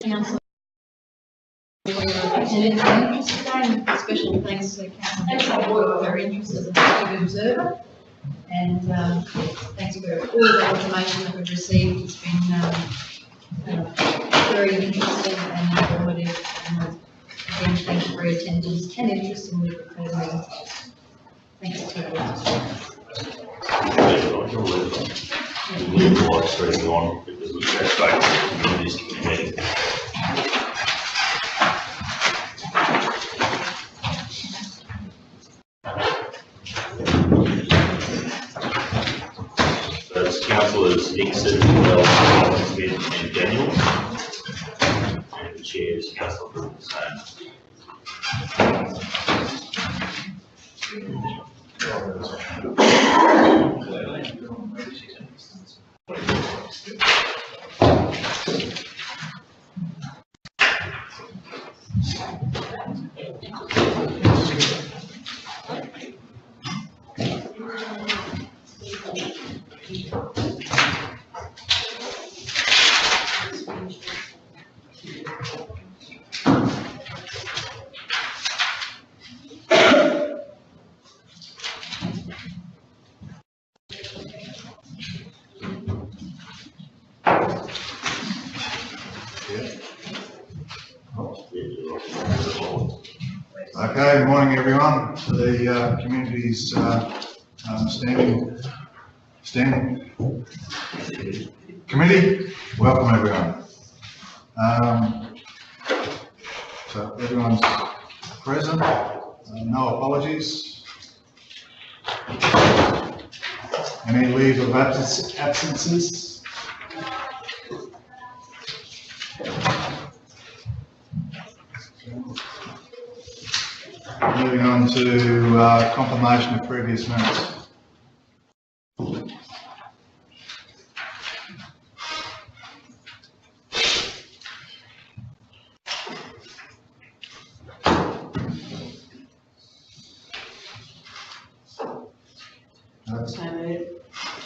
Council for your attendance and interest today, and special thanks to Councillor Boyle, very interested as an active observer, and thanks for all the information that we've received. It's been very interesting and informative, and again, thank you for your attendance and interest in the third meeting. Thanks to We have live streaming on because we've got spoken to communities meeting. So it's councillors Nixon, Wells, Smith and Daniels, and the chair is Councillor Brooks. Okay, good morning everyone to the community's standing committee. Welcome everyone. So everyone's present, no apologies. Any leave of absences? Moving on to confirmation of previous minutes.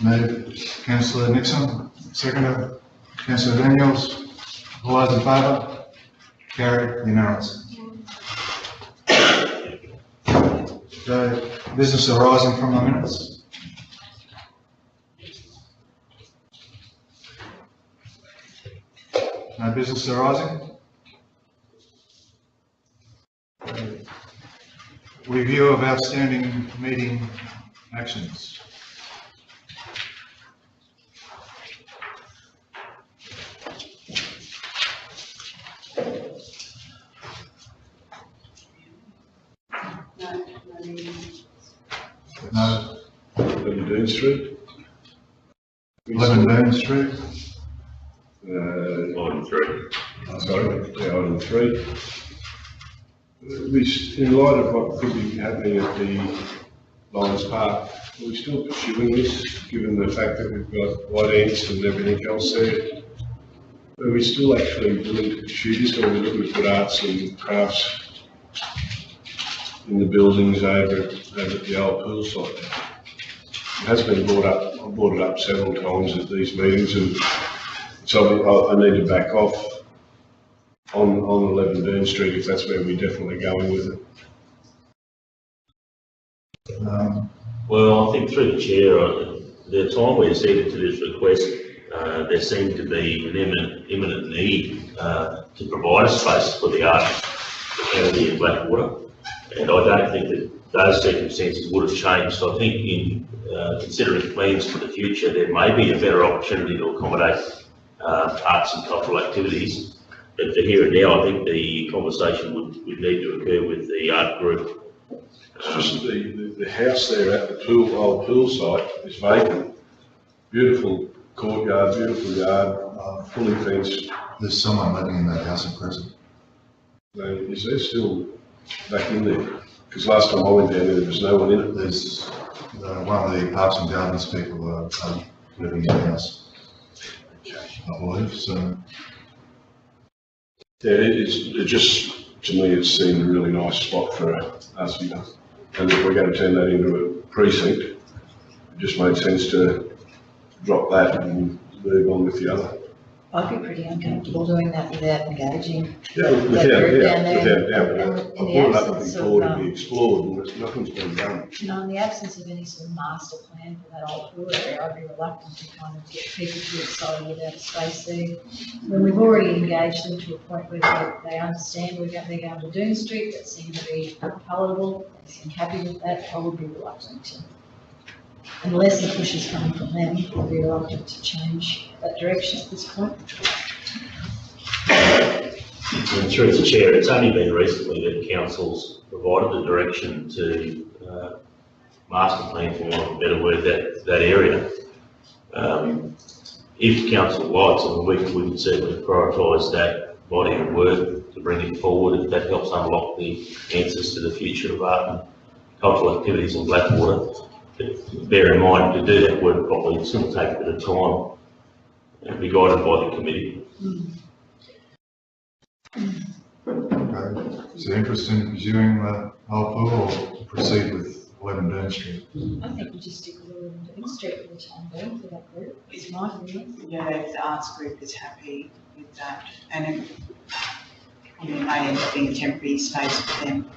Moved. Councillor Nixon, seconder. Councillor Daniels. All those in favour? Carried. Unanimous. Okay, business arising from the minutes. No business arising. Review of outstanding meeting actions. No. 11 Dean Street. 11 Dean Street. Item 3. Sorry, yeah, item 3. In light of what could be happening at the Lions Park, are we still pursuing this, given the fact that we've got white ants and everything else there? Are we still actually willing to pursue this, or are we looking to put arts and crafts in the buildings over at the old pool site? It has been brought up. I've brought it up several times at these meetings, and so I need to back off on 11 Dean Street if that's where we're definitely going with it. Well, I think through the chair, the time we acceded to this request, there seemed to be an imminent need to provide a space for the art academy in Blackwater, and I don't think that those circumstances would have changed. So I think in considering plans for the future, there may be a better opportunity to accommodate arts and cultural activities. But for here and now, I think the conversation would need to occur with the art group. It's just the house there at the old pool site is vacant. Beautiful courtyard, beautiful yard, fully fenced. There's someone living in that house at present. Is there still back in there? Because last time I went down there was no one in it. There's one of the Parks and Gardens people are living in the house, I believe. So yeah, it just, to me, it seemed a really nice spot for us, you know. And if we're going to turn that into a precinct, it just made sense to drop that and move on with the other. I'd be pretty uncomfortable doing that without engaging. Yeah, that without group doubt, down there. without doubt, And but I in the brought it up absence before of, to be explored, and nothing's been done. you know, in the absence of any sort of master plan for that old pool area, I'd be reluctant to kind of get people too excited about a space there. When we've already engaged them to a point where they understand they're going to Doon Street, that seemed to be palatable, they seem happy with that, I would be reluctant to. Unless the push is coming from them, I'd be reluctant to change that direction at this point. And through the chair, it's only been recently that council's provided the direction to master plan, for want of a better word, that area. If council likes, we can certainly prioritise that body of work to bring it forward, if that helps unlock the answers to the future of art and cultural activities in Blackwater. But bear in mind, to do that work properly, it's going to take a bit of time and be guided by the committee. Okay. Is there interest in pursuing the whole pool or proceed with 11 Doon Street? I think we just stick with 11 Doon Street for the time being for that group. It's my opinion. Yeah, if the arts group is happy with that, and it, I mean, it might end up being a temporary space for them.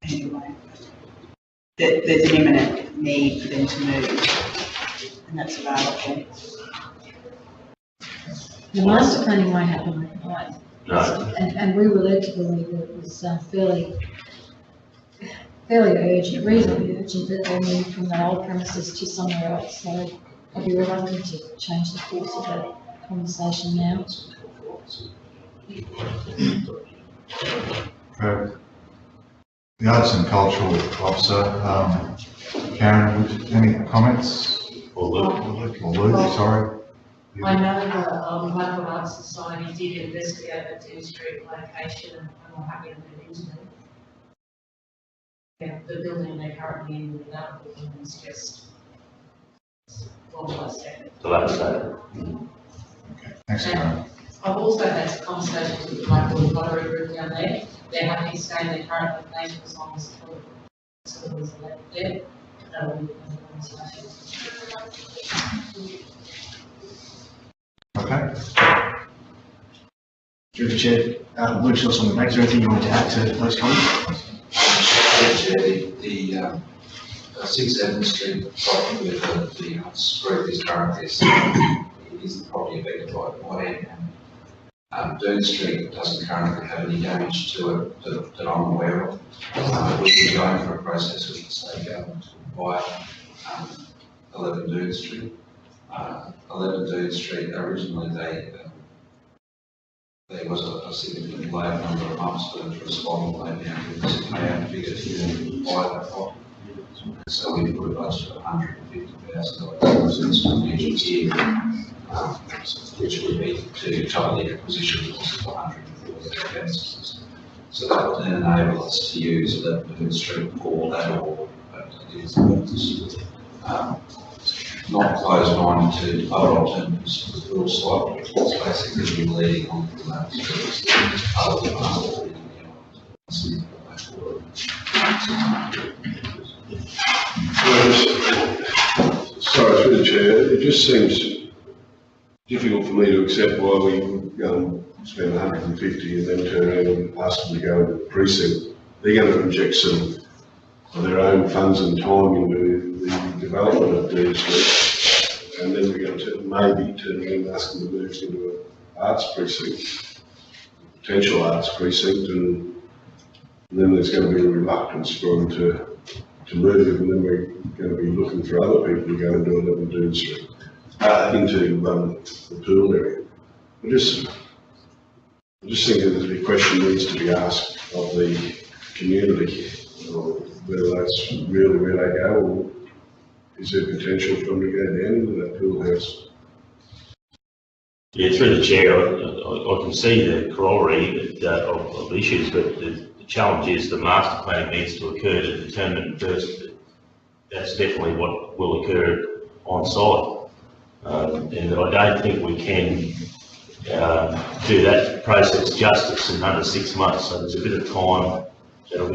Anyway, there's an imminent need for them to move, and that's available. The master planning won't happen overnight. No. And we were led to believe that it was fairly urgent, reasonably urgent, that they moved from that old premises to somewhere else. So I'd be reluctant to change the course of that conversation now. Okay. The Arts and Cultural Officer, Karen, any comments? Or Luke? Or Luke, sorry. I know the Blackwater Arts Society did investigate the Doon Street location, and I'm happy to move into them. Yeah, the building they're currently in, that building is just one plus second. Dilapidated. Thanks, Karen. I've also had some conversations with the Blackwater Lottery Group down there. They're happy to stay in their current location as long as the facilities are left there. That will be a conversation. Okay. Through the chair, Luke Schultz on the break. Is there anything you want to add to those comments? The 6 Evans Street property with the arts group is currently is the property affected by flooding, and Doon Street doesn't currently have any damage to it that I'm aware of. We've been going for a process with the state government to acquire 11 Doon Street. 11 Doon Street, originally there was a significant delay of number of months for them to respond, and now they have figured to buy that property. So we put a budget of $150,000 for next year, which would be to cover the acquisition cost of $140,000. So that would then enable us to use the Doon Street for that, or it is not closed minded to other alternatives for the pool site, which is basically leading on from that to other Sorry, through the chair, it just seems difficult for me to accept why we would spend 150 and then turn around and ask them to go into the precinct. They're going to inject some of their own funds and time into the development of Doon Street, and then we're going to maybe turn around and ask them to move into an arts precinct, potential arts precinct, and then there's going to be a reluctance for them to move, and then we're going to be looking for other people to go and do 11 Doon Street, into the pool area. I just think that the question needs to be asked of the community, whether that's really where they go, or is there potential for them to go down into that pool house? Yeah, through the chair, I can see the corollary of issues, but the challenge is the master planning needs to occur to determine first that that's definitely what will occur on site. And I don't think we can do that process justice in under 6 months. So there's a bit of time that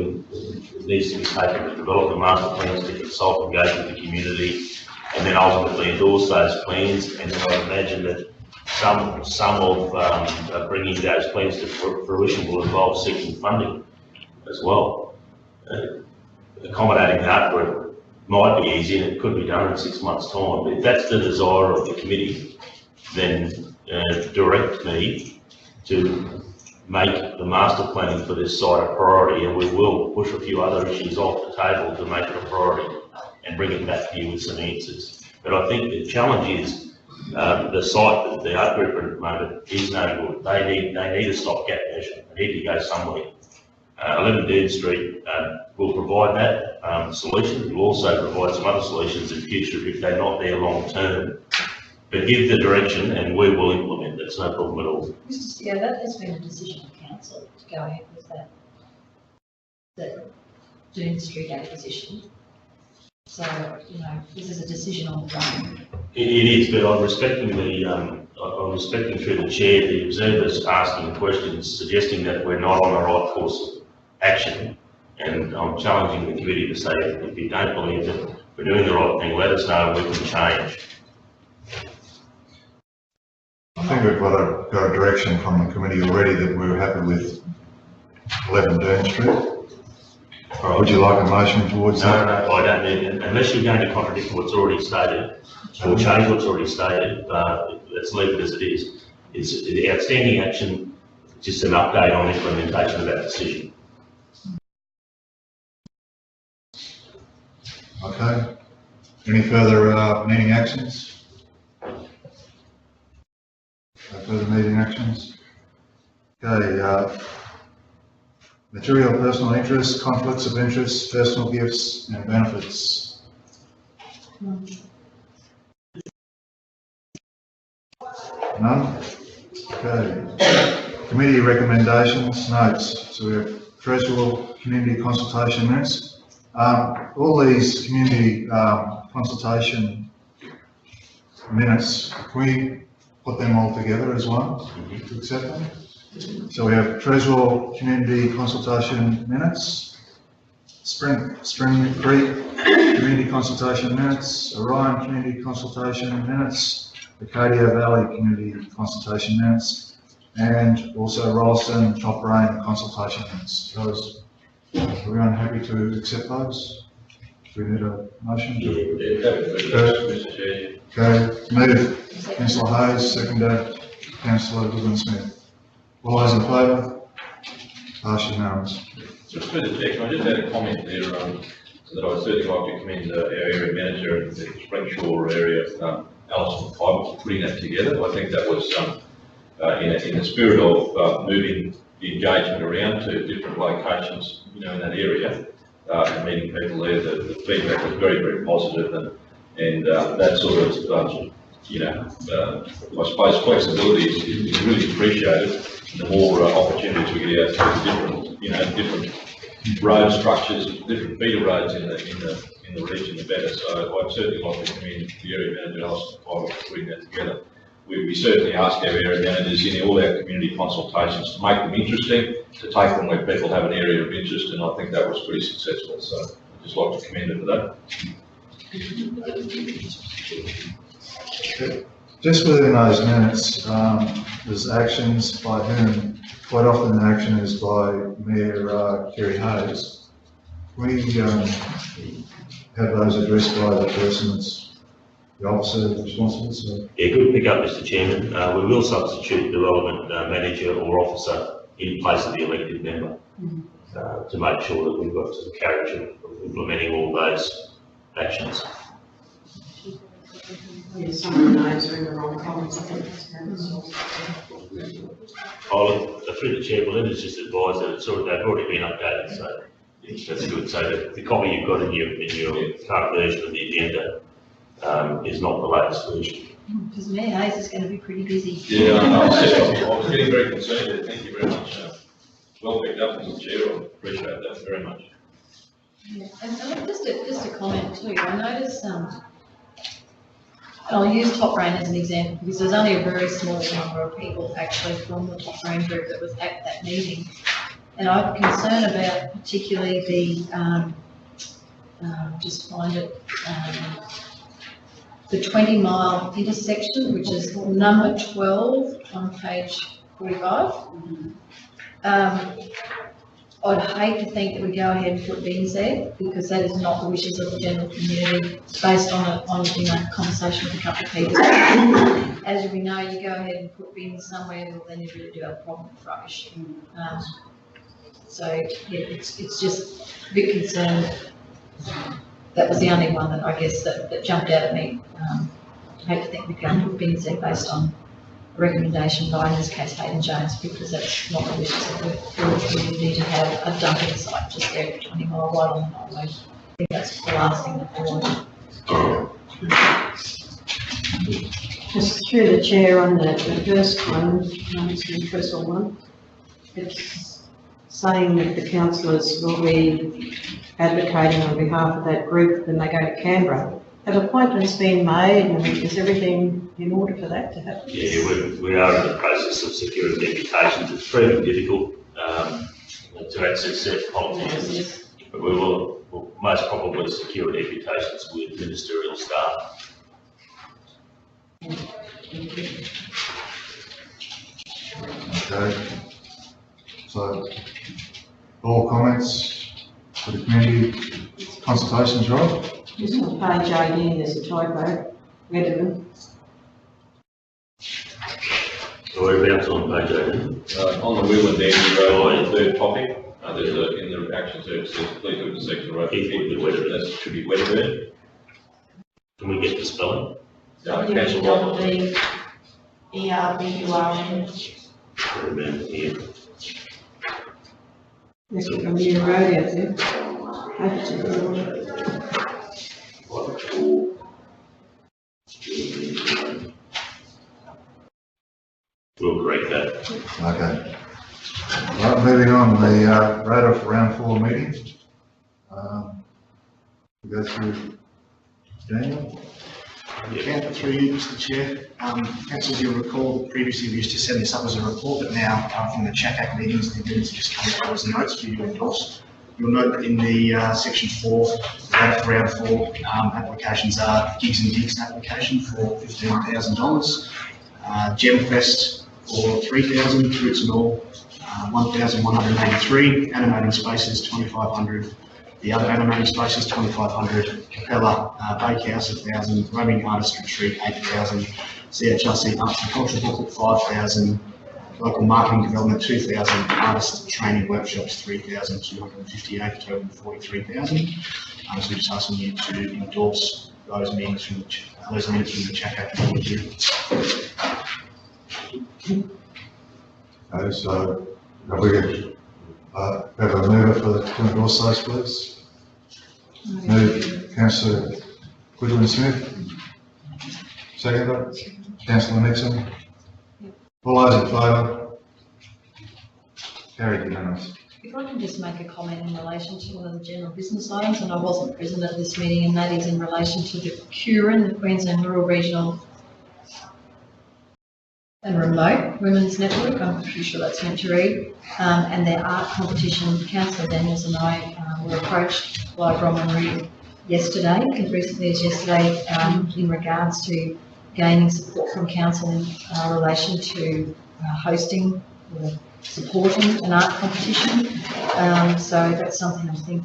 needs to be taken to develop the master plans, to consult, engage with the community, and then ultimately endorse those plans. And then I imagine that some of bringing those plans to fruition will involve seeking funding as well. Accommodating the art group might be easy and it could be done in 6 months' time. But if that's the desire of the committee, then direct me to make the master planning for this site a priority, and we will push a few other issues off the table to make it a priority and bring it back to you with some answers. But I think the challenge is the site that the art group at the moment is no good. They need a stopgap measure. They need to go somewhere. 11 Dean Street will provide that solution. It will also provide some other solutions in future if they're not there long term. But give the direction and we will implement. That's no problem at all. Mr. Steele, that has been a decision of council to go ahead with that Dean Street acquisition. So, you know, this is a decision on the ground. It is, but I'm respecting through the chair, the observers asking questions, suggesting that we're not on the right course of action. And I'm challenging the committee to say, if you don't believe that we're doing the right thing, let us know and we can change. I think we've got a direction from the committee already that we're happy with 11 Dean Street. Would you like a motion towards that? No, I don't need it. Unless you're going to contradict what's already stated or change what's already stated, let's leave it as it is. It's the outstanding action, just an update on implementation of that decision. Okay. Any further meeting actions? No further meeting actions? Okay. Material personal interests, conflicts of interest, personal gifts and benefits. None? Okay. Committee recommendations, notes. So we have Treasurer community consultation minutes. All these community consultation minutes, can we put them all together as one to accept them? So we have Treasurer community consultation minutes, Spring Creek community consultation minutes, Orion community consultation minutes, Acadia Valley community consultation minutes, and also Rolleston Top Rain consultation minutes. Those, are everyone happy to accept those? Do we need a motion? Okay, move Councillor Hayes, seconded Councillor Goodwin-Smith. All those in favour? Pass unanimous. Just for the check, I just had a comment there that I would certainly like to commend our area manager in the Springshaw area, Alison Fiber, for putting that together. I think that was in the spirit of moving the engagement around to different locations, you know, in that area, and meeting people there. The feedback was very, very positive, and that sort of, you know, I suppose flexibility is really appreciated. The more opportunities we get out to different, you know, different road structures, different feeder roads in the region, the better. So I'd certainly like to commend the area manager, Alison Fiber, for putting that together. We certainly ask our area managers in all our community consultations to make them interesting, to take them where people have an area of interest, and I think that was pretty successful. So I'd just like to commend her for that. Okay. Just within those minutes, there's actions by whom. Quite often the action is by Mayor Kerry Hayes. Can we have those addressed by the person that's the officer responsible? So. Yeah, good pick up, Mr. Chairman. We will substitute the relevant manager or officer in place of the elected member to make sure that we've got some carriage of implementing all those actions. Yeah, some of those are in the wrong comments, I think. Through the chair, Belinda's just advised that it's they've already been updated, so that's good. So the copy you've got in your current version of the agenda is not the latest version. Because Mayor Hayes is going to be pretty busy. Yeah, I was getting very concerned there. Thank you very much. Well picked up, Mr. Chair. I appreciate that very much. Yeah. And just a comment too. I noticed, I'll use Top Rain as an example because there's only a very small number of people actually from the Top Rain group that was at that meeting. And I'm concerned about particularly the, just find it, the 20 Mile intersection, which is number 12 on page 45. I'd hate to think that we go ahead and put bins there, because that is not the wishes of the general community, based on conversation with a couple of people. As we know, you go ahead and put bins somewhere, well, then you really do have a problem with rubbish. So, yeah, it's just a bit concerned. That was the only one that I guess that jumped out at me. I hate to think we can put bins there based on a recommendation by, in this case, Hayden Jones, because that's not the wishes of the community to have a dumping site just there at 20 Mile right on the highway. I think that's the last thing that they want. Just through the chair on the first one, it's the first one, it's saying that the councillors will be advocating on behalf of that group when they go to Canberra. Have appointments been made, and is everything in order for that to happen? Yeah, we are in the process of securing deputations. It's proving difficult to access certain politicians, but we'll most probably secure deputations with ministerial staff. Okay. So, all comments for the community consultations, right? Just on page 18, there's a typo, Wedderburn. So we're about on page 18. On the Wheel and Dandy Road, the third topic, there's in the action search, says please look at the section road. That should be Wedderburn. Can we get the spelling? Councillor Rob. ERBURN. Wedderburn here. There's a new road out there. Over to the road. We'll correct that. Okay. Right, moving on, the rate of round 4 meeting. We go through Daniel. Through you, Mr. Chair. Councillors, you'll recall previously we used to send this up as a report, but now from the CHACAC meetings, the minutes just come up as notes for you to endorse. You'll note that in the section 4, the rate of round 4 applications are Gigs and Digs application for $15,000, Gemfest for $3,000, Roots and All 1,183, animating spaces 2,500. The other animating spaces, 2,500, Capella Bakehouse, 1,000, Roaming Artist Retreat, 8,000, CHRC Arts and Culture Booklet, 5,000, Local Marketing Development, 2,000, Artist Training Workshops, 3,258, total 43,000. So we're just asking you to endorse those minutes from the CHACAC meeting. Okay, so have we have a mover to endorse those, please? Move, Councillor Goodwin Smith. Seconder, Councillor Nixon. All those in favour? Carried unanimous. If I can just make a comment in relation to one of the general business items, and I wasn't present at this meeting, and that is in relation to the QREN, the Queensland Rural Regional and Remote Women's Network, I'm pretty sure that's meant to read, and their art competition. Councillor Daniels and I were approached by Bronwyn Reid yesterday, as recently as yesterday, in regards to gaining support from council in relation to hosting or supporting an art competition. So that's something I think,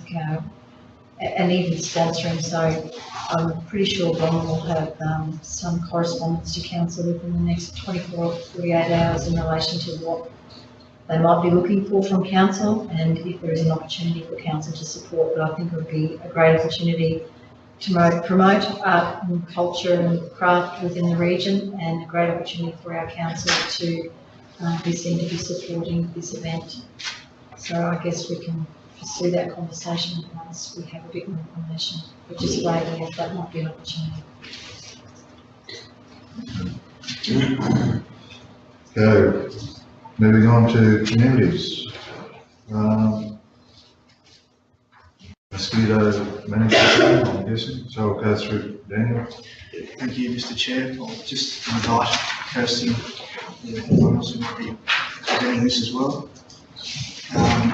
and even sponsoring. So I'm pretty sure Bronwyn will have some correspondence to council within the next 24 or 48 hours in relation to what they might be looking for from council, and if there is an opportunity for council to support. But I think it would be a great opportunity to promote art and culture and craft within the region, and a great opportunity for our council to be seen to be supporting this event. So I guess we can pursue that conversation once we have a bit more information, but just flagging if that might be an opportunity. Okay, moving on to communities. Mosquito management, I'm guessing, so we'll go through Daniel. Thank you, Mr. Chair. I'll just invite Kirsty and everyone else who might be presenting this as well.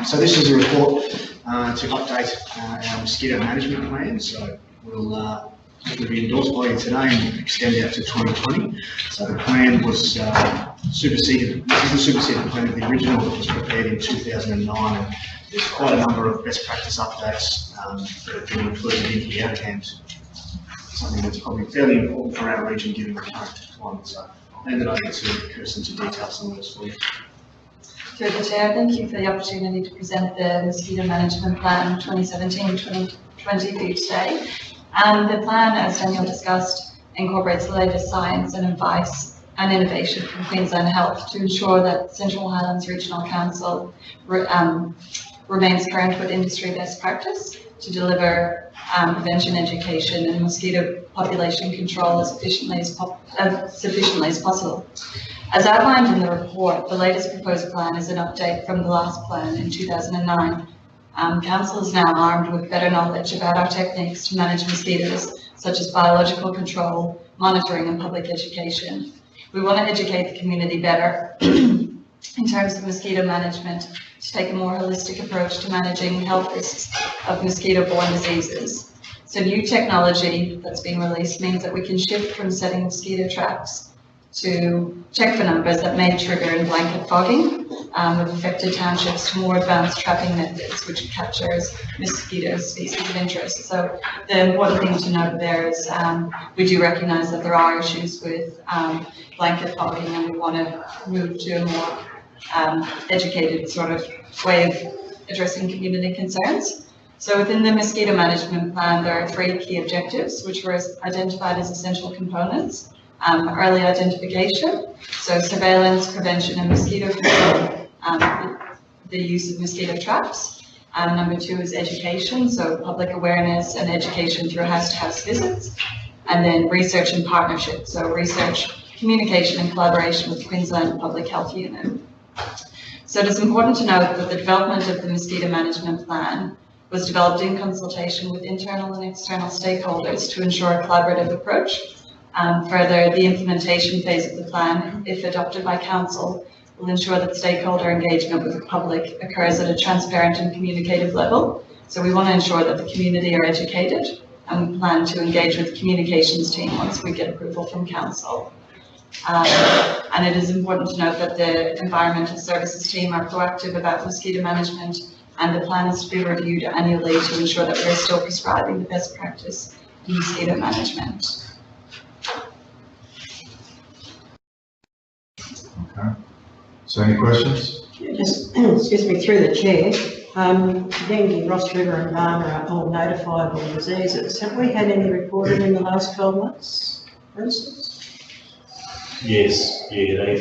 So this is a report to update our mosquito management plan. So we'll to be endorsed by you today and extend out to 2020. So the plan was superseded, this is the superseded plan of the original that was prepared in 2009. And there's quite a number of best practice updates that have been included in here, and something that's probably fairly important for our region given the current climate. So I'll hand it over to Kirsten to detail some of this for you. Through the Chair, thank you for the opportunity to present the Mosquito Management Plan 2017-2020 for you today. The plan, as Daniel discussed, incorporates the latest science and advice and innovation from Queensland Health to ensure that Central Highlands Regional Council remains current with industry best practice to deliver prevention education and mosquito population control as sufficiently as possible. As outlined in the report, the latest proposed plan is an update from the last plan in 2009. Council is now armed with better knowledge about our techniques to manage mosquitoes, such as biological control, monitoring and public education. We want to educate the community better in terms of mosquito management, to take a more holistic approach to managing health risks of mosquito-borne diseases. So new technology that's been released means that we can shift from setting mosquito traps to check for numbers that may trigger in blanket fogging of affected townships to more advanced trapping methods, which captures mosquito species of interest. So the important thing to note there is we do recognise that there are issues with blanket fogging, and we want to move to a more educated sort of way of addressing community concerns. So within the mosquito management plan, there are 3 key objectives, which were identified as essential components. Early identification, so surveillance, prevention and mosquito control, the use of mosquito traps. Number 2 is education, so public awareness and education through house-to-house visits. And then research and partnership, so research, communication and collaboration with Queensland Public Health Unit. So it is important to note that the development of the mosquito management plan was developed in consultation with internal and external stakeholders to ensure a collaborative approach. Further, the implementation phase of the plan, if adopted by Council, will ensure that stakeholder engagement with the public occurs at a transparent and communicative level. So we want to ensure that the community are educated, and we plan to engage with the communications team once we get approval from Council. And it is important to note that the Environmental Services team are proactive about mosquito management, and the plan is to be reviewed annually to ensure that we're still prescribing the best practice in mosquito management. Okay. So any questions? Just, excuse me, through the chair, dengue, Ross River and Barmah are all notifiable diseases. Have we had any reported in the last 12 months, for instance? Yes, yeah, they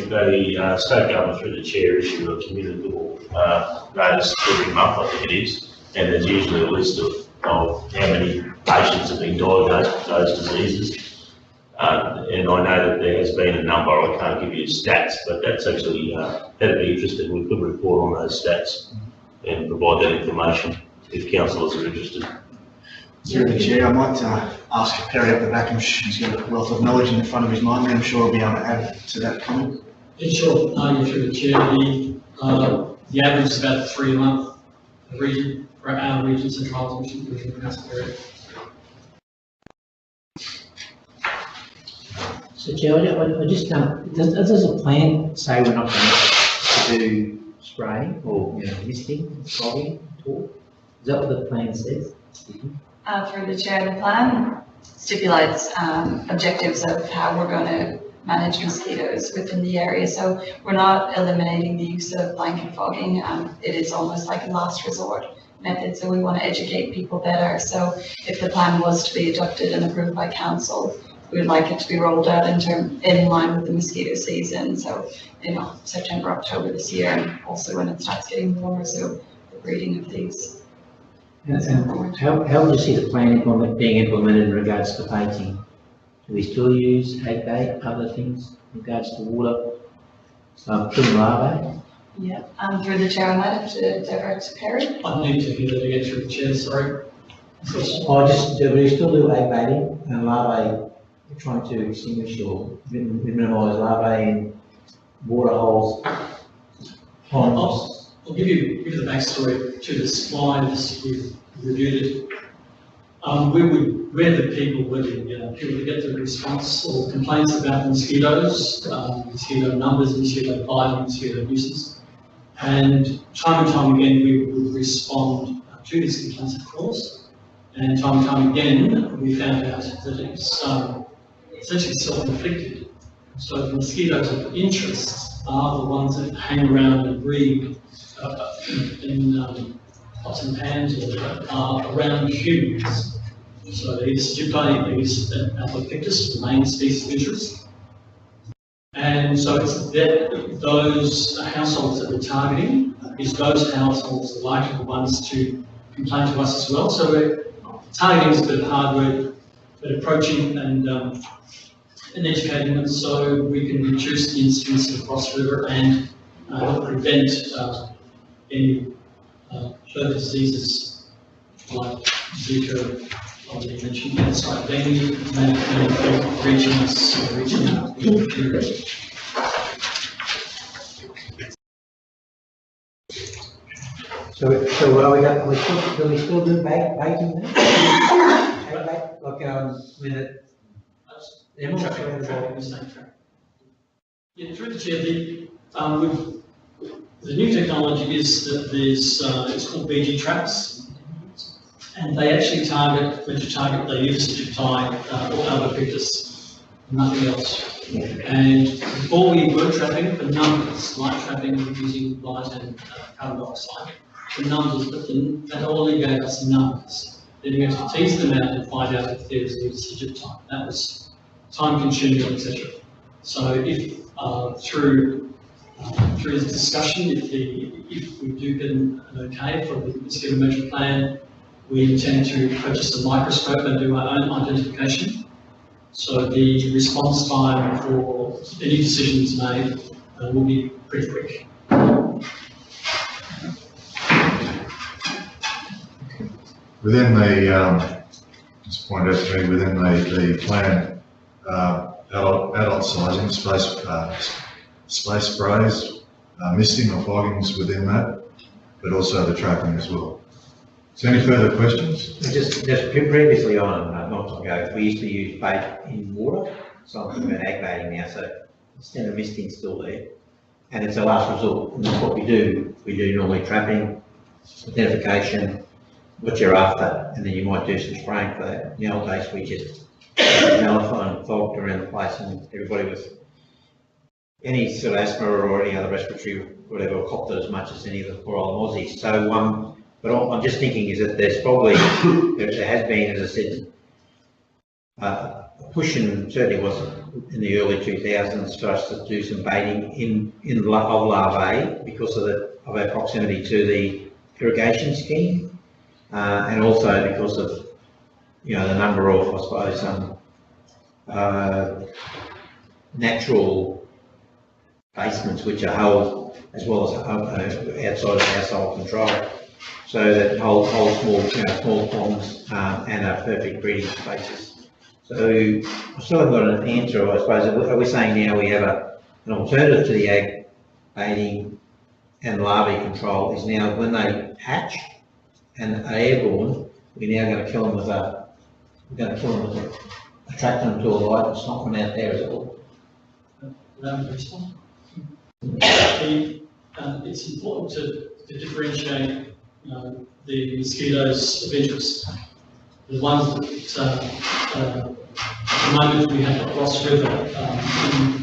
state government through the chair issue a communicable notice every month, I think it is, and there's usually a list of how many patients have been diagnosed with those diseases. And I know that there has been a number, I can't give you stats, but that's actually, that'd be interesting. We could report on those stats and provide that information if councillors are interested. Through the chair, I might ask Perry up the back, he's got a wealth of knowledge in the front of his mind, and I'm sure he'll be able to add to that comment. Yeah, sure. Through the chair, the average is about 3 months region for our region, Central Highlands region, pronounce it correct. So, Chair, I just does a plan say we're not going to do spraying or misting, fogging at all? Is that what the plan says? Through the chair, the plan stipulates objectives of how we're going to manage mosquitoes within the area. So we're not eliminating the use of blanket fogging. It is almost like a last resort method. So we want to educate people better. So if the plan was to be adopted and approved by council, we would like it to be rolled out in line with the mosquito season. So, September, October this year, and also when it starts getting warmer, so the breeding of these. And how would you see the plan being implemented in regards to baiting? Do we still use egg bait, other things in regards to water, killing larvae? Yeah, through the chair, I might have to divert to Perry. I need to hear that again through the chair, sorry. Do we still do egg baiting and larvae? We're trying to extinguish or minimise larvae in water holes, ponds. I'll give you the backstory to this line. We've reviewed it Where the people, people that get the response or complaints about mosquitoes, mosquito numbers, mosquito biting, mosquito nuisance. And time again, we would respond to these complaints, of course. And time again, we found out that it's essentially self-inflicted. So the mosquitoes of interest are the ones that hang around and breed in pots and pans or around humans. So the Strychnine is Albopictus, the main species of interest. And so it's those households that we're targeting, is those households are likely the ones to complain to us as well. So we're targeting is a bit of hard work, but approaching and educating them so we can reduce the incidence of Ross River and help prevent any further diseases like Zika, already mentioned, that's like dengue, regional. So are we still do baiting then? Yeah, through the chair, the new technology is that there's, it's called BG traps, and they actually target, they use Strychnine or Albopictus, nothing else. And before we were trapping for numbers, light trapping using light and carbon dioxide, for numbers, but then that only gave us numbers. Then we have to tease them out and find out if there's usage of time. That was time consuming, etc. So if through this discussion, if we do get an okay for the mosquito management plan, we intend to purchase a microscope and do our own identification. So the response time for any decisions made will be pretty quick. Within the, just pointed out to me, within the plan, adult sizing, space sprays, misting or foggings within that, but also the trapping as well. Is there any further questions? Just previously on, not long ago, we used to use bait in water, so I'm thinking about ag baiting now, so instead of misting still there. And it's a last resort, and that's what we do. We do normally trapping, identification, what you're after, and then you might do some spraying for that. In the old days, we just telephone fogged around the place, and everybody with any sort of asthma or any other respiratory whatever copped it as much as any of the poor old Aussies. So, but I'm just thinking is that there's probably, there has been, as I said, a push, and certainly was in the early 2000s for us to do some baiting of larvae because of our proximity to the irrigation scheme, and also because of, you know, the number of, I suppose, natural basements which are held as well as outside of household control. So that hold small, small ponds and are perfect breeding spaces. So I still haven't got an answer, I suppose. Are we saying now we have an alternative to the ag baiting and larvae control is now when they hatch and are airborne, we're now going to kill them with attract them to a light that's not from out there, is it all? It's important to differentiate the mosquitoes of interest. The ones that at the moment we have Ross River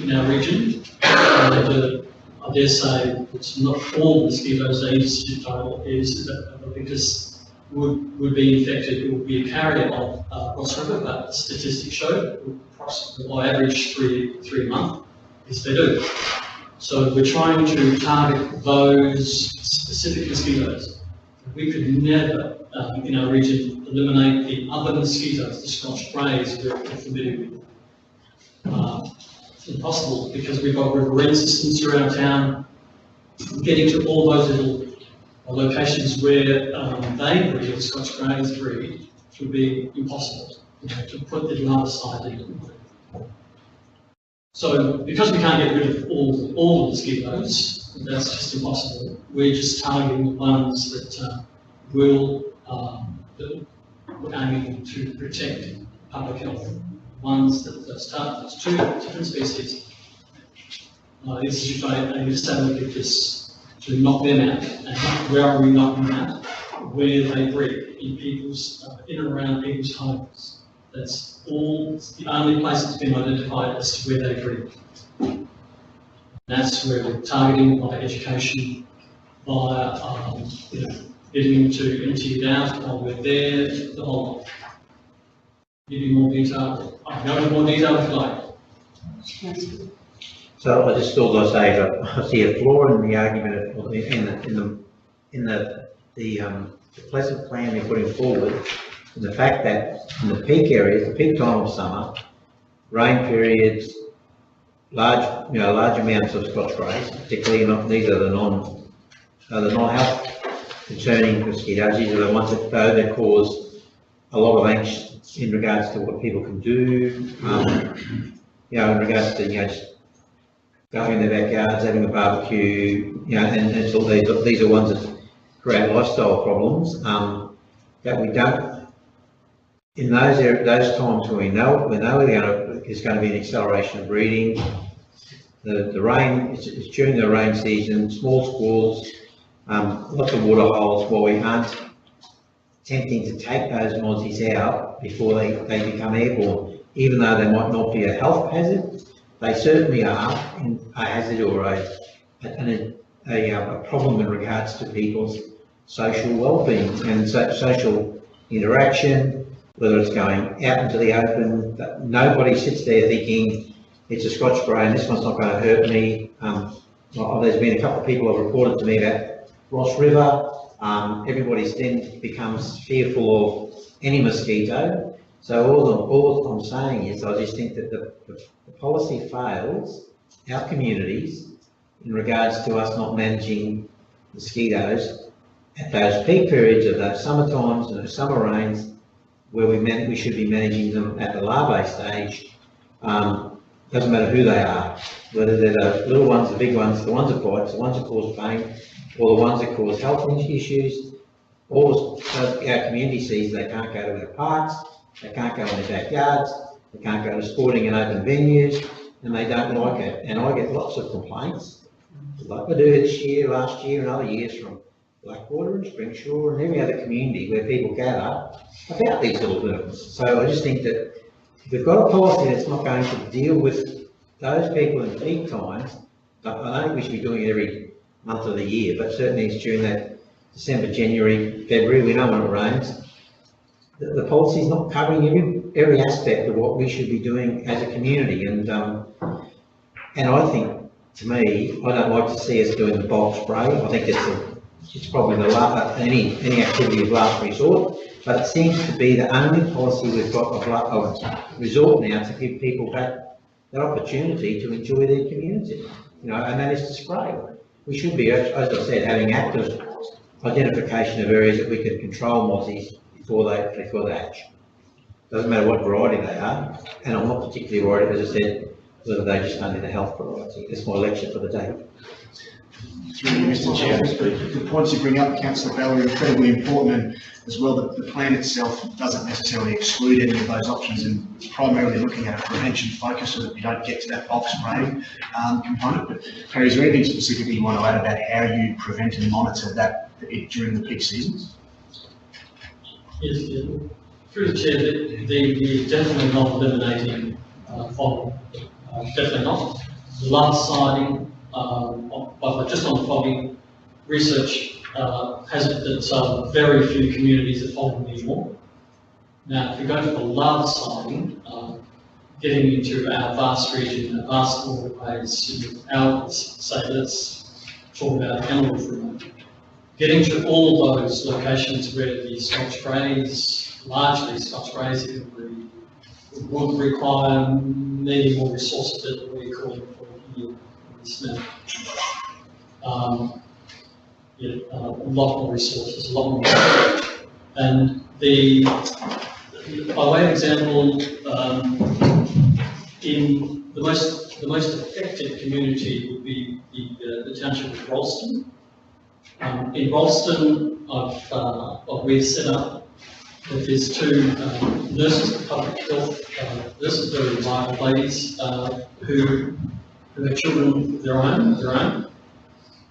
in our region, I dare say it's not all mosquitoes that eat because would be infected. It would be a carrier of Ross River, but the statistics show approximately by average three a month. Yes, they do. So we're trying to target those specific mosquitoes. We could never, in our region, eliminate the other mosquitoes, the Scotch Greys we're familiar with. It's impossible because we've got riverine systems throughout town. Getting to all those little locations where they breed, the Scotch Greys breed, would be impossible to put the other side in. So because we can't get rid of all the mosquitoes, that's just impossible. We're just targeting the ones that will we're aiming to protect public health. Ones there's two different species. This is a disadvantage to knock them out. And where are we knocking them out? Where they breed, in people's, in and around people's homes. That's all, the only place that's been identified as to where they breed. That's where we're targeting by education, by getting them to empty it out while we're there, the whole lot. Give you more detail. I can go into more detail if you like. So I just thought I'd say that I see a flaw in the argument of, in the pleasant plan you're putting forward, and the fact that in the peak areas, the peak time of summer, rain periods, large amounts of Scotch Brays, particularly these are the non-health concerning mosquitoes. These are the ones that cause a lot of angst in regards to what people can do. In regards to just going in their backyards, having a barbecue, and so these are ones that create lifestyle problems that we don't. In those times when we know there's going to be an acceleration of breeding, the rain, it's during the rain season, small schools, lots of water holes, while we aren't attempting to take those mozzies out before they become airborne, even though they might not be a health hazard, they certainly are a hazard or a problem in regards to people's social well-being and social interaction, whether it's going out into the open. Nobody sits there thinking it's a Scotch Bray and this one's not going to hurt me. There's been a couple of people who have reported to me about Ross River. Everybody then becomes fearful of any mosquito. So all I'm saying is I just think that the policy fails our communities in regards to us not managing mosquitoes at those peak periods of those summer times and those summer rains, where we should be managing them at the larvae stage. Doesn't matter who they are, whether they're the little ones, the big ones, the ones that bite, the ones that cause pain, or the ones that cause health issues. All our community sees they can't go to their parks, they can't go in their backyards, they can't go to sporting and open venues, and they don't like it. And I get lots of complaints, like I do this year, last year, and other years from Blackwater and Springsure and every other community where people gather about these little birds. So I just think that if we've got a policy that's not going to deal with those people in peak times, I don't think we should be doing it every month of the year, but certainly it's during that December, January, February, we know when it rains. The policy is not covering every aspect of what we should be doing as a community, and I think, to me, I don't like to see us doing the bulk spray. I think it's probably any activity of last resort, but it seems to be the only policy we've got of resort now to give people back that opportunity to enjoy their community, and that is to spray. We should be, as I said, having active identification of areas that we can control mozzies before they hatch. Doesn't matter what variety they are, and I'm not particularly worried, as I said, whether they just under the health variety. That's my lecture for the day. Through you, Mr. Chair, the points you bring up, Councillor Bell, are incredibly important, and as well that the plan itself doesn't necessarily exclude any of those options, and it's primarily looking at a prevention focus so that we don't get to that bulk spraying component. But Harry, is there anything specifically you want to add about how you prevent and monitor that during the peak seasons? Yes, through the Chair, we're definitely not eliminating fogging. Definitely not. Love siding, but just on fogging, research has it that very few communities are fogging anymore. Now, if we go for love siding, getting into our vast region, our vast waterways, let's talk about Hamilton for a moment. Getting to all those locations where the Scotch Brays, largely Scotch Brays, would require many more resources than we're calling for here in this minute. A lot more resources, a lot more. And by way of example, in the most affected community would be the township of Rolleston. In Rolleston, we've set up that there's two nurses, public health nurses, very reliable ladies, who have children of their own.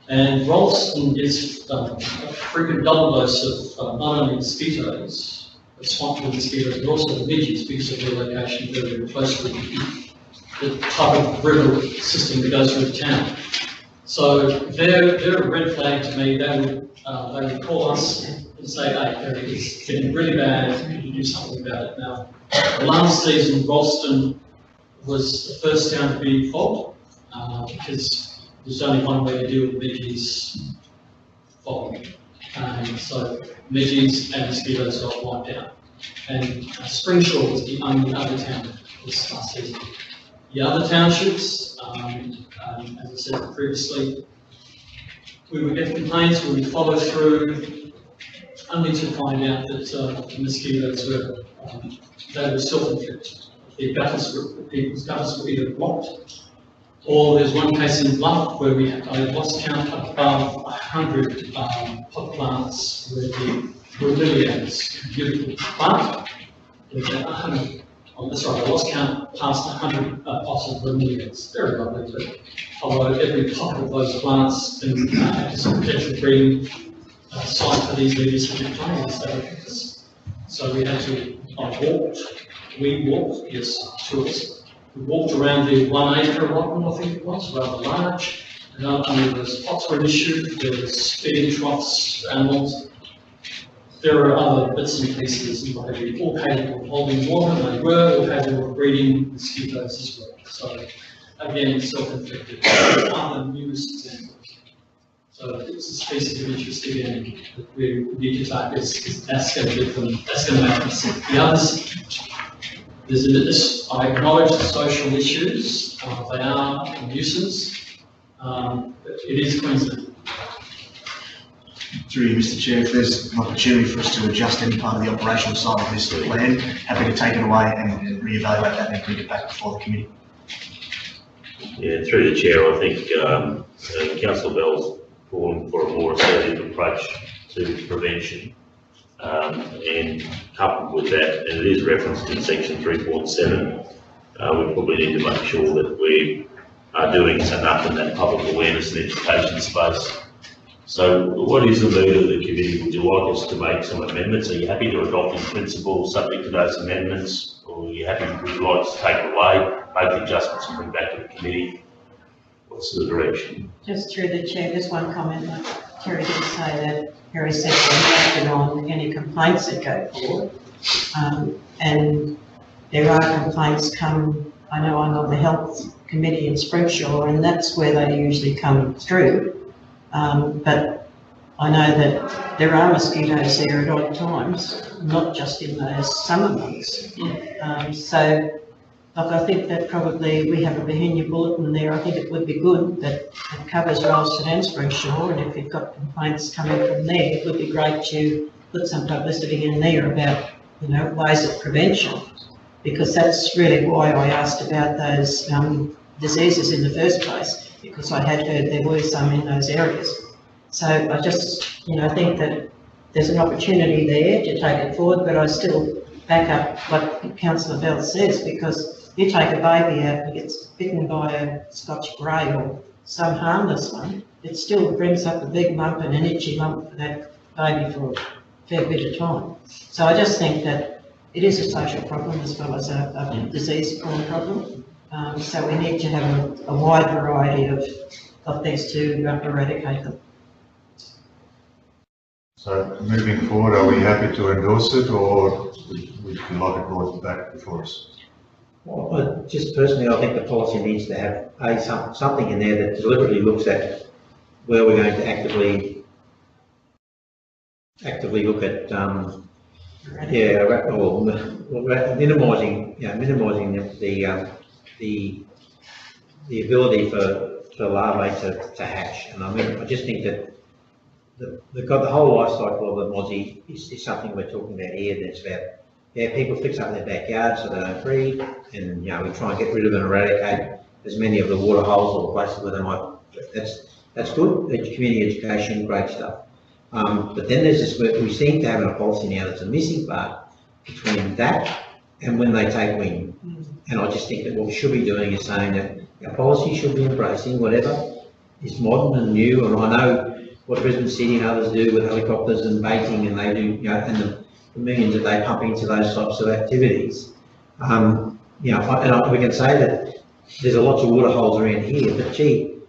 And Ralston gets a frequent double dose of not only mosquitoes, responsible mosquitoes, but also midges because of their location very close to the type of river system that goes through the town. So they're a red flag to me. They would call us and say, hey, it's getting really bad, can you do something about it? Now, last season, Ralston was the first town to be in fault because there's only one way to deal with midges following. So midges and mosquitoes got wiped out. And Springshaw was the only other town this last season. The other townships, as I said previously, we would get complaints, we would follow through, only to find out that the mosquitoes were, they were self-inflicted. People's gutters were either blocked, or there's one case in Bluff where I lost count above 100 pot plants where the bromeliads, beautiful plant, there's 100. Oh, that's right, I lost count past 100 pots of bromeliads. Very lovely to follow every pot of those plants and as a potential breeding site for these medicinal plants. So we had to, we walked, yes, tourists. We walked around the 1 acre allotment, I think it was, rather large. And not only those pots were an issue, there was feeding troughs for animals. There are other bits and pieces, and what have you, all capable of holding water, they were, all capable of breeding mosquitoes as well. So, again, self-inflicted. Other newest examples. So, it's a species of interest again that we need to target, because that's going to get them, that's going to make them sick. The others, I acknowledge the social issues, they are a nuisance, but it is Queensland. Through you, Mr. Chair, if there's an opportunity for us to adjust any part of the operational side of this plan, happy to take it away and reevaluate that and bring it back before the committee. Yeah, through the chair, I think Councillor Bell's calling for a more assertive approach to prevention. And coupled with that, and it is referenced in section 3.7, we probably need to make sure that we are doing enough in that public awareness and education space. So what is the mood of the committee? Would you like us to make some amendments? Are you happy to adopt in principle subject to those amendments? Or are you happy, would you like us to take it away, make the adjustments and bring back to the committee? What's the direction? Just through the chair, just one comment. Like Terry did say that Harry said we're working on any complaints that go forward. And there are complaints come, I know I'm on the health committee in Springshaw, and that's where they usually come through. But I know that there are mosquitoes there at odd times, not just in those summer months. So, like, I think that probably we have a Bohemia bulletin there. I think it would be good that it covers Ralston and Springshaw, and if you've got complaints coming from there, it would be great to put some publicity in there about, you know, ways of prevention, because that's really why I asked about those diseases in the first place, because I had heard there were some in those areas. So I just, you know, think that there's an opportunity there to take it forward, but I still back up what Councillor Bell says, because you take a baby out and gets bitten by a Scotch grey or some harmless one, it still brings up a big lump and an itchy lump for that baby for a fair bit of time. So I just think that it is a social problem as well as a disease-borne problem. So we need to have a wide variety of things to eradicate them. So moving forward, are we happy to endorse it, or would you like it brought back before us? Well, just personally, I think the policy needs to have something in there that deliberately looks at where we're going to actively look at, minimising the ability for larvae to hatch. And I mean, I just think that the whole life cycle of the mozzie is something we're talking about here. That's about, yeah, people fix up their backyards so they don't breed, and you know, we try and get rid of and eradicate as many of the water holes or the places where they might. That's good. Community education, great stuff. But then there's this, we seem to have a policy now that's a missing part, between that and when they take wing. And I just think that what we should be doing is saying that our policy should be embracing whatever is modern and new, and I know what Brisbane City and others do with helicopters and baiting, and they do, you know, and the millions that they pump into those types of activities. You know, we can say that there's a lots of water holes around here, but gee,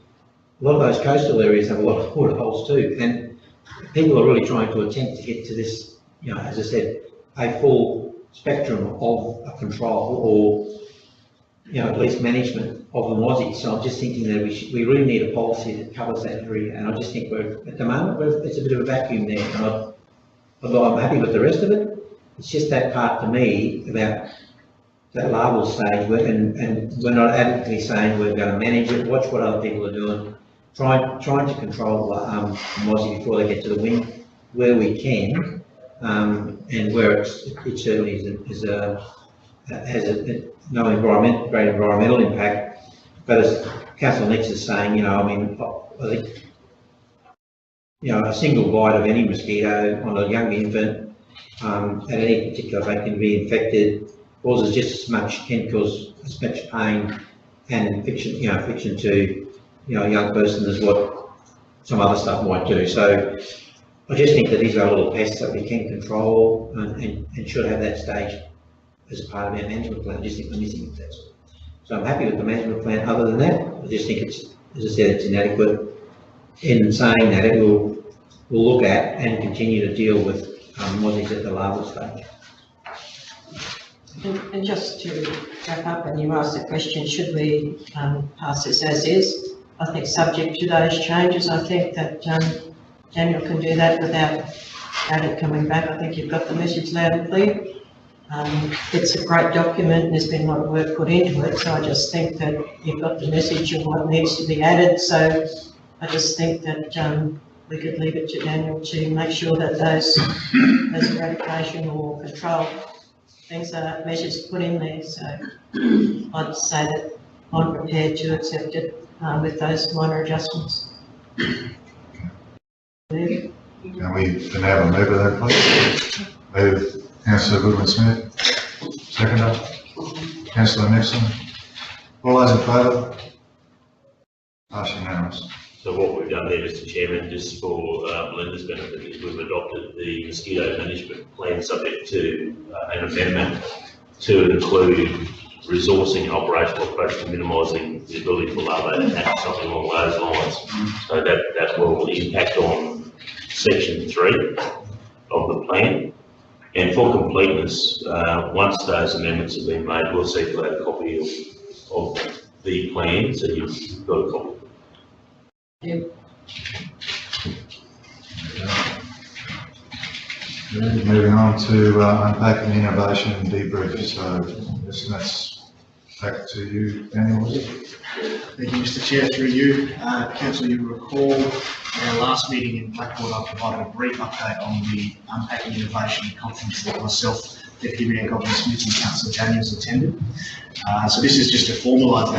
a lot of those coastal areas have a lot of water holes too, and people are really trying to attempt to get to this, you know, as I said, a full spectrum of a control or, you know, at least management of the Mozzie. So I'm just thinking that we really need a policy that covers that area, and I just think at the moment, it's a bit of a vacuum there, and I'm happy with the rest of it. It's just that part to me about that larval stage, and we're not adequately saying we're going to manage it, watch what other people are doing, trying to control Mozzie before they get to the wing where we can, and where it certainly has no great environmental impact. But as Councillor Nix is saying, you know, I mean, I think, you know, a single bite of any mosquito on a young infant at any particular rate can be infected, causes just as much, can cause as much pain and infection to, you know, a young person as what some other stuff might do. So I just think that these are little pests that we can control and should have that stage as a part of our management plan. I just think we're missing it, that's all. So I'm happy with the management plan. Other than that, I just think it's, as I said, it's inadequate. In saying that, we'll look at and continue to deal with Mozzies at the larval stage. And just to wrap up, and you asked the question, should we pass this as is? I think subject to those changes, I think that Daniel can do that without it coming back. I think you've got the message loud and clear. It's a great document, there's been a lot of work put into it, so I just think that you've got the message of what needs to be added. So I just think that we could leave it to Daniel to make sure that those eradication or control things are measures put in there. So I'd say that I'm prepared to accept it with those minor adjustments. Can we have a move of that, please? Move Councillor Goodwin-Smith, seconder. Councillor Nixon. All those in favour? Pass unanimous. So what we've done there, Mr Chairman, just for Melinda's benefit, is we've adopted the mosquito management plan subject to an amendment to include resourcing and operational approach to minimising the ability for larvae to hatch, something along those lines. So that will impact on section 3 of the plan. And for completeness, once those amendments have been made, we'll circulate a copy of the plan, so you've got a copy. Moving on to unpacking innovation and debrief. So that's back to you, Daniel. Thank you, Mr Chair. Through you, Councillor, you recall our last meeting in Blackwater, I provided a brief update on the Unpacking Innovation conference that myself, Deputy Mayor Goodwin-Smith and Councillor Daniels attended. So this is just to formalise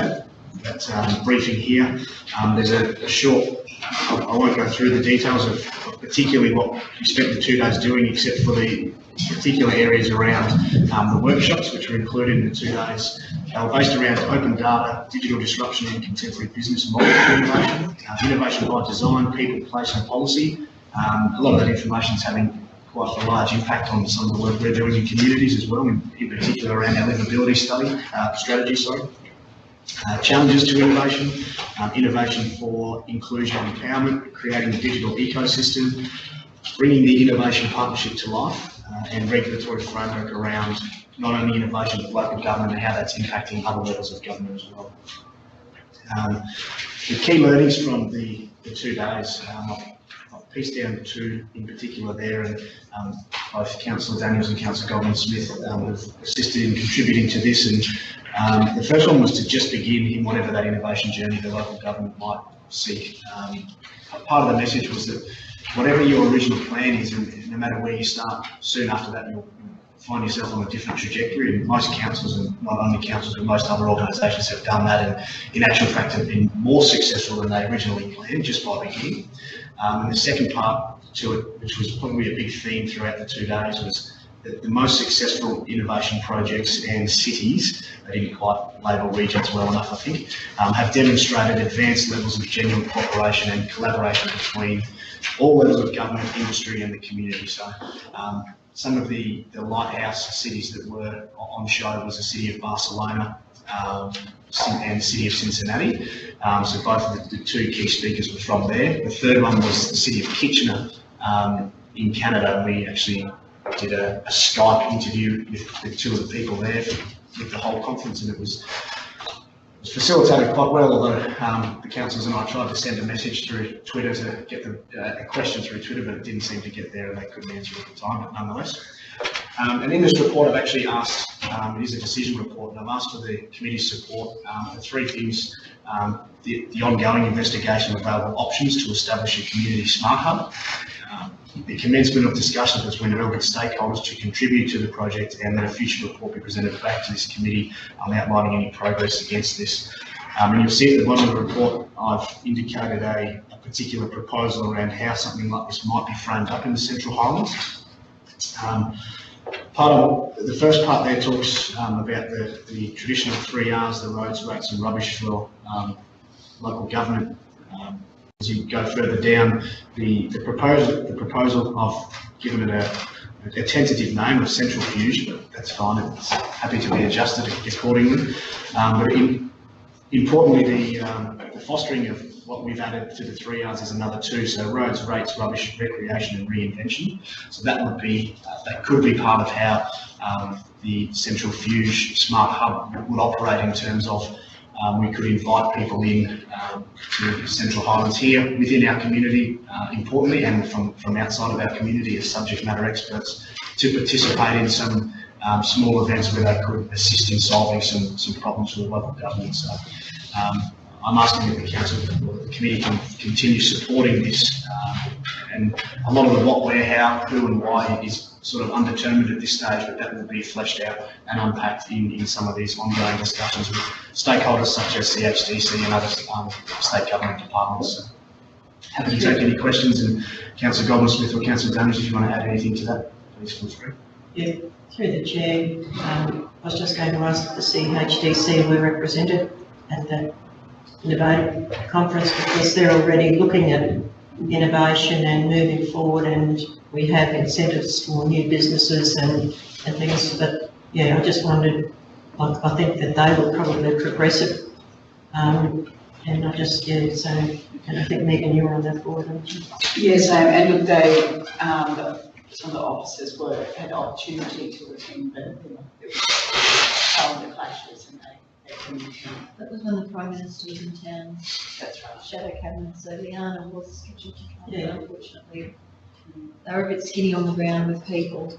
that briefing here. There's a short, I won't go through the details of particularly what we spent the 2 days doing, except for the particular areas around the workshops, which were included in the 2 days. They were based around open data, digital disruption and contemporary business model innovation, innovation by design, people, place and policy. A lot of that information is having quite a large impact on some of the work we're doing in communities as well, in particular around our livability strategy. Challenges to innovation, innovation for inclusion and empowerment, creating a digital ecosystem, bringing the innovation partnership to life, and regulatory framework around not only innovation but local government and how that's impacting other levels of government as well. The key learnings from the 2 days, I've pieced down 2 in particular there, and both Councillor Daniels and Councillor Goldman-Smith have assisted in contributing to this. And the first one was to just begin in whatever that innovation journey the local government might seek. Part of the message was that whatever your original plan is, and no matter where you start, soon after that you'll find yourself on a different trajectory. And most councils, and not only councils but most other organisations, have done that, and in actual fact have been more successful than they originally planned just by beginning. And the second part to it, which was probably a big theme throughout the 2 days, was the most successful innovation projects and cities, I didn't quite label regions well enough, I think, have demonstrated advanced levels of genuine cooperation and collaboration between all levels of government, industry and the community. So some of the lighthouse cities that were on show was the city of Barcelona and the city of Cincinnati. So both of the two key speakers were from there. The third one was the city of Kitchener in Canada. We actually did a Skype interview with two of the people there with the whole conference, and it was facilitated quite well, although the councillors and I tried to send a message through Twitter to get a question through Twitter, but it didn't seem to get there and they couldn't answer at the time, but nonetheless. And in this report, I've actually asked, it is a decision report, and I've asked for the committee's support for three things. The ongoing investigation of available options to establish a community smart hub, the commencement of discussions between relevant stakeholders to contribute to the project, and that a future report be presented back to this committee outlining any progress against this. And you'll see at the bottom of the report, I've indicated a particular proposal around how something like this might be framed up in the Central Highlands. Part of the first part there talks about the traditional 3 R's, the roads, rates and rubbish for local government. As you go further down, the proposal, I've given it a tentative name of centrifuge, but that's fine. It's happy to be adjusted accordingly. But importantly, the fostering of what we've added to the 3 R's is another 2. So roads, rates, rubbish, recreation, and reinvention. So that would be that could be part of how the centrifuge smart hub would operate in terms of. We could invite people in to Central Highlands here within our community, importantly, and from outside of our community as subject matter experts to participate in some small events where they could assist in solving some problems for the local government. So I'm asking that the council or the committee can continue supporting this, and a lot of the what, where, how, who and why is sort of undetermined at this stage, but that will be fleshed out and unpacked in some of these ongoing discussions with stakeholders such as CHDC and other state government departments. So happy to take any questions, and Councillor Goldman-Smith or Councillor Daniels, if you want to add anything to that, please feel free. Yeah, through the chair, I was just going to ask if the CHDC were represented at the Innovate conference, because they're already looking at innovation and moving forward, and we have incentives for new businesses and things. But yeah, I just wondered, I think that they were probably progressive, and I just, yeah, so, and I think Megan, you were on that board, weren't you? Yes, and look, they, some of the officers had opportunity to attend, but there was calendar clashes and they couldn't attend. That was when the Prime Minister was in town, That's right. shadow cabinet, so Liana was scheduled to come, Yeah. but unfortunately, they were a bit skinny on the ground with people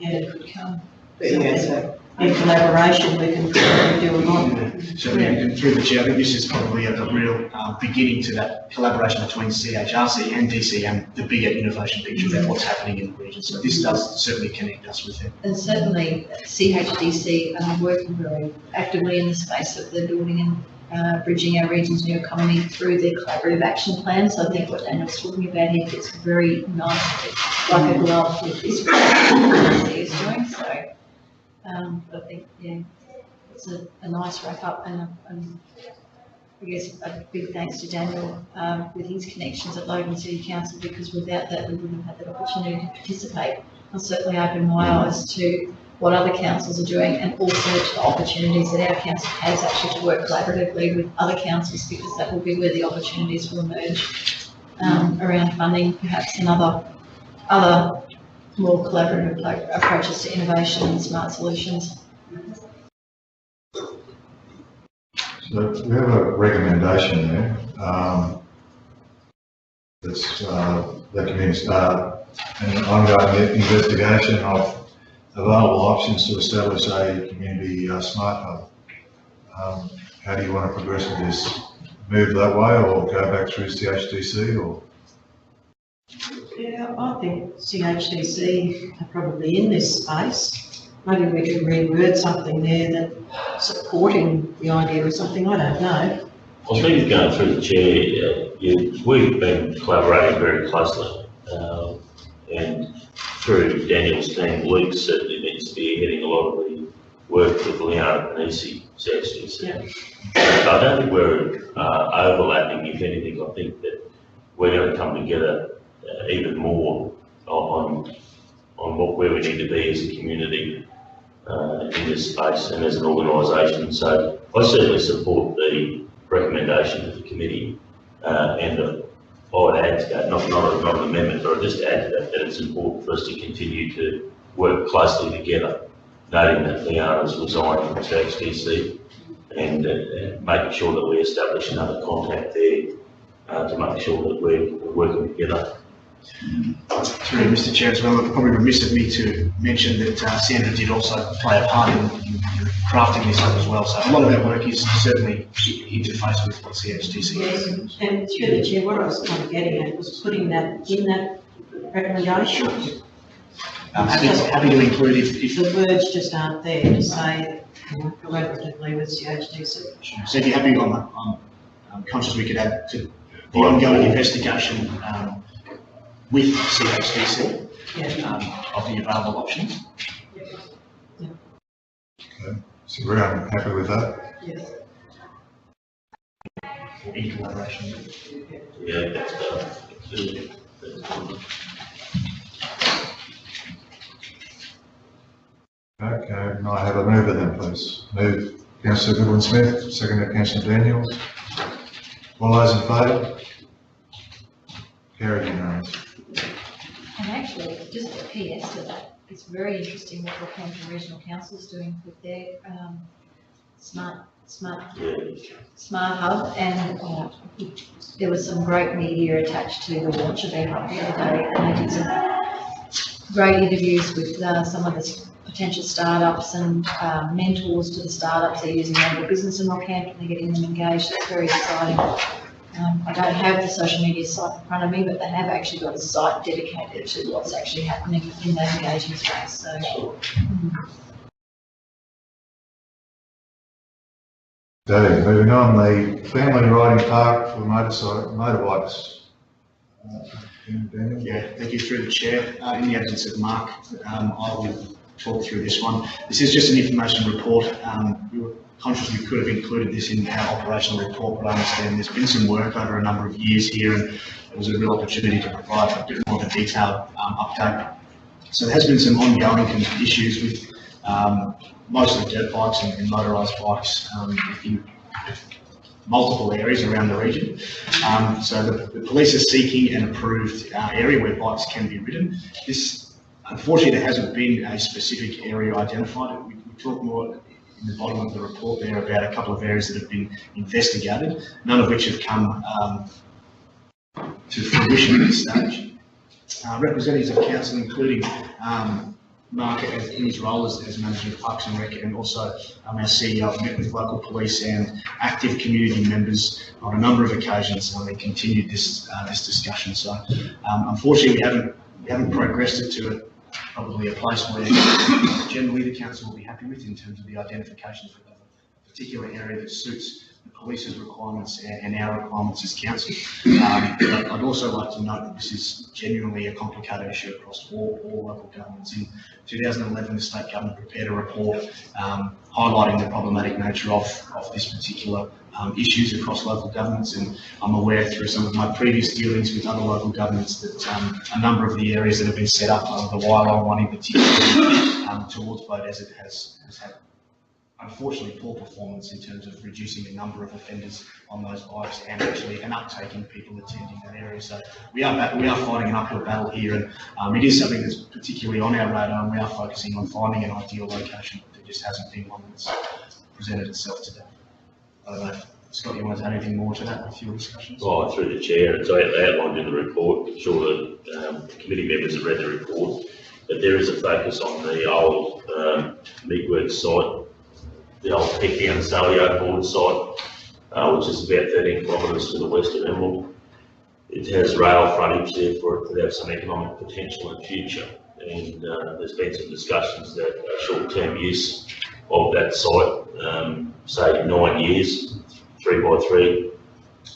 that could come. But yeah, so In collaboration, we can do a lot. So and through the chair, I think this is probably a real beginning to that collaboration between CHRC and DCM, the bigger innovation picture of what's happening in the region. So this does certainly connect us with them. And certainly CHDC are working very actively in the space that they're building and bridging our region's new economy through their collaborative action plan. So I think what Daniel's talking about here fits very nicely, like a glove with this CHDC is doing. So I think, yeah, it's a nice wrap up, and I guess a big thanks to Daniel with his connections at Logan City Council, because without that we wouldn't have had that opportunity to participate. I'll certainly open my eyes to what other councils are doing, and also to the opportunities that our council has actually to work collaboratively with other councils, because that will be where the opportunities will emerge around funding, perhaps, and other more collaborative approaches to innovation and smart solutions. So we have a recommendation there. That's that can start an ongoing investigation of available options to establish a community smart hub. How do you want to progress with this? Move that way, or go back through CHDC, or? Yeah, I think CHDC are probably in this space. Maybe we can reword something there that supporting the idea or something, I don't know. I was thinking, going through the chair, we've been collaborating very closely. And through Daniel's team, Luke certainly needs to be heading a lot of the work with Leon Panisi, CHDC. I don't think we're overlapping. If anything, I think that we're going to come together even more on where we need to be as a community in this space and as an organisation. So I certainly support the recommendation of the committee, and I would add to that, not an amendment, but just add to that it's important for us to continue to work closely together, noting that Leanne has resigned from CHDC, and making sure that we establish another contact there to make sure that we're working together. Through Mr. Chair as well, it's probably remiss of me to mention that Sandra did also play a part in crafting this up as well. So a lot of our work is certainly interfaced with CHDC. Yes, and through the chair, what I was kind of getting at was putting that in that recommendation. Happy to include if The words just aren't there to say collaboratively with CHDC. So if you're happy on that, I'm conscious we could add to the ongoing investigation with CHDC of the available options. Okay. So we're happy with that? Yes. In collaboration. Yeah, that's Okay, and I have a mover then, please. Move Councillor Goodwin Smith, seconded Councillor Daniels. All those in favour? Carried unanimous. And actually, just a PS to that, it's very interesting what Rockhampton Regional Council is doing with their smart hub, and there was some great media attached to the launch of their hub the other day, and they did some great interviews with some of the potential startups and mentors to the startups. They're using local business in Rockhampton, they're getting them engaged. That's very exciting. I don't have the social media site in front of me, but they have actually got a site dedicated to what's actually happening in that engagement space. So, Okay, moving on, the family riding park for motorbikes. Daniel? Yeah, thank you through the chair. In the absence of Mark, I will talk through this one. This is just an information report. We were conscious we could have included this in our operational report, but I understand there's been some work over a number of years here, and it was a real opportunity to provide a bit more of a detailed update. So there has been some ongoing issues with mostly dirt bikes and motorised bikes in multiple areas around the region. So the police are seeking an approved area where bikes can be ridden. This, unfortunately, there hasn't been a specific area identified. We talk more in the bottom of the report there about a couple of areas that have been investigated, none of which have come to fruition at this stage. Representatives of council, including Mark in his role as manager of Parks and Rec, and also our CEO, have met with local police and active community members on a number of occasions, and continued this discussion. So unfortunately we haven't progressed it to probably a place where generally the council will be happy with in terms of the identification of a particular area that suits the police's requirements and our requirements as council. But I'd also like to note that this is genuinely a complicated issue across all local governments. In 2011, the state government prepared a report highlighting the problematic nature of this particular issues across local governments, and I'm aware through some of my previous dealings with other local governments that a number of the areas that have been set up, the Wyalong one in particular, towards Beaudesert has had unfortunately poor performance in terms of reducing the number of offenders on those bikes and actually an uptake in people attending that area. So we are fighting an uphill battle here, and it is something that's particularly on our radar, and we are focusing on finding an ideal location, but there just hasn't been one that's presented itself today. I don't know, Scott, you want to add anything more to that with your discussions? Well, through the chair, it's outlined in the report. I'm sure the committee members have read the report, but there is a focus on the old Meatworks site, the old Pecky and Salio board site, which is about 13 kilometres to the west of Emerald. It has rail frontage, therefore it could have some economic potential in future. And there's been some discussions that a short-term use of that site, say 9 years, 3x3,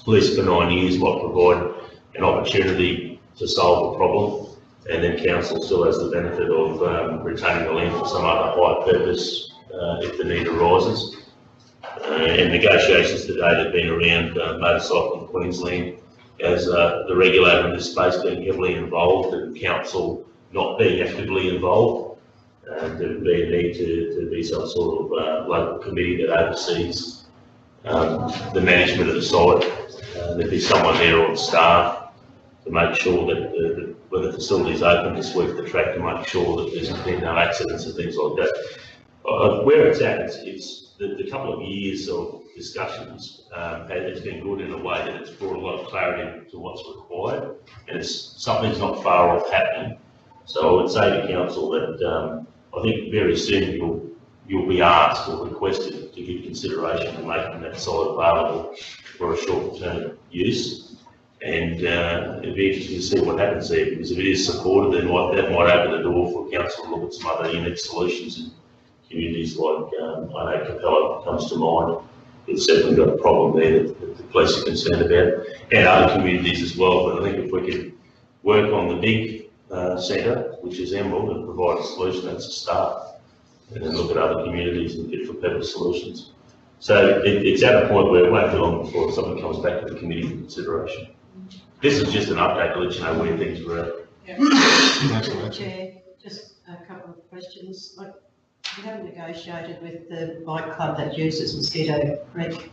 lease for 9 years, might provide an opportunity to solve a problem. and then council still has the benefit of retaining the land for some other high purpose if the need arises. And negotiations to date have been around Motorcycle in Queensland as the regulator in this space being heavily involved and council not being actively involved. There would be a need to be some sort of local committee that oversees the management of the site. There'd be someone there on staff to make sure that when the facility's open to sweep the track to make sure that there's been no accidents and things like that. Where it's at, it's the couple of years of discussions, it's been good in a way that it's brought a lot of clarity to what's required, and something's not far off happening. So I would say to council that I think very soon you'll be asked or requested to give consideration to making that site available for a short-term use. And it'd be interesting to see what happens there, because if it is supported, then that might open the door for council to look at some other unique solutions in communities like, I know Capella comes to mind. It's certainly got a problem there that the police are concerned about, and other communities as well. But I think if we could work on the big centre, which is Emerald, and provide a solution, that's a start, and then look at other communities and fit for purpose solutions. So it's at a point where it won't be long before something comes back to the committee for consideration. This is just an update to let you know where things were at. Chair, just a couple of questions. We haven't negotiated with the bike club that uses Mosquito Creek.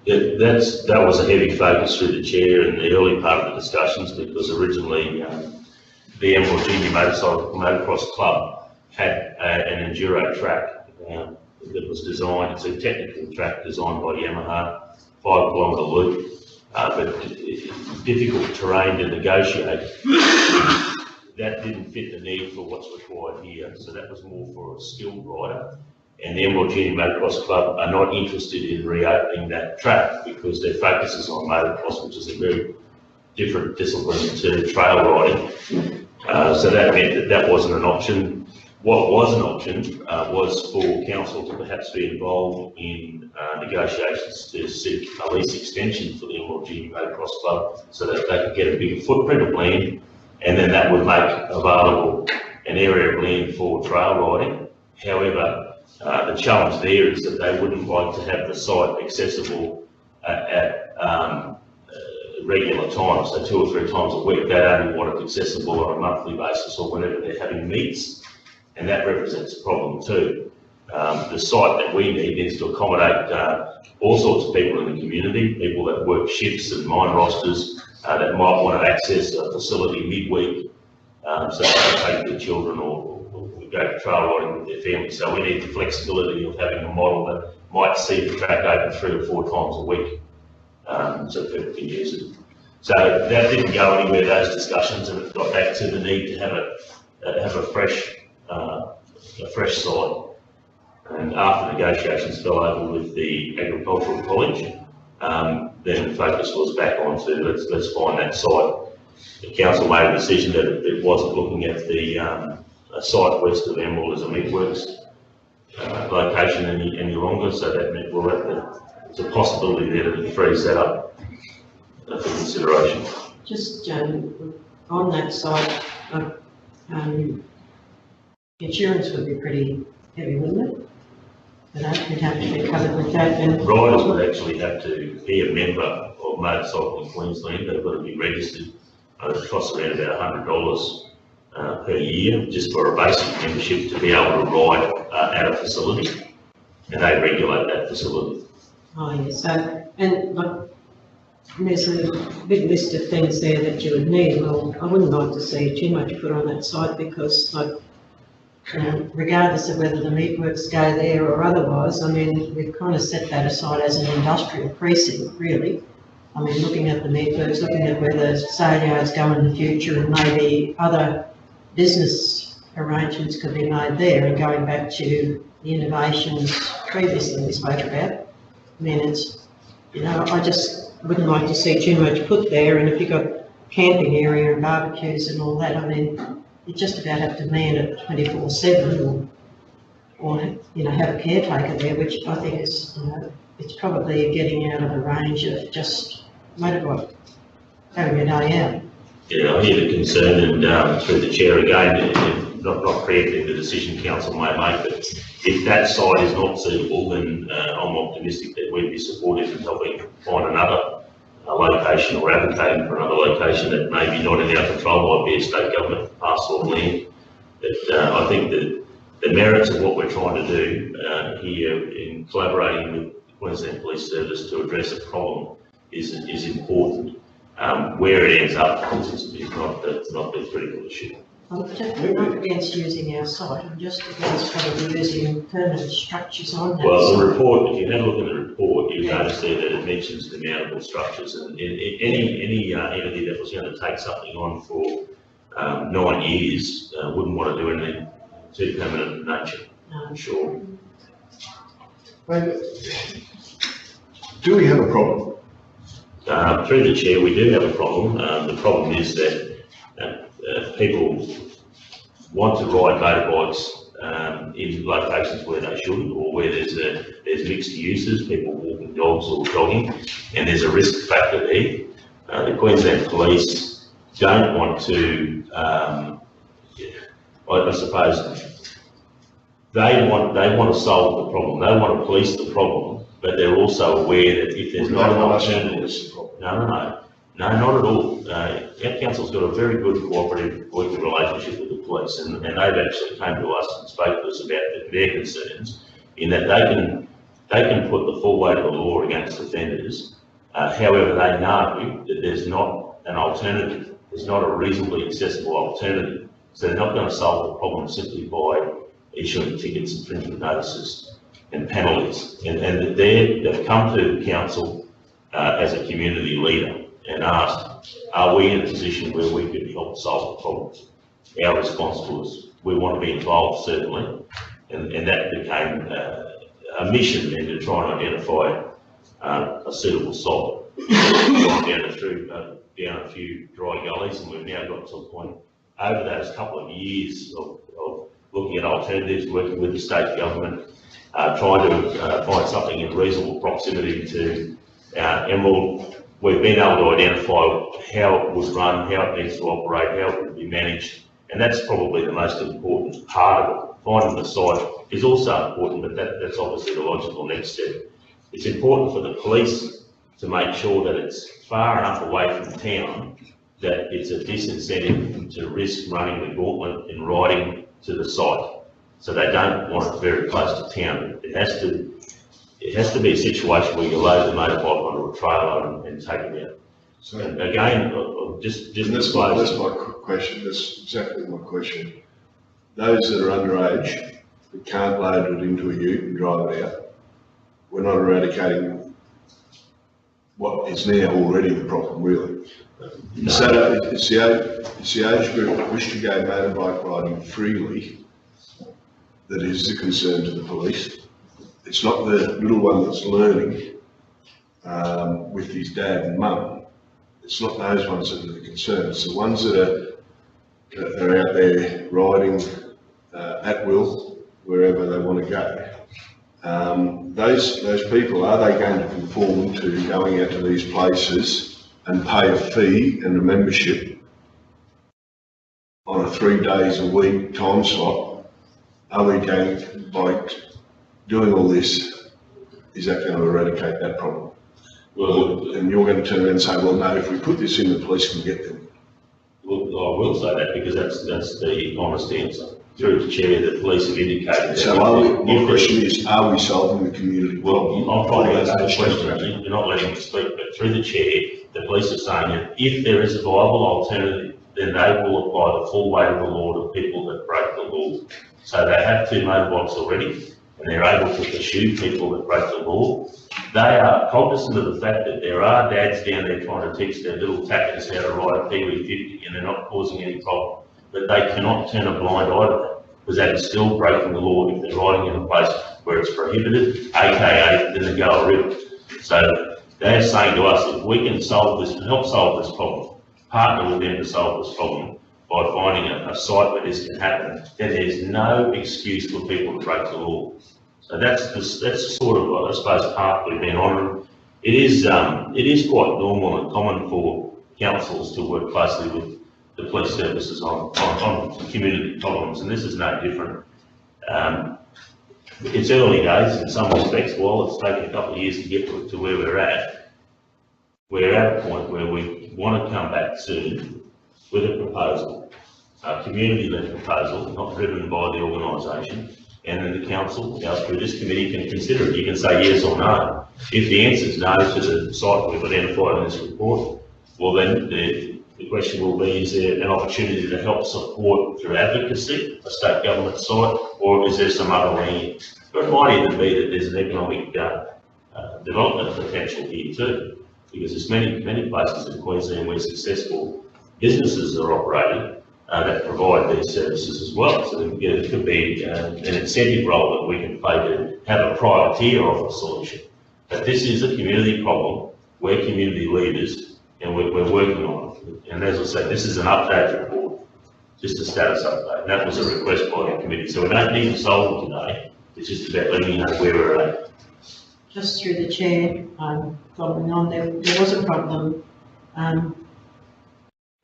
Yeah, that was a heavy focus through the chair in the early part of the discussions, because originally the Emerald Junior Motocross Club had an enduro track that was designed. It's a technical track designed by Yamaha, 5-kilometre loop, but difficult terrain to negotiate. That didn't fit the need for what's required here, so that was more for a skilled rider. And the Emerald Junior Motocross Club are not interested in reopening that track because their focus is on motocross, which is a very different discipline to trail riding. So that meant that wasn't an option. What was an option was for council to perhaps be involved in negotiations to seek a lease extension for the Emerald Junior Motocross Club so that they could get a bigger footprint of land, and then that would make available an area of land for trail riding. However, the challenge there is that they wouldn't like to have the site accessible at regular times, so 2 or 3 times a week. They only want it accessible on a monthly basis or whenever they're having meets, and that represents a problem too. The site that we need needs to accommodate all sorts of people in the community, people that work shifts and mine rosters, that might want to access a facility midweek, so they can take their children or go to trail riding with their family. So we need the flexibility of having a model that might see the track open 3 or 4 times a week, so people can use it. So that didn't go anywhere, those discussions, and it got back to the need to have a fresh site. And after negotiations fell over with the Agricultural College, then the focus was back onto let's find that site. The council made a decision that it wasn't looking at the site west of Emerald as a meatworks location any longer, so that meant there's a possibility there to freeze that up for consideration. Just on that site, insurance would be pretty heavy, wouldn't it? But that would have to be covered with that. And riders would actually have to be a member of Motorcycle in Queensland. They've got to be registered. It costs around about $100 per year just for a basic membership to be able to ride at a facility, and they regulate that facility. Oh, yes. So, and there's a big list of things there that you would need. Well, I wouldn't like to see too much put on that site because, regardless of whether the meatworks go there or otherwise, I mean, we've kind of set that aside as an industrial precinct, really. I mean, looking at the meatworks, looking at where the sale yards go in the future, and maybe other business arrangements could be made there, and going back to the innovations previously we spoke about. I mean, it's, I just wouldn't like to see too much put there, and if you've got camping area and barbecues and all that, I mean, you just about have to man it 24/7 or have a caretaker there, which I think is, it's probably getting out of the range of just motorbike, having a day out. Yeah, I hear the concern and through the chair again, not preempting the decision council may make, but if that site is not suitable, then I'm optimistic that we'd be supportive of helping find another location or advocating for another location that may be not in our control, might be a state government parcel of land. But I think that the merits of what we're trying to do here in collaborating with the Queensland Police Service to address a problem is important. Where it ends up is not the critical issue. I'm definitely not against using our site, I'm just against probably using permanent structures on that Well, the site. report, if you have a look at the report, you'll notice there that it mentions the mountable structures, and any entity that was going to take something on for 9 years wouldn't want to do anything too permanent in nature, I'm sure. Do we have a problem? Through the chair, we do have a problem. The problem is that people want to ride motorbikes in locations where they shouldn't, or where there's mixed uses, people walking dogs or jogging, and there's a risk factor there. The Queensland Police don't want to, I suppose, they want to solve the problem. They want to police the problem, but they're also aware that if there's not an alternative, no, not at all. Our council's got a very good cooperative working relationship with the police, and they've actually came to us and spoke to us about their concerns, in that they can put the full weight of the law against offenders. However, they know that there's not an alternative, there's not a reasonably accessible alternative, so they're not going to solve the problem simply by issuing tickets, infringement notices and penalties. And they've come to council as a community leader and asked, are we in a position where we could help solve the problems? Our response was, we want to be involved, certainly, and that became a mission then to try and identify a suitable site. We've gone down a few dry gullies, and we've now got to a point over those couple of years of looking at alternatives, working with the state government, trying to find something in reasonable proximity to Emerald. We've been able to identify how it would run, how it needs to operate, how it would be managed, and that's probably the most important part of it. Finding the site is also important, but that's obviously the logical next step. It's important for the police to make sure that it's far enough away from town that it's a disincentive to risk running the gauntlet in riding to the site. So they don't want it very close to town. It has to be a situation where you load the motorbike onto a trailer and take it out. So, and again, just that's my question. That's exactly my question. Those that are underage that can't load it into a ute and drive it out, we're not eradicating what is now already the problem, really. No. So it's the age group that wish to go motorbike riding freely that is the concern to the police. It's not the little one that's learning with his dad and mum. It's not those ones that are the concern. It's the ones that are out there riding at will, wherever they want to go. Those people, are they going to conform to going out to these places and pay a fee and a membership on a 3 days a week time slot? Are we going to, by doing all this, is that going to eradicate that problem? Well, and you're going to turn around and say, well, no, if we put this in, the police can get them. Well, I will say that because that's the honest answer. Through the chair, the police have indicated that. So my question is, are we solving the community problem? Well, I'm trying to answer the question. You're not letting me speak, but through the chair, the police are saying that if there is a viable alternative, then they will apply the full weight of the law to people that break the law. So they have 2 motorbikes already, and they're able to pursue people that break the law. They are cognizant of the fact that there are dads down there trying to teach their little tackers how to ride a Kiwi 50, and they're not causing any problem. But they cannot turn a blind eye to that, because that is still breaking the law if they're riding in a place where it's prohibited, aka in the Goa River. So they're saying to us, if we can solve this, help solve this problem, partner with them to solve this problem by finding a site where this can happen, then there's no excuse for people to break the law. So that's the sort of, I suppose, path we've been on. It is quite normal and common for councils to work closely with the police services on community problems, and this is no different. It's early days in some respects. While it's taken a couple of years to get to where we're at a point where we want to come back soon with a proposal, a community-led proposal, not driven by the organisation, and then the council, through this committee, can consider it. You can say yes or no. If the answer is no to the site we've identified in this report, well then the question will be, is there an opportunity to help support through advocacy a state government site, or is there some other land? But it might even be that there's an economic development potential here too, because there's many places in Queensland where successful businesses are operating that provide these services as well. So there could be an incentive role that we can play to have a privateer of a solution. But this is a community problem. We're community leaders and we're working on it. And as I said, this is an update report, just a status update. And that was a request by the committee. So we don't need to solve it today. It's just about letting you know where we're at. Just through the chair, following on, there was a problem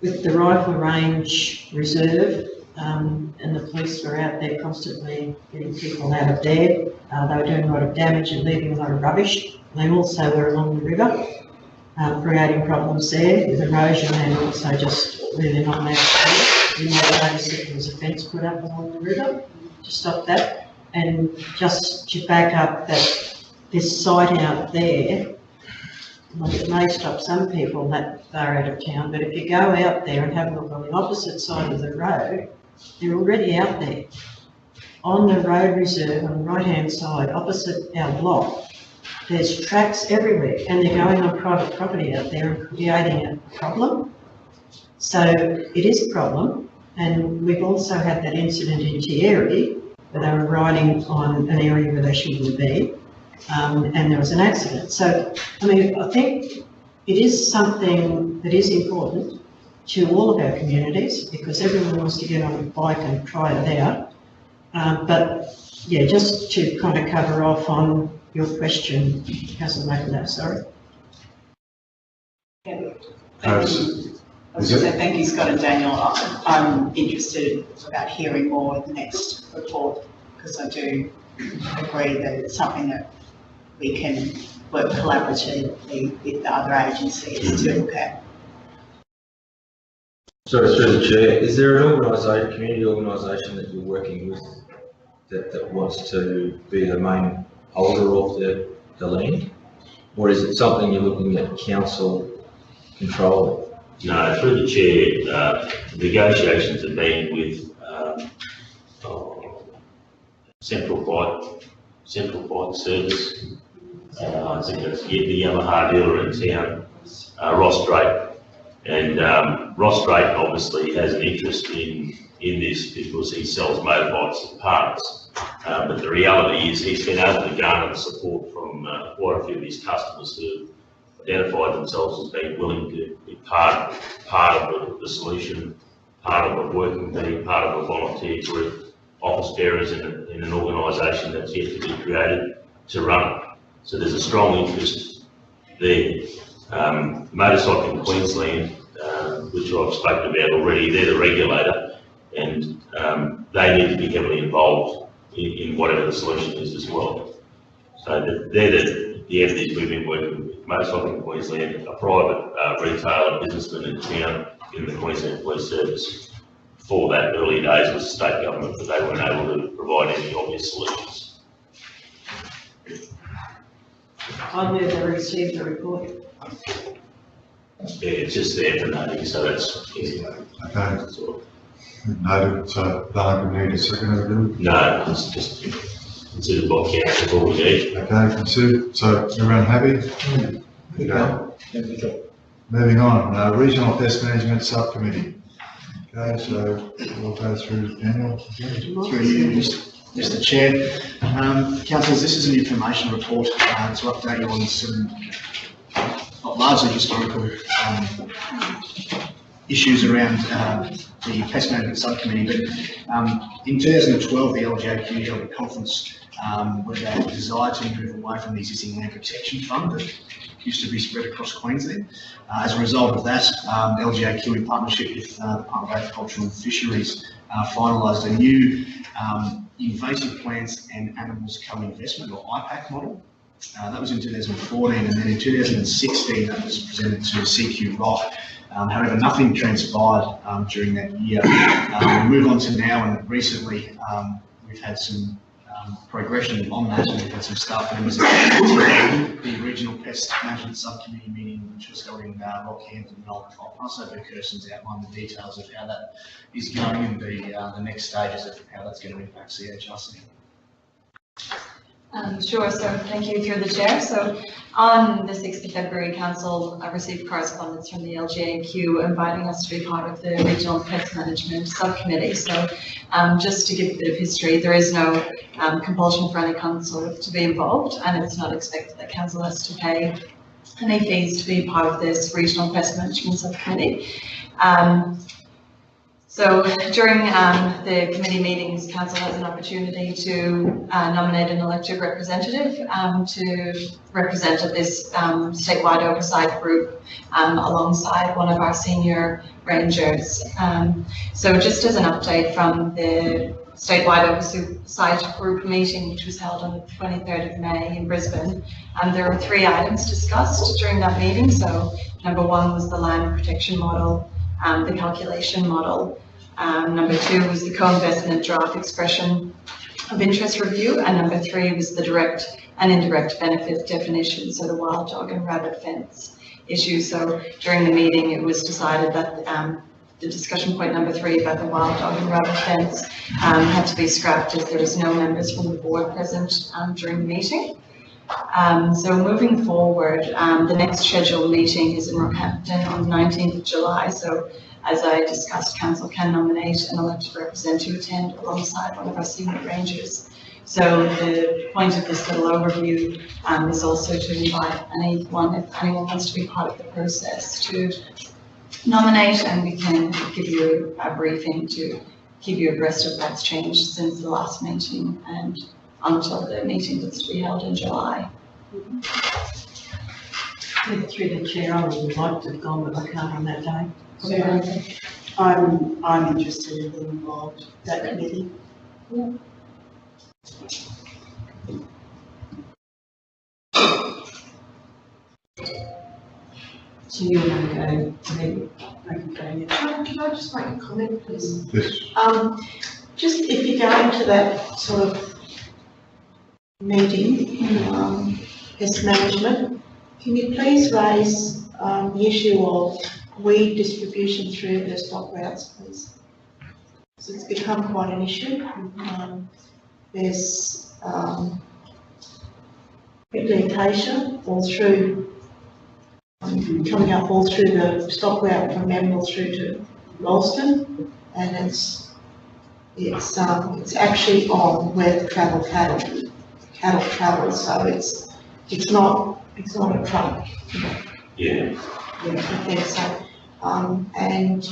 with the rifle range reserve, and the police were out there constantly getting people out of there. They were doing a lot of damage and leaving a lot of rubbish. They also were along the river, creating problems there with erosion and also just really not allowed to. You might notice that there was a fence put up along the river to stop that. And just to back up that this site out there, well, it may stop some people that far out of town, but if you go out there and have a look on the opposite side of the road, they're already out there. On the road reserve, on the right-hand side, opposite our block, there's tracks everywhere, and they're going on private property out there and creating a problem. So it is a problem, and we've also had that incident in Tieri, where they were riding on an area where they shouldn't be. And there was an accident. So, I mean, I think it is something that is important to all of our communities because everyone wants to get on a bike and try it out. But yeah, just to kind of cover off on your question, Councillor McIntyre, sorry. Thank you, Scott and Daniel. I'm interested about hearing more in the next report because I do agree that it's something that we can work collaboratively with the other agencies to look at. So through the chair, is there an organisation, community organisation that you're working with that wants to be the main holder of the land? Or is it something you're looking at council controlling? No, through the chair, negotiations have been with Central Bike Service. I think that's the Yamaha dealer in town, Ross Drake. And Ross Drake obviously has an interest in this because he sells motorbikes and parts. But the reality is he's been able to garner the support from quite a few of his customers who identified themselves as being willing to be part of the solution, part of a working team, part of a volunteer group, office bearers in an organisation that's yet to be created to run it. So there's a strong interest there. Motorcycling Queensland, which I've spoken about already, they're the regulator and they need to be heavily involved in whatever the solution is as well. So they're the entities we've been working with. Motorcycling Queensland, a private retailer, businessman in town in the Queensland Police Service. For that early days was state government, but they weren't able to provide any obvious solutions. I move to receive the report. Yeah, it's just there for noting, so that's easy. Okay. Noted, so don't need a second, do we? No, it's just considered by council before we need. Okay, considered. So everyone happy? Okay. Moving on, Regional Pest Management Subcommittee. Okay, so we'll go through Daniel. Through you, Mr. Chair. Councillors, this is an information report to update you on some largely historical issues around the pest management subcommittee, but in 2012, the LGAQ held a conference where they desired to move away from the existing land protection fund that used to be spread across Queensland. As a result of that, LGAQ, in partnership with the Department of Agriculture and Fisheries, finalised a new invasive plants and animals co-investment, or IPAC model. That was in 2014, and then in 2016 that was presented to CQ Rock. However, nothing transpired during that year. We move on to now, and recently we've had some progression on that, and we've had some staff members at the Regional Pest Management Subcommittee meeting, which was held in Rockhampton and Old Copper. So Kirsten's outlined the details of how that is going and the next stages of how that's going to impact CHRC. Sure, so thank you through the chair. So on the 6th of February, Council received correspondence from the LGAQ inviting us to be part of the Regional Pest Management Subcommittee. So just to give a bit of history, there is no compulsion for any council to be involved, and it's not expected that Council has to pay any fees to be part of this Regional Pest Management Subcommittee. So during the committee meetings, Council has an opportunity to nominate an elected representative to represent this statewide oversight group alongside one of our senior rangers. So just as an update from the statewide oversight group meeting, which was held on the 23rd of May in Brisbane, there were 3 items discussed during that meeting. So number 1 was the land protection model, the calculation model. Number 2 was the co-investment draft expression of interest review, and number 3 was the direct and indirect benefit definition, so the wild dog and rabbit fence issue. So during the meeting, it was decided that the discussion point number 3 about the wild dog and rabbit fence had to be scrapped as there was no members from the board present during the meeting. So moving forward, the next scheduled meeting is in Rockhampton on the 19th of July. So as I discussed, Council can nominate an elected representative to attend alongside one of our senior rangers. So the point of this little overview is also to invite anyone, if anyone wants to be part of the process, to nominate, and we can give you a briefing to keep you abreast of what's changed since the last meeting and until the meeting that's to be held in July. Through the chair, I would like to have gone, but I can't on that day. So I'm interested in being involved in that committee. Yeah. So you're going to go, maybe, Can I just make a comment, please? Yes. Just if you're going to that sort of meeting, pest management, can you please raise the issue of weed distribution through the stock routes, please? So it's become quite an issue. There's prickly acacia all through, coming up all through the stock route from Emerald through to Ralston, and it's actually on where the cattle travel, so it's not a truck. Yeah. I think so. And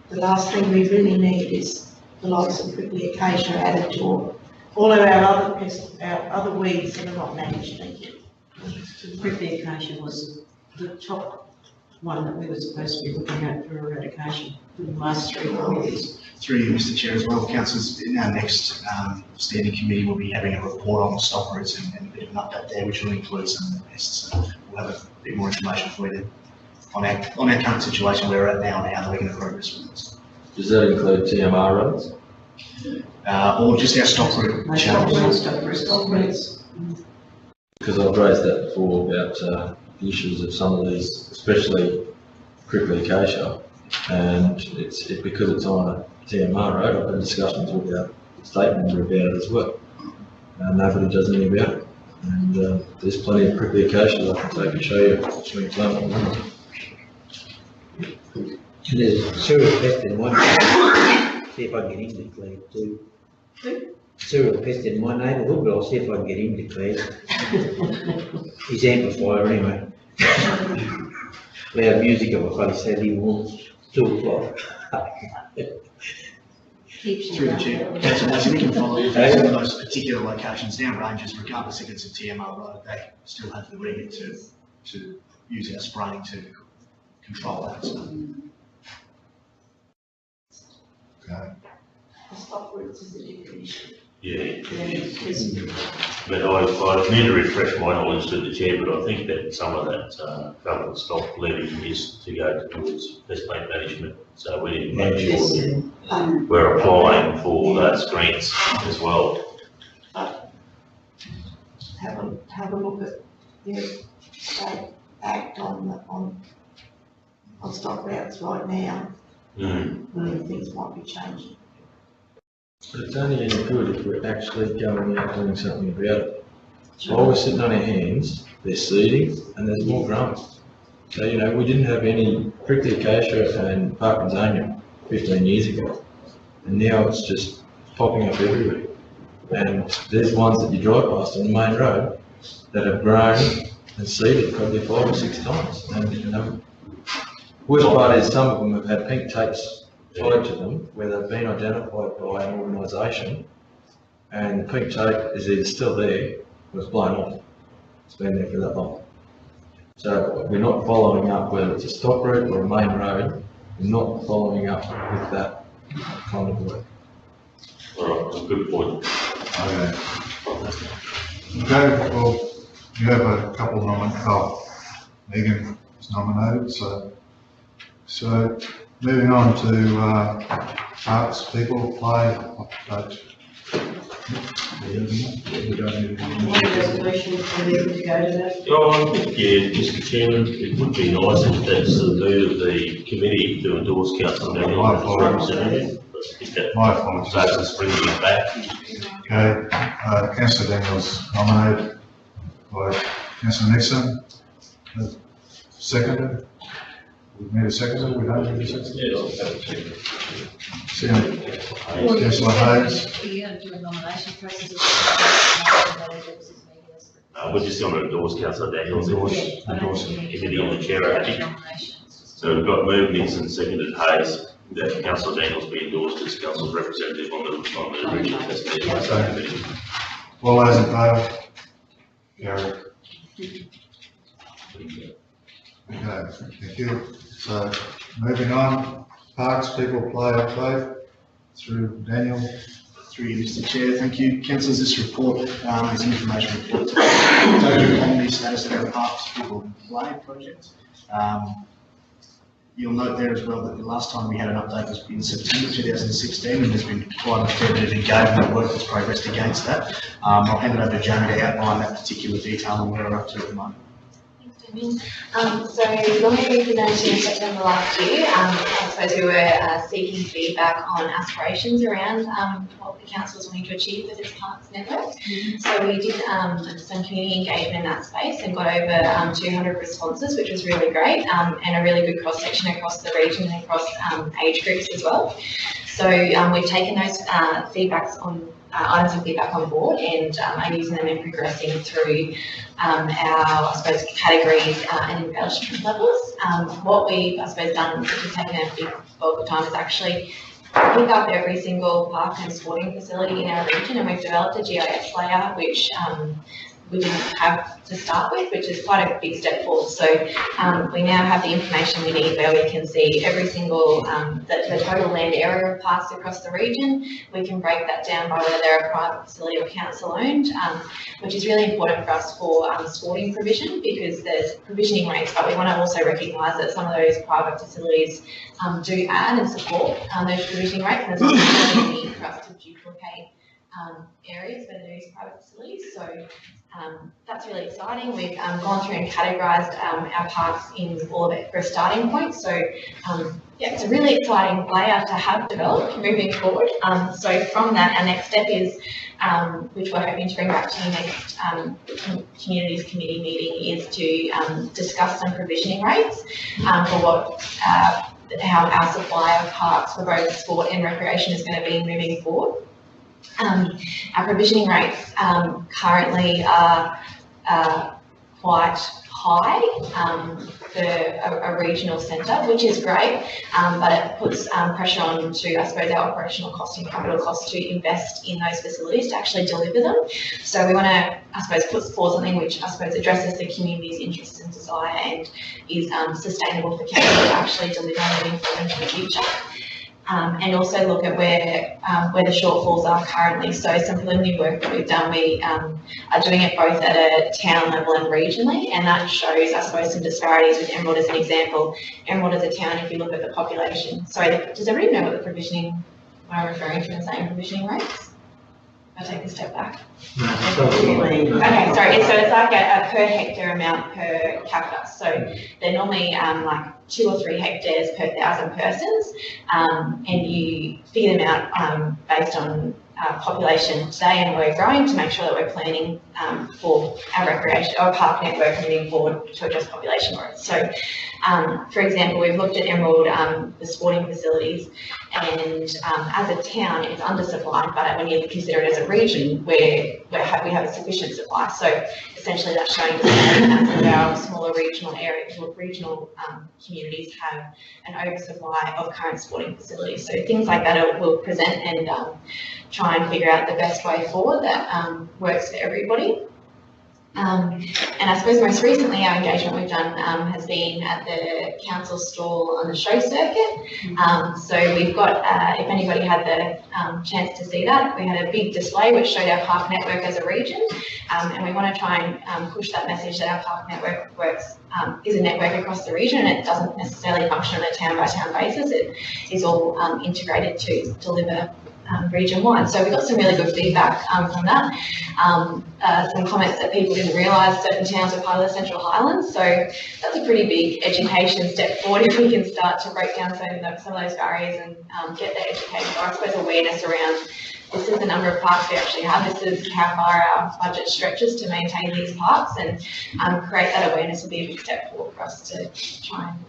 the last thing we really need is the likes of prickly acacia added to all of our other weeds that are not managed. Thank you. the prickly acacia was the top one that we were supposed to be looking at for eradication for the last 3 or 4 years. Through you, Mr. Chair, as well, councillors, in our next standing committee, we'll be having a report on the stock routes and a bit of an update there, which will include some of the pests. So we'll have a bit more information for you on our current situation where we're at now and how we're going to progress with this. Does that include TMR roads? Or just our stock route channels? Stock routes. Because I've raised that before about the issues of some of these, especially prickly acacia, and because it's on a TMR road. I've had discussions with our state member about it as well. Nobody does anything about it. And there's plenty of prickly acacia I can take and show you. Show you plenty. And there's serial pest in one, see if I can get him declared too. Serial pest in my neighbourhood, but I'll see if I can get him declared. He's amplifier anyway. Loud music of a face, heavy warm. 2 o'clock. Through the chair, Councillor Massey, we can follow some of those particular locations down ranges, regardless if it's a TMO road, they still have the remit to use our spraying to control that, so. Okay. The stop routes is a different issue. Yeah. But I need to refresh my knowledge to the chair, but I think that some of that government stock levy is to go towards best plant management. So we need to make sure that we're applying for those grants as well. Have a look at the state act on stock routes right now. When things might be changing. But it's only any good if we're actually going out doing something about it. So while we're sitting on our hands, they're seeding and there's more growing. So, you know, we didn't have any prickly acacia and Parkinsonia 15 years ago. And now it's just popping up everywhere. And there's ones that you drive past on the main road that have grown and seeded probably 5 or 6 times. And, you know, worst part is some of them have had pink tapes tied to them where they've been identified by an organisation and the pink tape is either still there or it's blown off. It's been there for that long. So we're not following up, whether it's a stock route or a main road, we're not following up with that kind of work. All right, good point. Okay. Okay, well, you have a couple of Megan is nominated, so moving on to arts, people, play, update. We don't need to Resolution for them to go to that. I think, yeah, Mr Chairman, it would be nice if that's the mood of the committee to endorse Councillor Daniel as representative. I think that My apologies. saves us bringing it back. Okay, Councillor Daniels nominated by Councillor Nixon. Seconded. We need a seconder, we don't need a seconder. Second, Councillor Hayes. You're going to do a nomination process. We're just going to endorse Councillor Daniels. Endorse. Committee on the chair, I think. So we've got moved Nixon, seconded Hayes, that Councillor Daniels be endorsed as council's representative on the regional investigation committee. All those in favour? Carried. Okay, thank you. So, moving on, parks, people, play, update, through Daniel. Through you, Mr Chair, thank you. Councillors, this report is an information report to the community status of our parks, people and play project. You'll note there as well that the last time we had an update was in September 2016, and there's been quite a fair bit of engagement work that's progressed against that. I'll hand it over to Jamie to outline that particular detail and where we're up to at the moment. So when we presented in September last year, I suppose we were seeking feedback on aspirations around what the council was wanting to achieve with its parks network. So we did some community engagement in that space and got over 200 responses, which was really great, and a really good cross-section across the region and across age groups as well. So we've taken those items of feedback on board and are using them and progressing through our, I suppose, categories and embellishment levels. What we've, I suppose, done, which has taken a big bulk of time, is actually pick up every single park and sporting facility in our region, and we've developed a GIS layer which we didn't have to start with, which is quite a big step forward. So we now have the information we need where we can see every single, the total land area of parks across the region. We can break that down by whether they're a private facility or council owned, which is really important for us for sporting provision, because there's provisioning rates, but we want to also recognise that some of those private facilities do add and support those provisioning rates, and there's not really need for us to duplicate areas where there is private facilities. So that's really exciting. We've gone through and categorised our parks in all of it for a starting point. So yeah, it's a really exciting layer to have developed moving forward. So from that, our next step is, which we're hoping to bring back to you next Communities Committee meeting, is to discuss some provisioning rates for what how our supply of parks for both sport and recreation is going to be moving forward. Our provisioning rates currently are quite high for a regional centre, which is great, but it puts pressure on to, I suppose, our operational cost and capital costs to invest in those facilities to actually deliver them. So we want to, I suppose, put forward something which I suppose addresses the community's interests and desire and is sustainable for council to actually deliver moving forward into the future. And also look at where the shortfalls are currently. So some preliminary work that we've done, we are doing it both at a town level and regionally, and that shows, I suppose, some disparities with Emerald as an example. Emerald as a town, if you look at the population, sorry, does everybody know what the provisioning, what I'm referring to in saying provisioning rates? I'll take a step back. Okay, sorry, so it's like a per hectare amount per capita. So they're normally like 2 or 3 hectares per 1,000 persons, and you figure them out based on population today, and we're growing to make sure that we're planning for our recreation or park network moving forward to address population growth. So, for example, we've looked at Emerald, the sporting facilities, and as a town, it's undersupplied, but when you consider it as a region, we have a sufficient supply. So essentially that's showing that some of our smaller regional areas or regional communities have an oversupply of current sporting facilities. So things like that we'll present and try and figure out the best way forward that works for everybody. And I suppose most recently our engagement we've done has been at the council stall on the show circuit. So we've got, if anybody had the chance to see that, we had a big display which showed our park network as a region, and we want to try and push that message that our park network is a network across the region, and it doesn't necessarily function on a town by town basis. It is all integrated to deliver region-wide. So we got some really good feedback from that. Some comments that people didn't realise certain towns are part of the Central Highlands. So that's a pretty big education step forward if we can start to break down some of those barriers and get that education, or I suppose awareness around this is the number of parks we actually have, this is how far our budget stretches to maintain these parks, and create that awareness will be a big step forward for us to try and,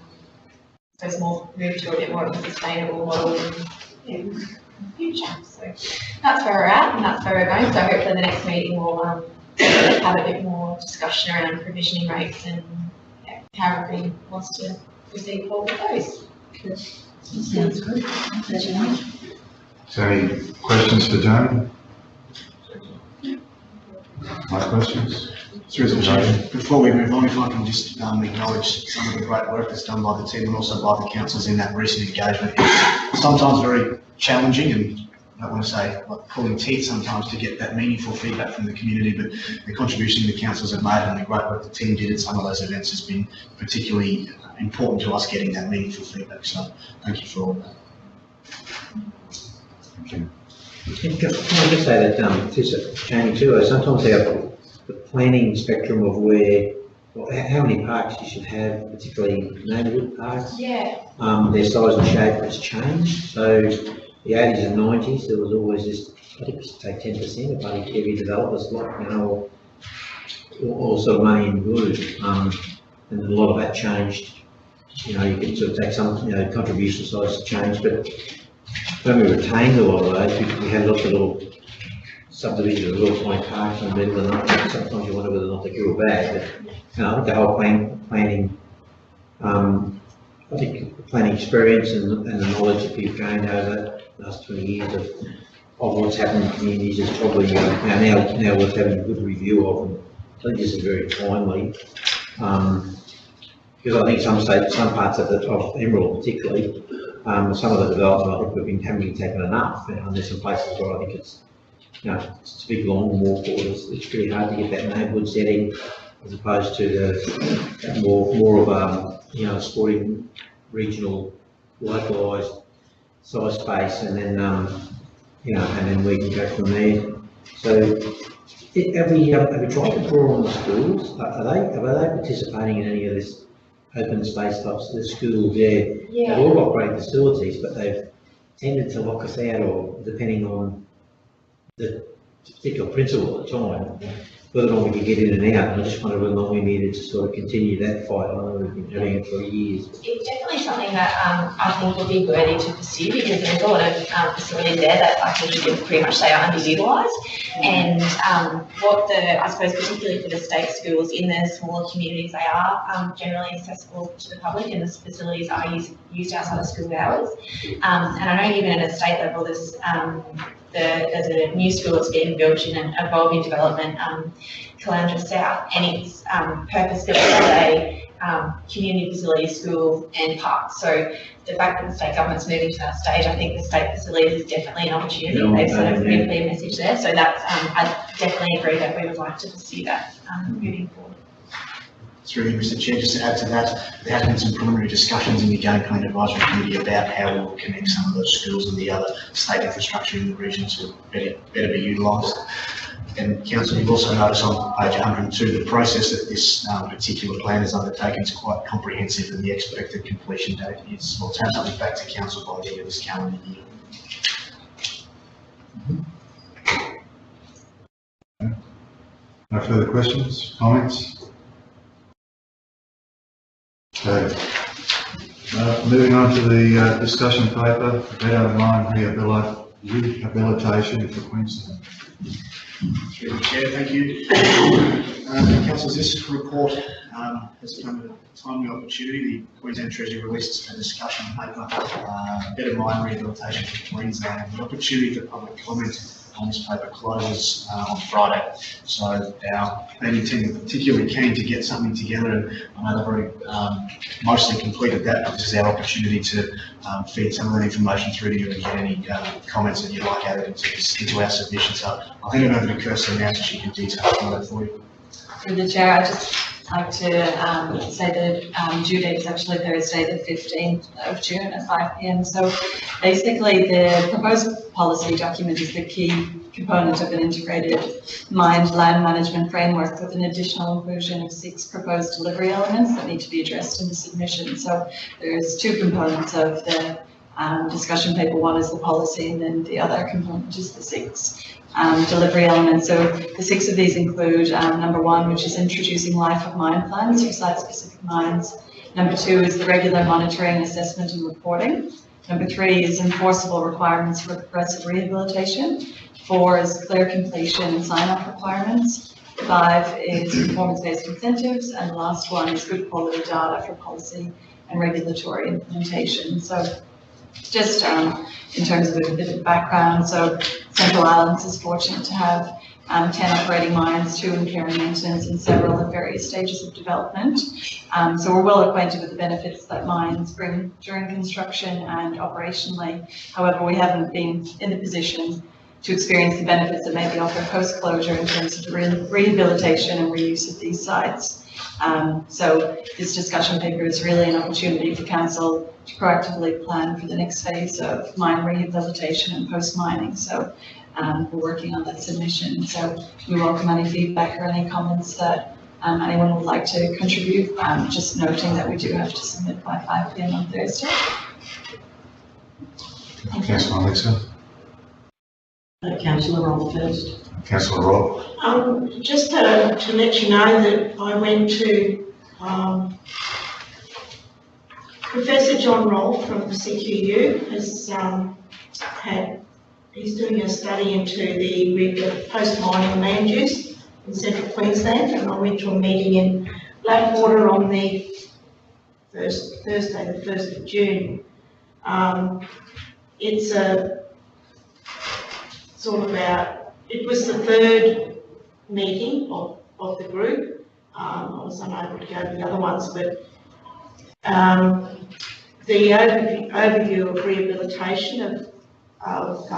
I suppose, move to a bit more of a sustainable model in future. So that's where we're at and that's where we're going. So hopefully the next meeting will have a bit more discussion around provisioning rates and how everybody wants to proceed forward with those. Sounds good. So any questions for Joan? My questions? Through the chair, before we move on, if I can just acknowledge some of the great work that's done by the team and also by the councillors in that recent engagement. It's sometimes very challenging, and I don't want to say like pulling teeth sometimes to get that meaningful feedback from the community, but the contribution the councillors have made and the great work the team did at some of those events has been particularly important to us getting that meaningful feedback. So thank you for all that. Thank you. Can I just say that, Jamie too, sometimes the planning spectrum of how many parks you should have, particularly neighbourhood parks. Yeah. Their size and shape has changed. So the 80s and 90s, there was always this, I think it's take 10% of bloody heavy developers, like, all sort of money in good. And a lot of that changed. You could sort of take some, contribution size changed, but when we retained a lot of those, we had lots of little subdivisions of little point parks in the middle, and sometimes you wonder whether or not they good or bad. But I think the whole planning, I think the planning experience and the knowledge that we've gained over the last 20 years of what's happened in communities is probably now worth having a good review of. And I think this is very timely. Because I think some parts of Emerald particularly, some of the development I think haven't been taken enough, and there's some places where I think it's a big long walk, or it's really hard to get that neighbourhood setting as opposed to the more of a sporting regional localised size space, and then and then we can go from there. So have we tried to draw on the schools? Are they participating in any of this open space types? The schools, they've all got great facilities, but they've tended to lock us out, or depending on the particular principal at the time, whether or not we could get in and out. I just wonder whether or not we needed to sort of continue that fight. I know we've been doing it for years. It's definitely something that I think would be worthy to pursue because there's a lot of facilities there that I think you can pretty much say are underutilised. And I suppose particularly for the state schools in the smaller communities, they are generally accessible to the public and the facilities are used outside of school hours. And I know even at a state level, there's a new school that's being built in an evolving development, Caloundra South, and it's purpose-built as a community facility, school and park. So the fact that the state government's moving to that stage, I think the state facilities is definitely an opportunity. They've sort of made a clear message there. So that's, I definitely agree that we would like to pursue that moving forward. Through you, Mr. Chair, just to add to that, there has been some preliminary discussions in the Game Plan Advisory Committee about how we will connect some of those schools and the other state infrastructure in the region to better be utilised. And Council, you've also noticed on page 102, the process that this particular plan is undertaken is quite comprehensive and the expected completion date is, we'll turn something back to Council by the end of this calendar year. No further questions, comments? Okay. Moving on to the discussion paper, better mine rehabilitation for Queensland. Through the Chair, thank you. Councillors, this report has come at a timely opportunity. The Queensland Treasury released a discussion paper, better mine rehabilitation for Queensland. The opportunity for public comment on this paper closes on Friday. So our planning team are particularly keen to get something together, and I know they've already mostly completed that, but this is our opportunity to feed some of that information through to you and get any comments that you'd like added into our submission. So I'll hand it over to Kirsten now so she can detail that for you. Through the Chair, I'd just like to say that due date is actually Thursday, the 15th of June at 5 p.m. So basically the proposed policy document is the key component of an integrated mined land management framework with an additional inclusion of 6 proposed delivery elements that need to be addressed in the submission. So there's 2 components of the discussion paper. One is the policy and then the other component is the 6 delivery elements. So the 6 of these include number 1, which is introducing life of mine plans for site-specific mines. Number 2 is the regular monitoring, assessment and reporting. Number 3 is enforceable requirements for progressive rehabilitation. 4 is clear completion and sign-off requirements. 5 is performance-based incentives, and the last one is good quality data for policy and regulatory implementation. So just in terms of a bit of background, so Central Islands is fortunate to have 10 operating mines, 2 in care and maintenance, and several at various stages of development. So we're well acquainted with the benefits that mines bring during construction and operationally. However, we haven't been in the position to experience the benefits that may be offered post-closure in terms of the rehabilitation and reuse of these sites. So this discussion paper is really an opportunity for Council to proactively plan for the next phase of mine rehabilitation and post-mining. So we're working on that submission. So we welcome any feedback or any comments that anyone would like to contribute. Just noting that we do have to submit by 5 p.m. on Thursday. Councillor Alexa. Councillor Rob first. Councillor Rob. Just to let you know that I went to Professor John Roll from the CQU he's doing a study into the post-mining land use in central Queensland, and I went to a meeting in Blackwater on the Thursday, the 1st of June. It was the 3rd meeting of the group. I was unable to go to the other ones, but the overview of rehabilitation of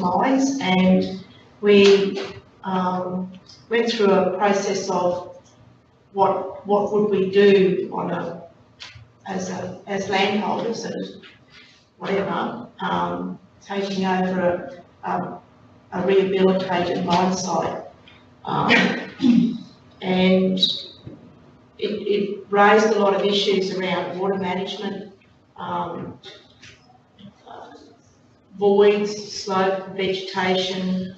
mines, and we went through a process of what would we do as landholders and whatever, taking over a rehabilitated mine site, and it raised a lot of issues around water management, voids, slope, vegetation,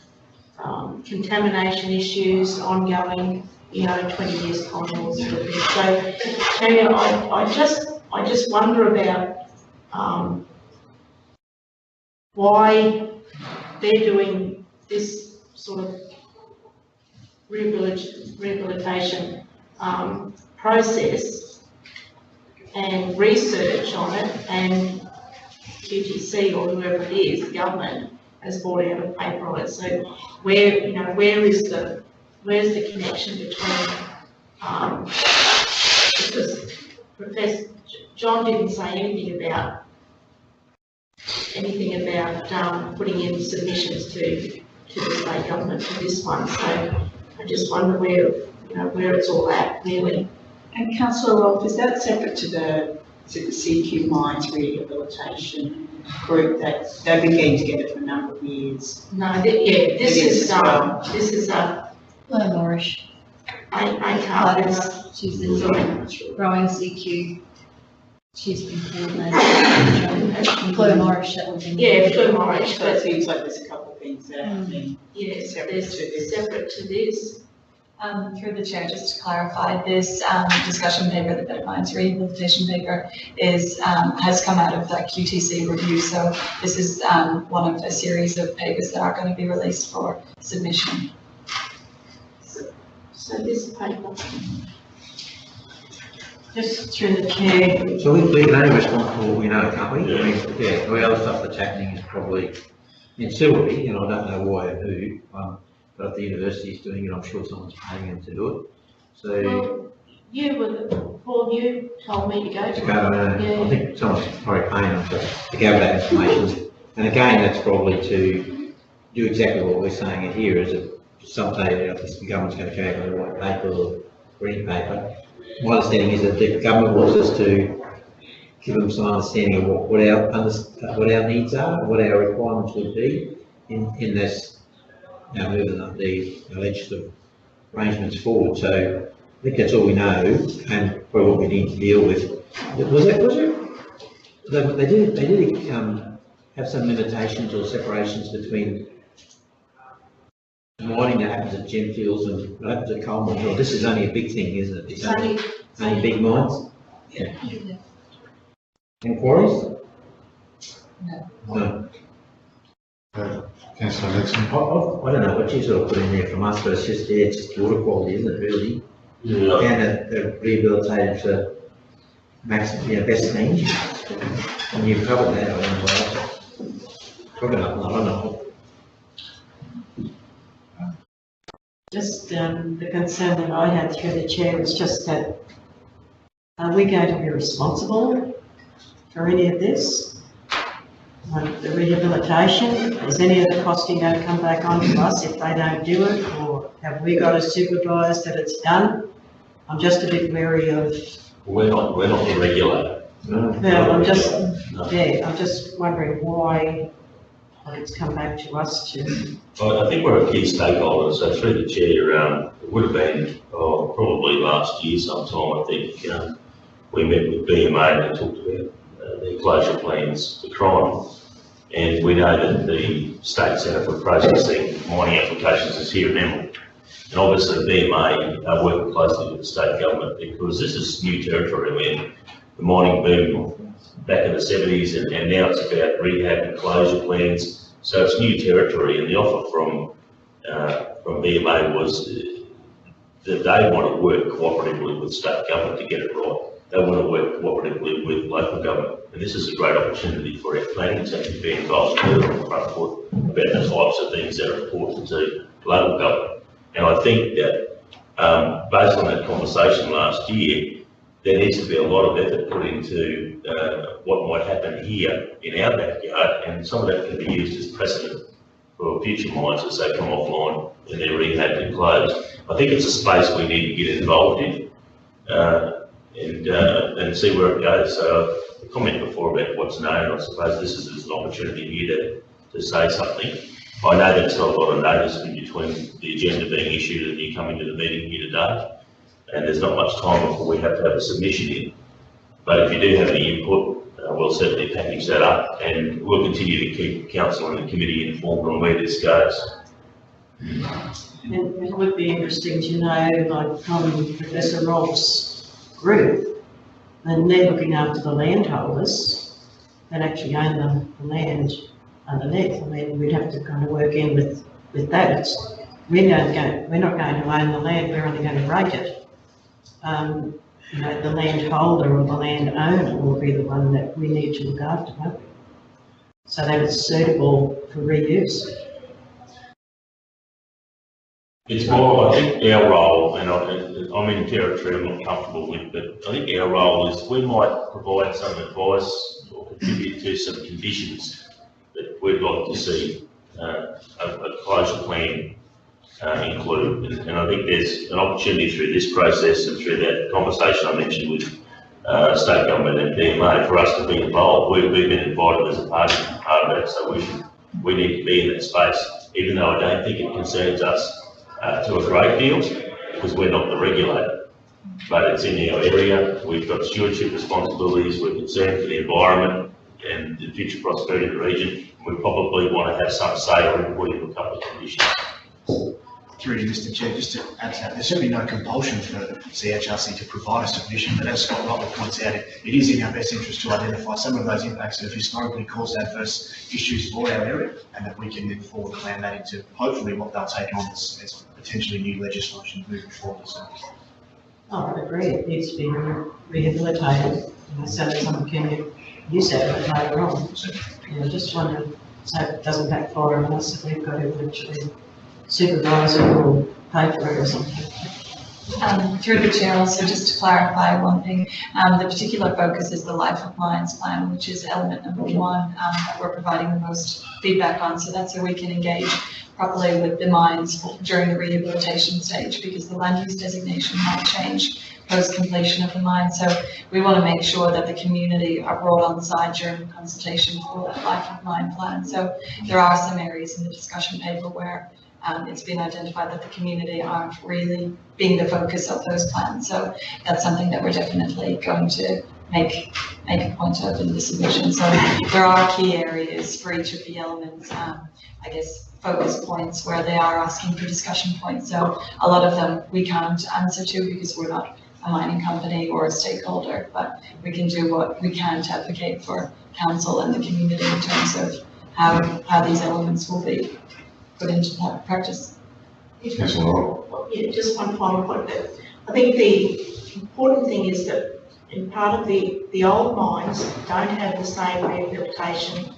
contamination issues ongoing, 20 years on or sort of thing. So, Tanya, I just wonder about, why they're doing this sort of rehabilitation process and research on it, and QTC or whoever it is, the government, has brought out a paper on it. So where's the connection between, because Professor John didn't say anything about putting in submissions to the state government for this one. So I just wonder where it's all at, really. And Councillor Rolfe, is that separate to the CQ Mines Rehabilitation Group that they've been getting together for a number of years? No, this is Morish. I can't. She's the growing CQ. She's been coordinating. Chloe Morish, that would be. Yeah, Chloe Morish, So it but seems like there's a couple of things that have been yes, separate to this. separate to this. Through the chair, just to clarify, this discussion paper, the Better Mines Rehabilitation paper, has come out of that QTC review. So this is one of a series of papers that are going to be released for submission. So this paper. Just through the chair, So we can only respond for what we know, can't we? I mean, yeah, the other stuff that's happening is probably in Silverby, and I don't know why or who, but if the university is doing it, I'm sure someone's paying them to do it. So, Well, Paul, you told me to go to it. I think someone's probably paying them to gather that information. And again, that's probably to do exactly what we're saying it here, is that someday, the government's going to come out with a white paper or green paper. My understanding is that the government wants us to give them some understanding of what our needs are, what our requirements would be in this, moving the legislative arrangements forward. So I think that's all we know, and probably what we need to deal with. They did have some limitations or separations between mining that happens at Gemfields and what happens at coal mines. Well, this is only a big thing, isn't it? It's only big mines. Yeah. And quarries? No. Councillor Nixon. I don't know what you sort of put in there from us, but it's just water quality, isn't it, really? Yeah. And they're rehabilitated for maximum, best things. And you've covered that, I don't know. Probably not, I don't know. just the concern that I had through the chair was just that, are we going to be responsible for any of this? Like the rehabilitation, is any of the costing going to come back onto us if they don't do it, or have we got to supervise that it's done? I'm just a bit wary of. We're not the regulator. No, I'm just wondering why it's come back to us to. Well, I think we're a key stakeholder, so through the chair, it would have been probably last year sometime, I think, we met with BMA and they talked about their closure plans for Crinum. And we know that the State Centre for Processing Mining Applications is here in Emerald. And obviously BMA are working closely with the state government because this is new territory where the mining boom back in the 70s and now it's about rehab and closure plans. So it's new territory, and the offer from BMA was that they want to work cooperatively with state government to get it right. They want to work cooperatively with local government, and this is a great opportunity for our planning team to be involved on the front foot about the types of things that are important to local government. And I think that based on that conversation last year, there needs to be a lot of effort put into what might happen here in our backyard, and some of that can be used as precedent for future mines as they come offline and they're rehabbed and closed. I think it's a space we need to get involved in and see where it goes. So the comment before about what's known, I suppose this is an opportunity here to say something. I know there's not a lot of notice in between the agenda being issued and you coming to the meeting here today. And there's not much time before we have to have a submission in. But if you do have any input, we'll certainly package that up and we'll continue to keep council and the committee informed on where this goes. And it would be interesting to know, like from Professor Rolf's group, and they're looking after the landholders that actually own the land underneath. I mean, we'd have to kind of work in with that. We're not going to own the land, we're only going to rate it. You know, the landholder or the landowner will be the one that we need to look after, won't we? So that it's suitable for reuse. It's more, I think our role, and I'm in territory I'm not comfortable with, but I think our role is we might provide some advice or contribute to some conditions that we'd like to see a closure plan include. And I think there's an opportunity through this process and through that conversation I mentioned with state government and DMA for us to be involved. We've been invited as a part of that, so we need to be in that space, even though I don't think it concerns us to a great deal, because we're not the regulator. But it's in our area, we've got stewardship responsibilities, we're concerned for the environment and the future prosperity of the region. We probably want to have some say or input in a couple of conditions. Through you, Mr. Chair, just to add to that, there's certainly no compulsion for CHRC to provide a submission, but as Scott rightly points out, it is in our best interest to identify some of those impacts that have historically caused adverse issues for our area, and that we can then forward plan that into hopefully what they'll take on as potentially new legislation moving forward. So. Oh, I agree, it needs to be rehabilitated, so that someone can use that later on. I just wonder, so it doesn't backfire on us if we've got to actually supervise it or pay for it or something. Through the chair, also just to clarify one thing, the particular focus is the Life of Mines plan, which is element number one that we're providing the most feedback on. So that's where we can engage properly with the mines during the rehabilitation stage, because the land use designation might change post completion of the mine. So we want to make sure that the community are brought on side during the consultation for that Life of Mine plan. So there are some areas in the discussion paper where it's been identified that the community aren't really being the focus of those plans. So that's something that we're definitely going to make a point of in the submission. So there are key areas for each of the elements, I guess, focus points where they are asking for discussion points. So a lot of them we can't answer to because we're not a mining company or a stakeholder, but we can do what we can to advocate for council and the community in terms of how these elements will be put into practice. Yeah, just one final point there. I think the important thing is that in part of the old mines don't have the same rehabilitation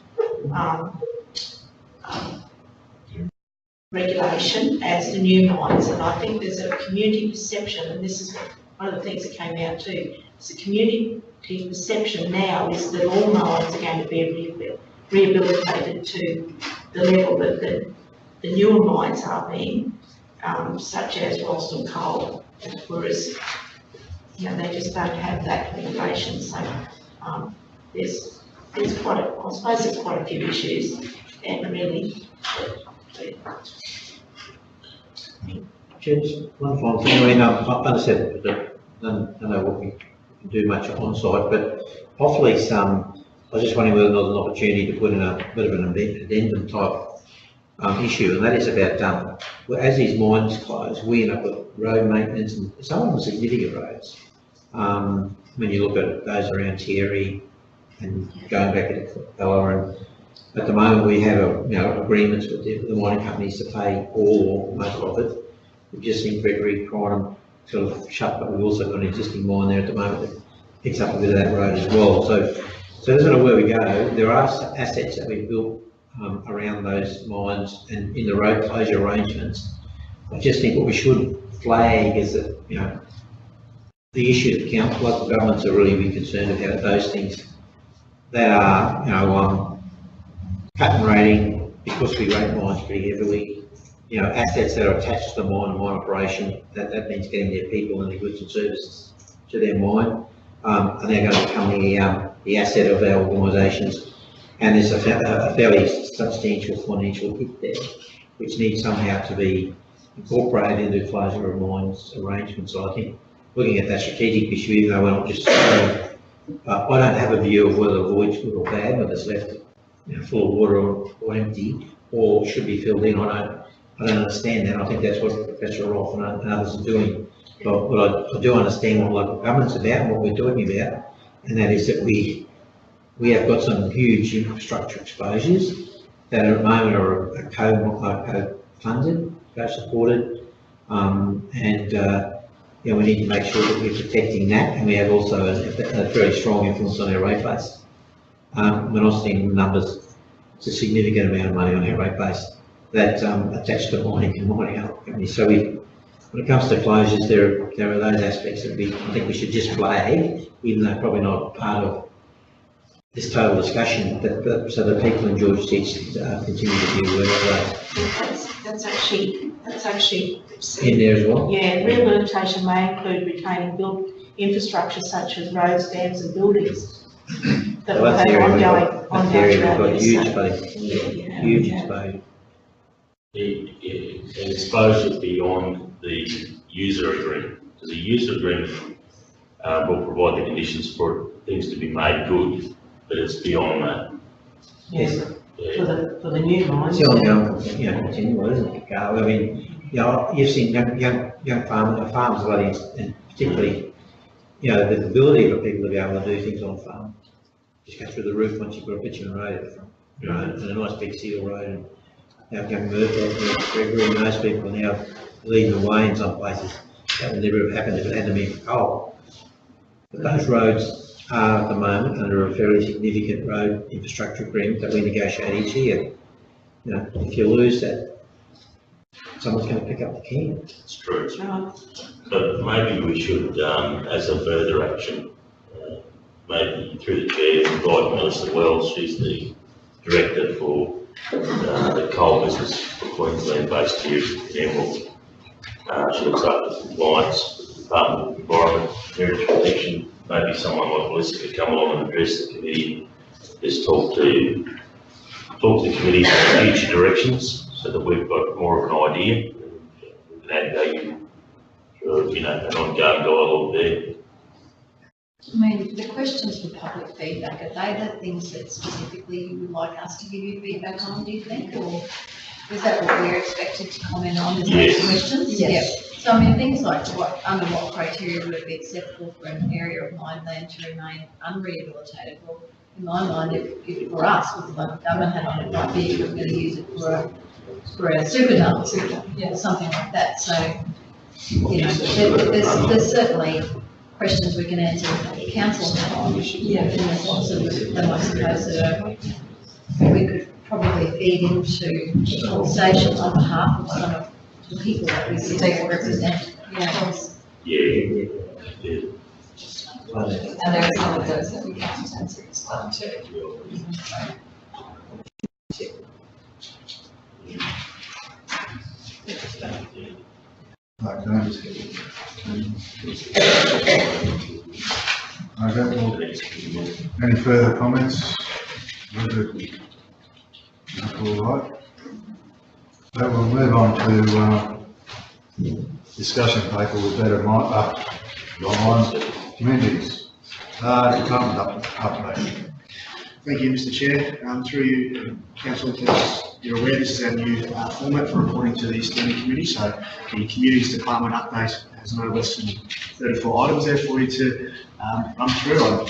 regulation as the new mines, and I think there's a community perception, and this is one of the things that came out too. It's a community perception now is that all mines are going to be rehabilitated to the level that the newer mines are being, such as Ralston Coal, whereas they just don't have that regulation. So there's quite I suppose there's quite a few issues, and really. Just one final thing. I mean, I understand that I don't know what we can do much on site, but hopefully I was just wondering whether there was an opportunity to put in a bit of an addendum type issue, and that is about as these mines close, we end up with road maintenance and some of them significant roads. When you look at those around Thierry and going back to Capella, and at the moment we have agreements with the mining companies to pay all or most of it. We've just seen Gregory Crinum sort of shut, but we've also got an existing mine there at the moment that picks up a bit of that road as well. So it doesn't matter where we go, there are assets that we've built around those mines and in the road closure arrangements. I just think what we should flag is that, the issue that council, local governments are really be concerned about those things that are, cut and rating, because we rate mines pretty heavily, assets that are attached to the mine and mine operation, that means getting their people and their goods and services to their mine, and they're going to become the asset of our organisations. And there's a fairly substantial financial hit there, which needs somehow to be incorporated into closure of mines arrangements. So I think looking at that strategic issue, even though we're not just, I don't have a view of whether the void's good or bad, whether it's left full of water or empty, or should be filled in. I I don't understand that. I think that's what Professor Rolfe and others are doing. But I do understand what local government's about, what we're talking about, and that is that we have got some huge infrastructure exposures that at the moment are co-funded, co-supported, we need to make sure that we're protecting that, and we have also a very strong influence on our rate base. We're not seeing numbers, it's a significant amount of money on our rate base that attached to mining and mining companies. So when it comes to closures, there are those aspects that I think we should just flag, even though probably not part of this total discussion, so that people in George Ditch continue to be aware of those. That's actually In there as well? Yeah, rehabilitation may include retaining built infrastructure such as roads, dams and buildings that will have ongoing huge exposure. The exposure beyond the user agreement, because the user agreement will provide the conditions for things to be made good, but it's beyond that. Yes. For the new mines. It's ongoing, continual, isn't it, Carl? I mean, you've seen young farmers, and particularly, the ability for people to be able to do things on farm. Just go through the roof once you've got a bitumen road at the front, and a nice big seal road, and young Murdoch, Gregory, and those people are now leading the way in some places. That would never have happened if it hadn't been for coal. But those roads are at the moment under a fairly significant road infrastructure agreement that we negotiate each year. If you lose that, someone's going to pick up the can. It's true. But maybe we should, as a further action, maybe through the chair, invite Melissa Wells. She's the director for the coal business for Queensland, based here in Emerald. She looks after compliance with the Department of Environment, Heritage Protection. Maybe someone like Melissa could come along and address the committee, just talk to the committee about future directions, so that we've got more of an idea. We can add value for, an ongoing dialogue there. I mean, the questions for public feedback, are they the things that specifically you would like us to give you feedback on, do you think? Or is that what we're expected to comment on, is those questions? Yes. So I mean, things like under what criteria would it be acceptable for an area of mine land to remain unrehabilitated? Well, in my mind, if for us, with the local government had on it, might be if we're going to use it for a super dump, or something like that. So, there's certainly questions we can answer at the council on, in the sense of them, I suppose, that we could probably feed into conversations on behalf of some of the people that we represent. Yeah. And there are some of those that we can't answer as well too. Any further comments? All right. So we'll move on to discussion paper with better mines, communities. Department update. Thank you, Mr. Chair. Through you, Council, as you're aware, this is our new format for reporting to the Standing Committee. So the Communities Department update has no less than 34 items there for you to run through.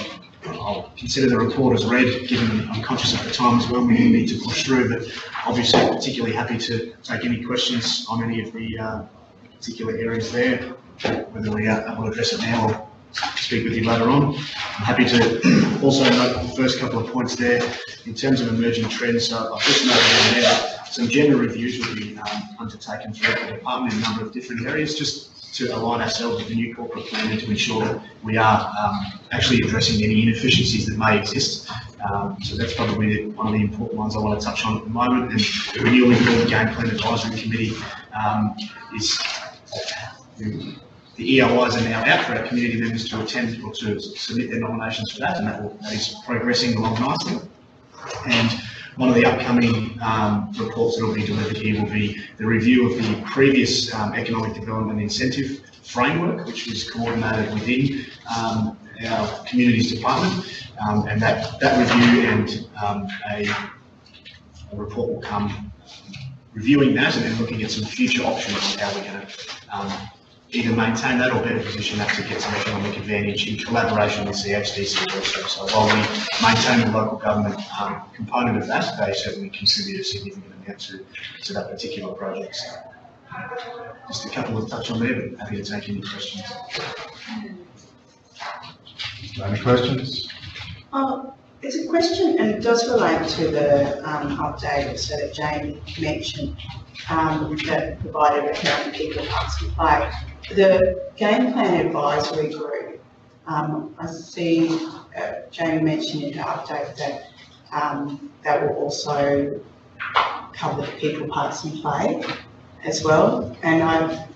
I'll consider the report as read, given I'm conscious of the time as well. We need to push through, but obviously particularly happy to take any questions on any of the particular areas there, whether we are able to address it now or speak with you later on. I'm happy to also note the first couple of points there in terms of emerging trends. So I've just noted in there some general reviews will be undertaken throughout the department in a number of different areas, just to align ourselves with the new corporate plan and to ensure that we are actually addressing any inefficiencies that may exist. So that's probably one of the important ones I want to touch on at the moment. And the renewal of the Game Plan Advisory Committee is the EOIs are now out for our community members to attend or to submit their nominations for that, and that is progressing along nicely. And one of the upcoming reports that will be delivered here will be the review of the previous economic development incentive framework, which was coordinated within our communities department, and that review and a report will come reviewing that and then looking at some future options on how we're going to either maintain that or better position that to get some economic advantage in collaboration with CHDC also. So while we maintain the local government component of that, they certainly contribute a significant amount to that particular project. So, just a couple of touch on there, but happy to take any questions. Any questions? It's a question, and it does relate to the update so that Jane mentioned that provided recurring people parks and play. The game plan advisory group, I see Jamie mentioned in her update that that will also cover the people parks and play as well. And I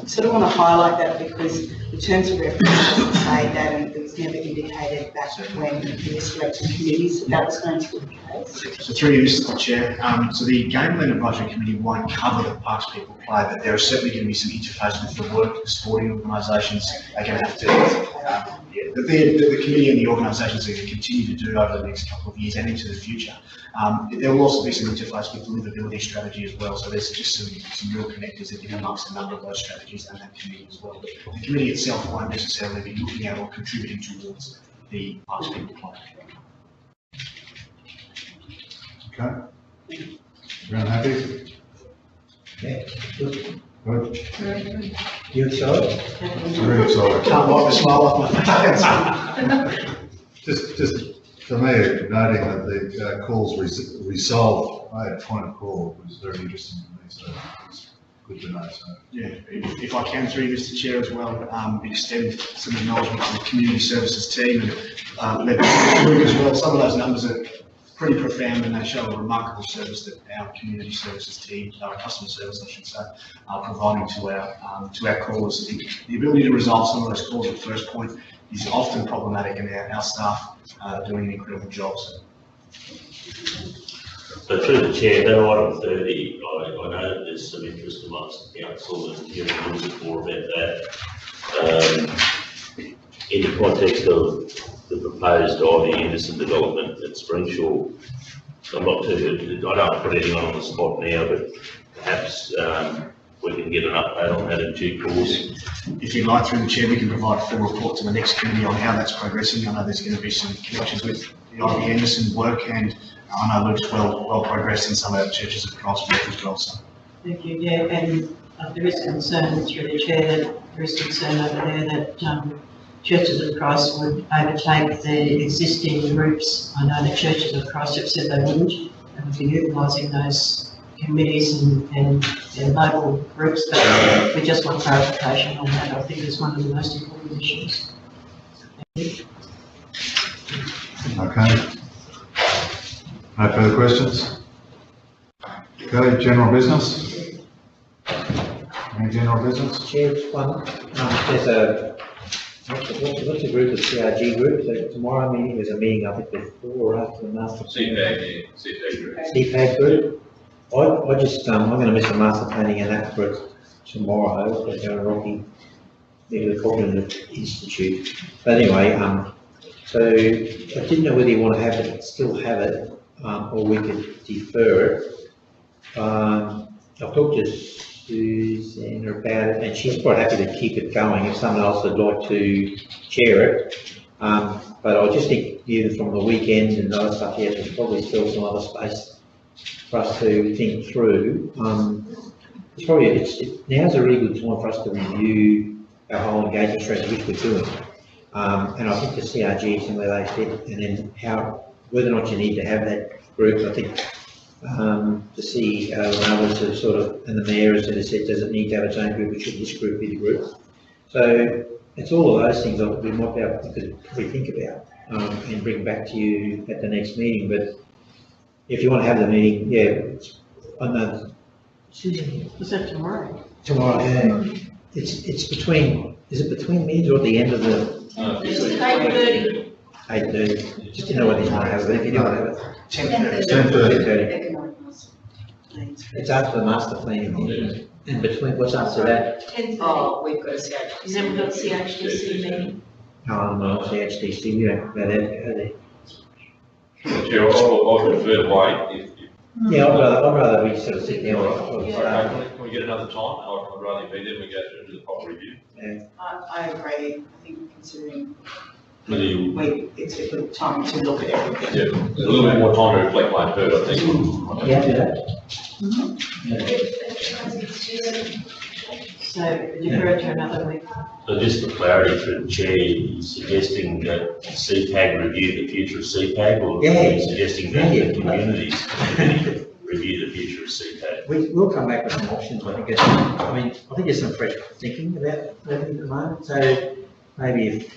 sort of want to highlight that because the terms of reference doesn't say that, and it was never indicated that when we were selecting committees that was going to be the case. So through you, Mr. Chair, so the Game Plan Advisory Committee won't cover the Parks People Play, but there are certainly going to be some interface with the work, the sporting organisations are going to have to, the committee and the organisations are going to continue to do over the next couple of years and into the future. There will also be some interface with the livability strategy as well, so there's just some real connectors in amongst a number of those strategies and that committee as well. But the committee itself won't necessarily be looking at or contributing towards the Parks People Play. Okay. Everyone happy? Yeah, good. Good. You excited? Very excited. Can't wipe a smile off my face. Just for me, noting that the calls resolved, I had a point of call, it was very interesting to me, so it's good to know. So. Yeah, if I can through you, Mr. Chair, as well, extend some acknowledgement to the community services team and their group as well. Some of those numbers are pretty profound and they show a remarkable service that our community services team, our customer service, I should say, are providing to our callers. The ability to resolve some of those calls at first point is often problematic, and our staff are doing an incredible job. So through the chair, that item 30, I know there's some interest amongst the council and hearing a little bit more about that. In the context of the proposed Ivy Anderson development at Springshaw, I'm not too, I don't put anyone on the spot now, but perhaps we can get an update on that in due course. If you'd like, through the chair, we can provide a full report to the next committee on how that's progressing. I know there's going to be some connections with the Ivy Anderson work, and I know Luke's well progressed in some of our churches across Perth as well. So. Thank you, yeah, and there is concern through the chair, that there is concern over there that Churches of Christ would overtake the existing groups. I know the Churches of Christ have said they wouldn't, they would be utilising those committees and local groups, but we just want clarification on that. I think it's one of the most important issues. Thank you. Okay. No further questions? Okay, general business? Any general business? Chair, one, there's a, what's the group, the CRG group? So tomorrow meeting, there's a meeting, I think before or after the master. CPAG, yeah, CPAG group. CPAG group. I just, I'm going to miss the master planning and that for tomorrow, but Rocky, the Cognitive Institute. But anyway, so I didn't know whether you want to have it, still have it, or we could defer it. I've talked to Susan about it, and she's quite happy to keep it going if someone else would like to chair it. But I just think either from the weekend and other stuff, yeah, there's probably still some other space for us to think through. It's probably, now's a really good time for us to review our whole engagement strategy, which we're doing. And I think the CRGs and where they fit, and then whether or not you need to have that group, I think the CEO and others have sort of, and the mayor has sort of said, does it need to have its own group, or should this group be the group? So it's all of those things that we might be able to probably think about and bring back to you at the next meeting. But if you want to have the meeting, yeah, I know. Susan, is that tomorrow? Tomorrow, yeah. It's between, is it between meetings or at the end of the? It's 8:30. 8:30. Just to know whether you want to have it, but if you don't have it. 10:30. 10:30. It's after the master planning, isn't it? And between, what's after that? 10:30. Oh, we've got a CHDC. And then we've got a CHDC meeting. Oh, no, CHDC, we don't go there. Chair, I'll prefer to wait Yeah, I'd rather we sort of sit down. Can we get another time? I'd rather be there, we go through and do the proper review. I agree, I think considering Whether you, it's a good time to look at everything. Yeah, there's a little bit more time to reflect my third, I think. Yeah, do that. So defer to another week. so just for clarity through the chair, you're suggesting that CPAG review the future of CPAG, or Yeah. are you suggesting that the communities committee review the future of CPAG? We'll come back with some options, I think, I think there's some fresh thinking about that at the moment, so maybe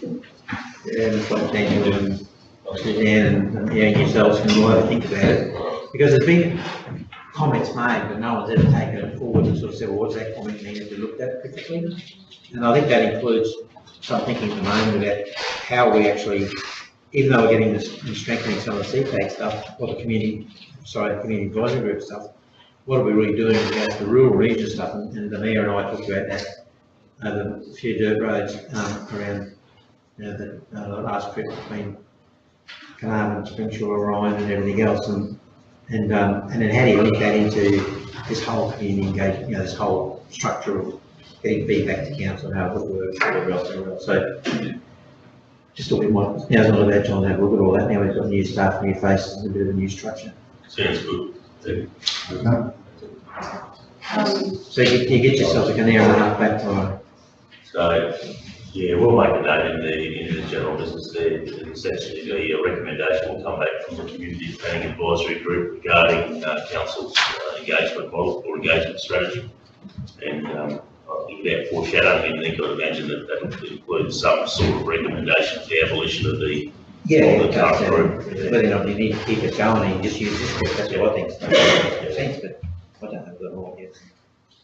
if, like Daniel and Suzanne and yourselves can all have a think about it, because there's been comments made, but no one's ever taken it forward and sort of said, well, what's that comment mean if we looked at it critically? And I think that includes some thinking at the moment about how we actually, even though we're getting this and strengthening some of the CPAG stuff, or the community advisory group stuff, what are we really doing about the rural region stuff? And the mayor and I talked about that, the few dirt roads around the last trip between Carnarvon, Springshaw, Orion and everything else. And then how do you link that into this whole community engagement, this whole structure of getting feedback to council and how it works, whatever else. So just a bit more, now's not a bad time to have a look at all that. Now we've got new staff, new faces, and a bit of a new structure. Sounds good. So you get yourself like an hour and a half back tomorrow. So, yeah, we'll make a note in the general business there, and essentially the recommendation will come back from the community planning advisory group regarding council's engagement model or engagement strategy. And I think without foreshadowing anything, I'd imagine that that would include some sort of recommendation for the abolition of the current group. Whether or not you need to keep it going and just use this, that's what I think makes sense, but I don't know the more yet.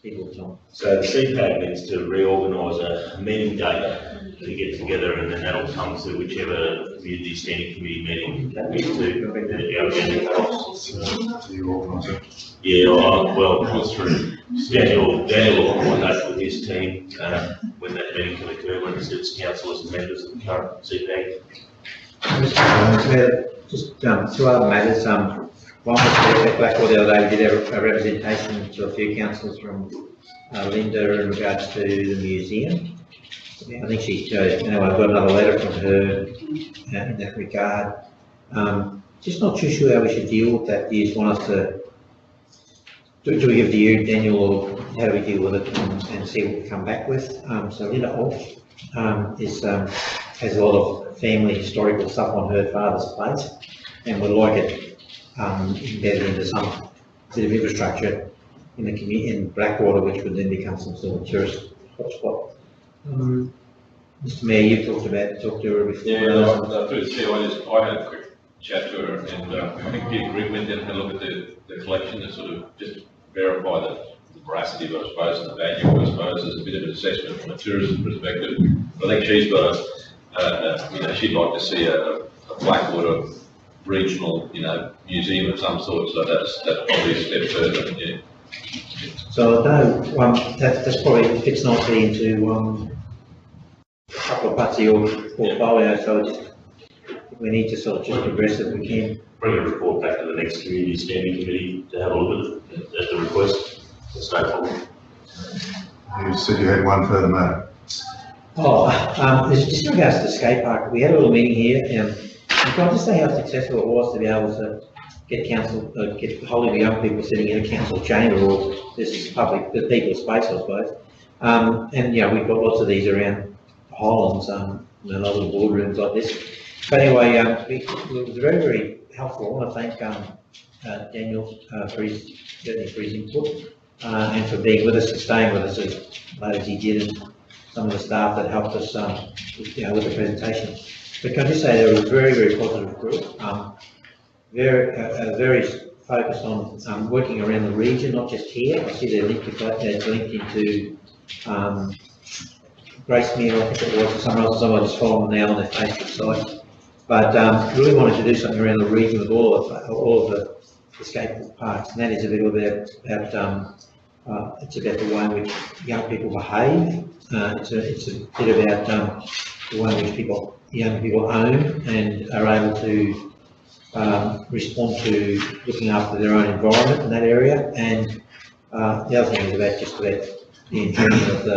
People's on. So the CPAG needs to reorganise a meeting date to get together, and then that'll come to whichever community standing committee meeting that needs to. Yeah, well, through Daniel will coordinate with his team when that meeting can occur, when it suits councillors and members of the current CPAG. Just two other matters. One was at Blackpool the other day, we did a representation to a few councillors from Linda in regards to the museum. I think she's, I've got another letter from her in that regard. Just not too sure how we should deal with that. Do you just want us to, do we give it to you, Daniel, or how do we deal with it and see what we come back with? So Linda Hoff has a lot of family historical stuff on her father's plate, and would like it embedded into some bit of infrastructure in the community in Blackwater, which would then become some sort of tourist hotspot. Mr. Mayor, you've talked to her before. Yeah, through the chair, I had a quick chat to her, and I think Peter Grigg went in and had a look at the collection to sort of just verify the veracity of it, I suppose, and the value, I suppose. There's a bit of an assessment from a tourism perspective. I think she's got she'd like to see a Blackwater regional, museum of some sort, so that's probably a step further, yeah. So that's probably fits nicely into a couple of parts of your portfolio, so we need to sort of just progress if we can. Bring a report back to the next community standing committee to have a look at it at the request. That's no problem. You said you had one further matter. Just in regards to the skate park, we had a little meeting here, and I can just say how successful it was to be able to get get hold of young people sitting in a council chamber or this public, the people's space, I suppose. And we've got lots of these around the Highlands, a lot of boardrooms like this. But anyway, it was very, very helpful. I want to thank Daniel for his input and for being with us and staying with us as late as he did, and some of the staff that helped us with the presentation. But can I just say they were a very, very positive group, very focused on working around the region, not just here. I see they're linked into Gracemere, I think it was, or somewhere else. I just follow them now on their Facebook site. But really wanted to do something around the region with all of the skate parks, and that is a bit about it's about the way in which young people behave. It's a bit about the way in which young people own and are able to respond to looking after their own environment in that area. And the other thing is about the enjoyment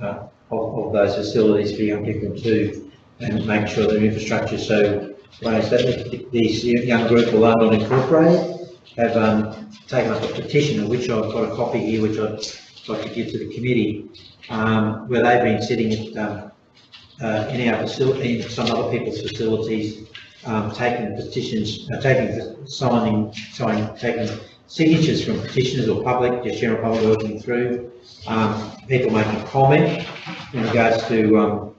of of those facilities for young people too, and make sure their infrastructure is so raised that these young group, although not incorporated, have taken up a petition, of which I've got a copy here, which I'd like to give to the committee, where they've been sitting at in our facility, in some other people's facilities, taking petitions, taking signatures from petitioners or public, just general public working through, people making comment in regards to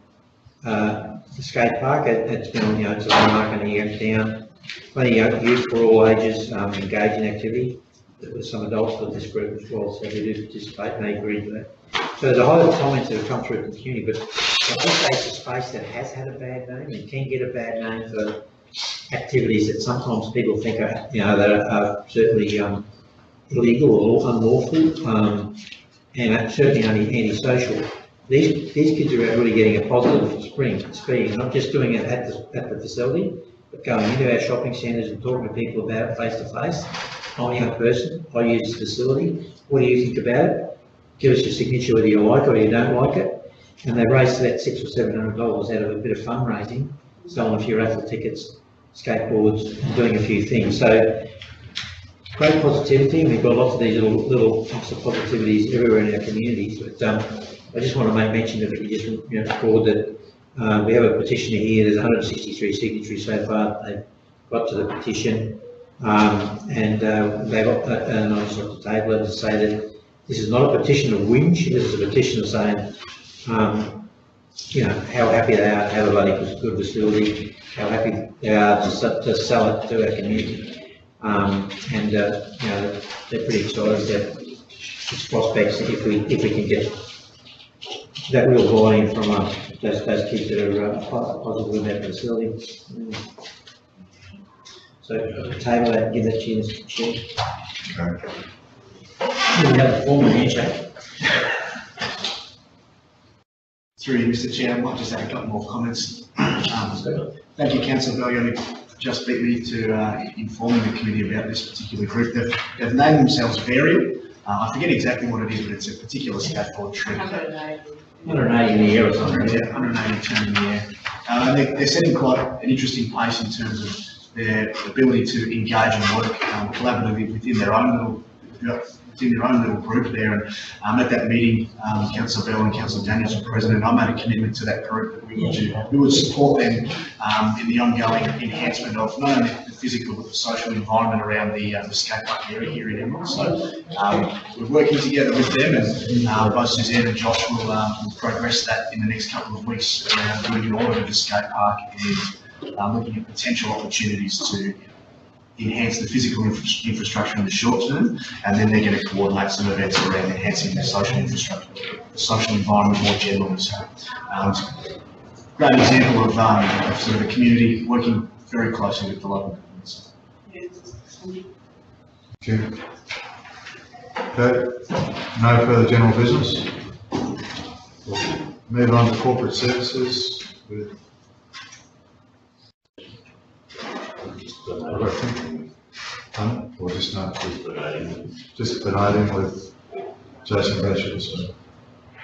the skate park. It's been, you know, it's a landmark in the town. Plenty of youth for all ages engage in activity. There's some adults with this group as well, so they do participate and they agree to that. So there's a whole lot of comments that have come through the community, but I think it's a space that has had a bad name and can get a bad name for activities that sometimes people think are, you know, that are certainly illegal or unlawful, and certainly antisocial. These kids are really getting a positive experience, not just doing it at the facility, but going into our shopping centres and talking to people about it face to face. I'm a young person, I use this facility, what do you think about it? Give us your signature whether you like it or you don't like it. And they raised about $600 or $700 out of a bit of fundraising, selling a few raffle tickets, skateboards, and doing a few things. So great positivity, and we've got lots of these little types of positivities everywhere in our communities. But I just want to make mention of it, just record that we have a petitioner here. There's 163 signatories so far. They've got to the petition, and they got that, and I just want to table it to say that this is not a petition of whinge. This is a petition of saying, you know, how happy they are to have a bloody good facility, how happy they are to sell it to our community, and you know, they're pretty excited about its prospects if we can get that real volume from those kids that are positive about the facility. So table that and give that to you, Mr. Chair. Okay. We have a formal handshake. Through you, Mr. Chair, I might just add a couple more comments. Thank you, Councillor Bell. You only just beat me to informing the committee about this particular group. They've named themselves Varial. I forget exactly what it is, but it's a particular skateboard trip. 180 in the year or something. Yeah, 180 in the year. And they're setting quite an interesting pace in terms of their ability to engage and work collaboratively within their own little group there. And at that meeting, Councillor Bell and Councillor Daniels were present, and I made a commitment to that group that we would support them in the ongoing enhancement of not only the physical but the social environment around the skate park area here in Emerald. So we're working together with them, and both Suzanne and Josh will progress that in the next couple of weeks around doing an audit of the skate park and looking at potential opportunities to enhance the physical infrastructure in the short term, and then they're going to coordinate some events around enhancing the social infrastructure, the social environment more generally. So, great example of sort of a community working very closely with the local governments. Thank you. Okay, no further general business. Move on to corporate services with or just not just donating with Jason Bradshaw. So.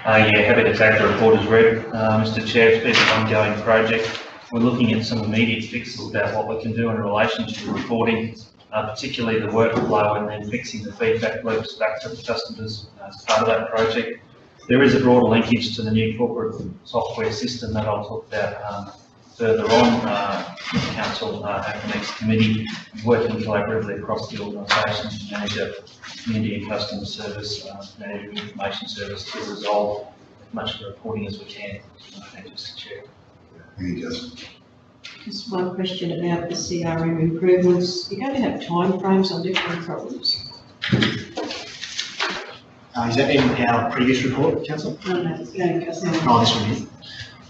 Yeah, happy to take the report as read. Mr. Chair, it's been an ongoing project. We're looking at some immediate fixes about what we can do in relation to the reporting, particularly the workflow, and then fixing the feedback loops back to the customers as part of that project. There is a broader linkage to the new corporate software system that I'll talk about further on. Council at the next committee, working collaboratively across the organisation to manage a community and customer service, manage information service to resolve as much of the reporting as we can. Thank you, Mr. Chair. Thank you, Justin. Just one question about the CRM improvements. You're going to have timeframes on different problems? Is that in our previous report, Councillor? No, it's going to go down. Oh, this one here.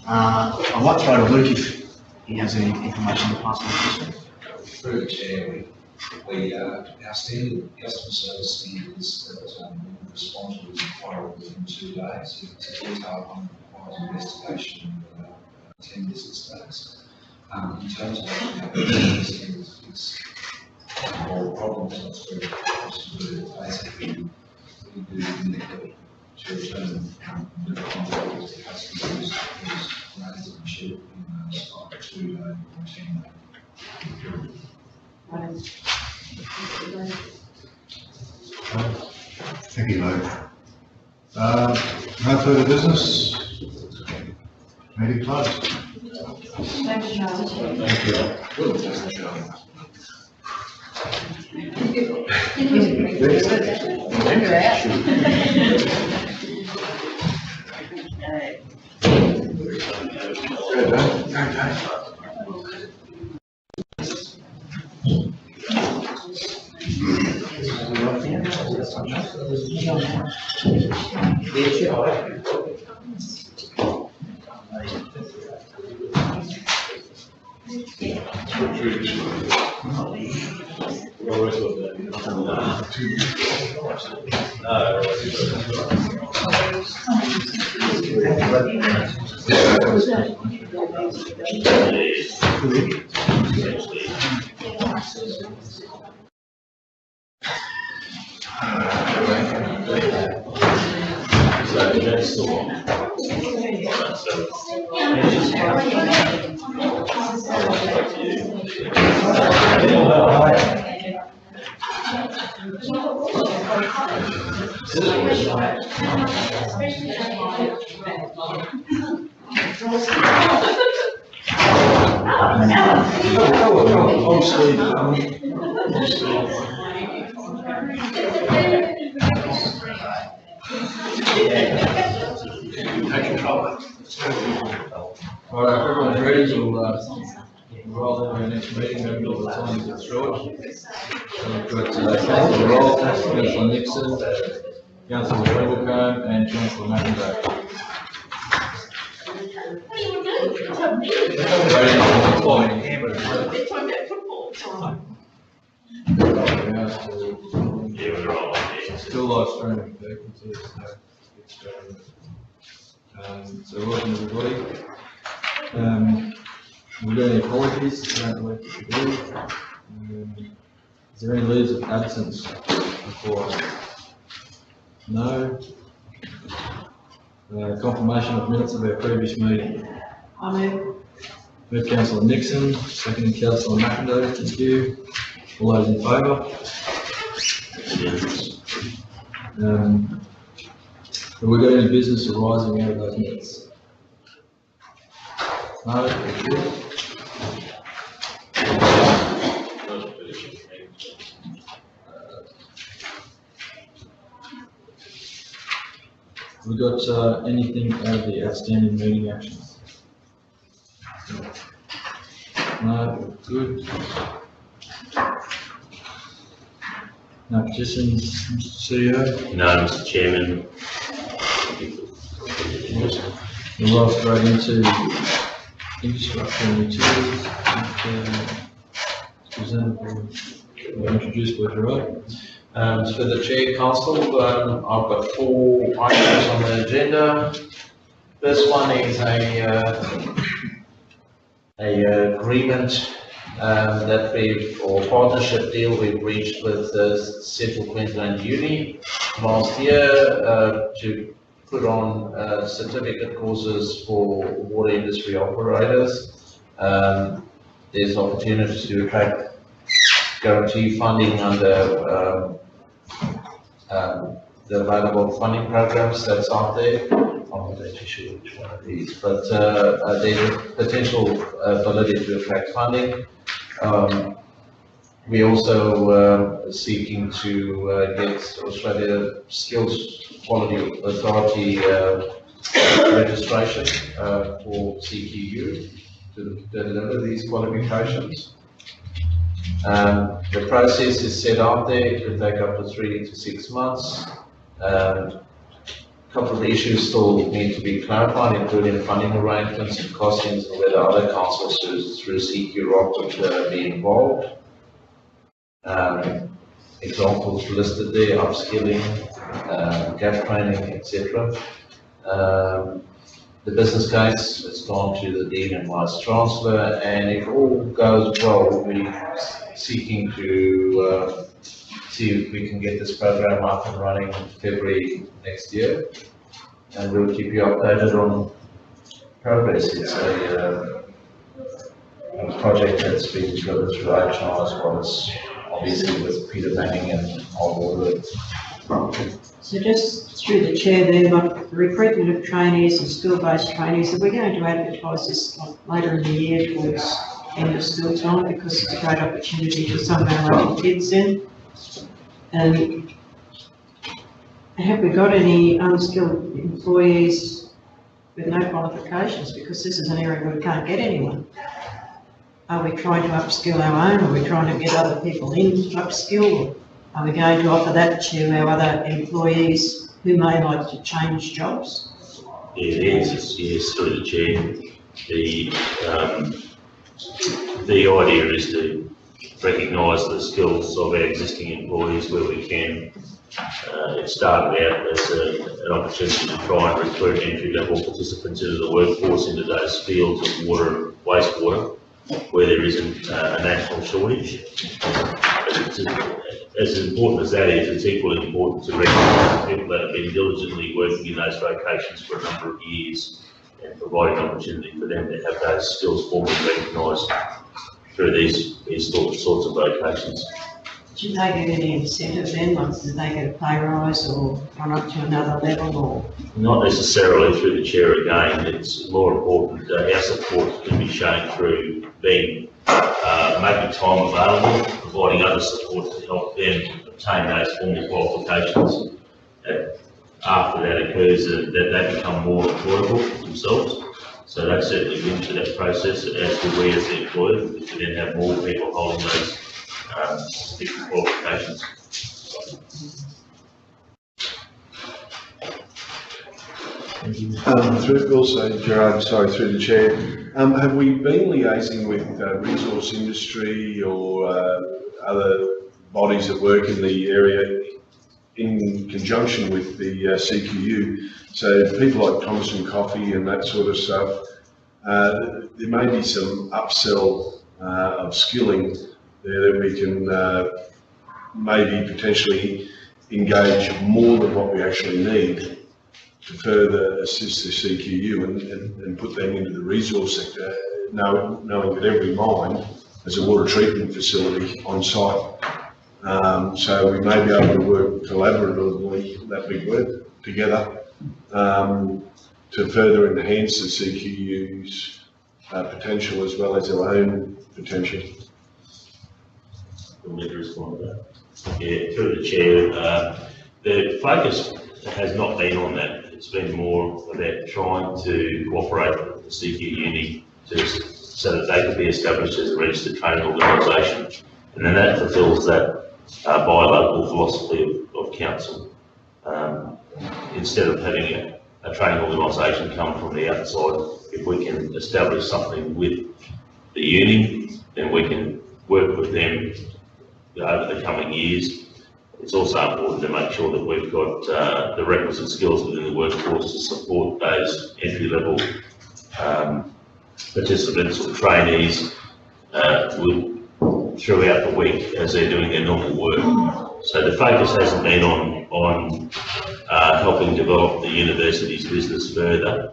I might throw to Luke if he has any information to pass on. Through the chair, our standard customer service standards that we respond to is required within 2 days. It's a detailed one, requires investigation 10 business days. In terms of it's the whole problem, so it's very close to it. Basically, we do indicate to return the contract with the customer who's raised and shipped in a stock 2 day or 10 day. Thank you, Lou. No further business? Meeting closed. Thank you, Charles. All right, if everyone's ready, we'll roll into our next meeting, maybe all the time gets short. So we've got Councillor Roll, Councillor Nixon, Councillor Trevelcombe and Councillor McIntyre. Still live streaming, they can see us now. So welcome everybody. We've got any apologies? Is there any leaves of absence before us? No. Confirmation of minutes of our previous meeting. I move. Move Councillor Nixon, second Councillor McIntyre, thank you. All those in favour? Have we got any business arising out of those minutes? No, thank you. We got anything out of the outstanding meeting actions? No, good. No petitions, Mr. CEO? No, Mr. Chairman. We'll roll straight into infrastructure and utilities. Introduced by Gerard. For the Chair Council, I've got 4 items on the agenda. First one is a agreement that or partnership deal we've reached with Central Queensland Uni last year to put on certificate courses for water industry operators. There's opportunities to attract guarantee funding under the available funding programs that's out there. I'm not actually sure which one of these, but there's a potential ability to attract funding. We're also seeking to get Australia Skills Quality Authority registration for CQU to deliver these qualifications. The process is set out there. It could take up to 3 to 6 months. A couple of issues still need to be clarified, including funding arrangements and costings, and whether other councils through CQ ROC would be involved. Examples listed there: upskilling, gap training, etc. the business case, it's gone to the Dean and Vice Chancellor, and if all goes well, we'll be seeking to see if we can get this program up and running in February next year. And we'll keep you updated on progress. It's a project that's been delivered through HR as well as obviously with Peter Banning and Old Water. So just through the chair there, like the recruitment of trainees and skill-based trainees, are we going to advertise this later in the year towards end of school time, because it's a great opportunity for some of our local kids then? And have we got any unskilled employees with no qualifications? Because this is an area where we can't get anyone. Are we trying to upskill our own? Are we trying to get other people in to upskill? Are we going to offer that to our other employees who may like to change jobs? Yeah, the answer is yes, through the chair. The idea is to recognise the skills of our existing employees where we can. It started out as an opportunity to try and recruit entry-level participants into the workforce into those fields of water and wastewater where there isn't a national shortage. As important as that is, it's equally important to recognise people that have been diligently working in those vocations for a number of years and provide an opportunity for them to have those skills formally recognised through these sorts of vocations. Do they get any incentive then, like do they get a pay rise or run up to another level or? Not necessarily through the chair again. It's more important that our support can be shown through being making time available, providing other support to help them obtain those formal qualifications. After that occurs, that they become more employable themselves. So that's certainly been through that process, as do we as the employer, to then have more people holding those different qualifications. Also, Gerard, sorry, through the chair, have we been liaising with resource industry or other bodies that work in the area in conjunction with the CQU? So people like Thompson Coffee and that sort of stuff, there may be some upsell of skilling there that we can maybe potentially engage more than what we actually need to further assist the CQU and put them into the resource sector, knowing that every mine has a water treatment facility on site. So we may be able to work collaboratively, that we work together to further enhance the CQU's potential as well as our own potential. Me to respond to that. Yeah, through the chair, the focus has not been on that. It's been more about trying to cooperate with the CQ Uni so that they can be established as a registered training organisation, and then that fulfils that buy local philosophy of council. Instead of having a training organisation come from the outside, if we can establish something with the uni, then we can work with them over the coming years. It's also important to make sure that we've got the requisite skills within the workforce to support those entry-level participants or trainees throughout the week as they're doing their normal work. So the focus hasn't been on helping develop the university's business further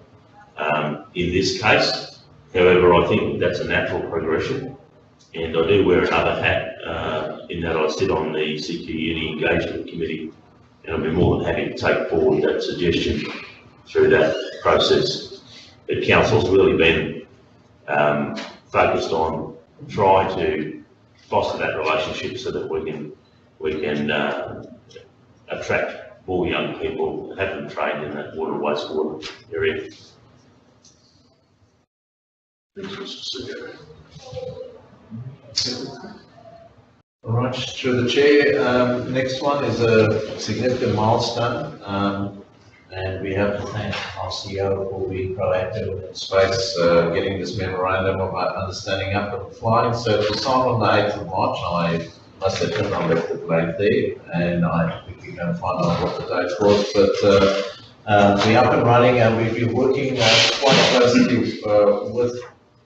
in this case. However, I think that's a natural progression, and I do wear another hat in that I sit on the CQ Uni Engagement Committee, and I'll be more than happy to take forward that suggestion through that process. But council's really been focused on trying to foster that relationship so that we can attract more young people, have them trained in that water and wastewater area. All right, through the chair, next one is a significant milestone, and we have to thank our CEO for being proactive in space, getting this memorandum of understanding up and flying. So it was signed on the 8th of March. I must admit I left it blank there, and I quickly go and find out what the date was, but We're up and running and we've been working quite closely with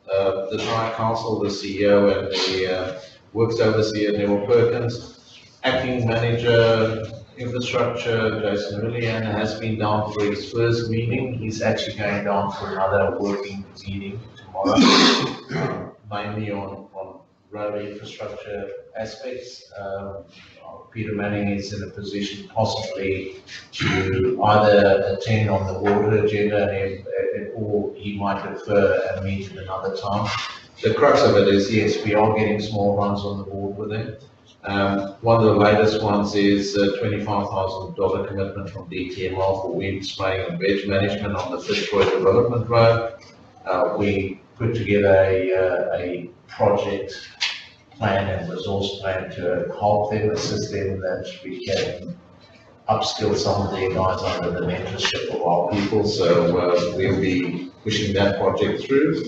the Shire Council, the CEO and the Works Overseer, Neville Perkins. Acting Manager, Infrastructure, Jason Willian, has been down for his first meeting. He's actually going down for another working meeting tomorrow, mainly on road infrastructure aspects. Peter Manning is in a position possibly to either attend on the water agenda or he might defer and meet at another time. The crux of it is, yes, we are getting small runs on the board with them. One of the latest ones is a $25,000 commitment from DTMR for wind spraying and veg management on the Fitzroy Development Road. We put together a project plan and resource plan to help them, assist them, that we can upskill some of their guys under the mentorship of our people. So we'll be pushing that project through.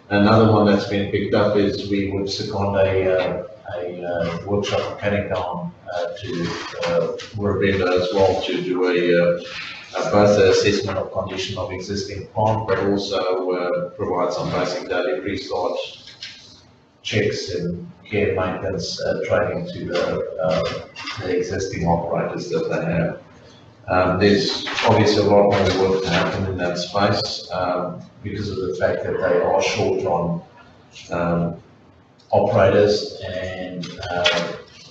Another one that's been picked up is we would second a workshop in Paddington to Warabenda as well, to do both the assessment of condition of existing plant, but also provide some basic daily pre-start checks and care maintenance training to the existing operators that they have. There's obviously a lot more work to happen in that space because of the fact that they are short on operators, and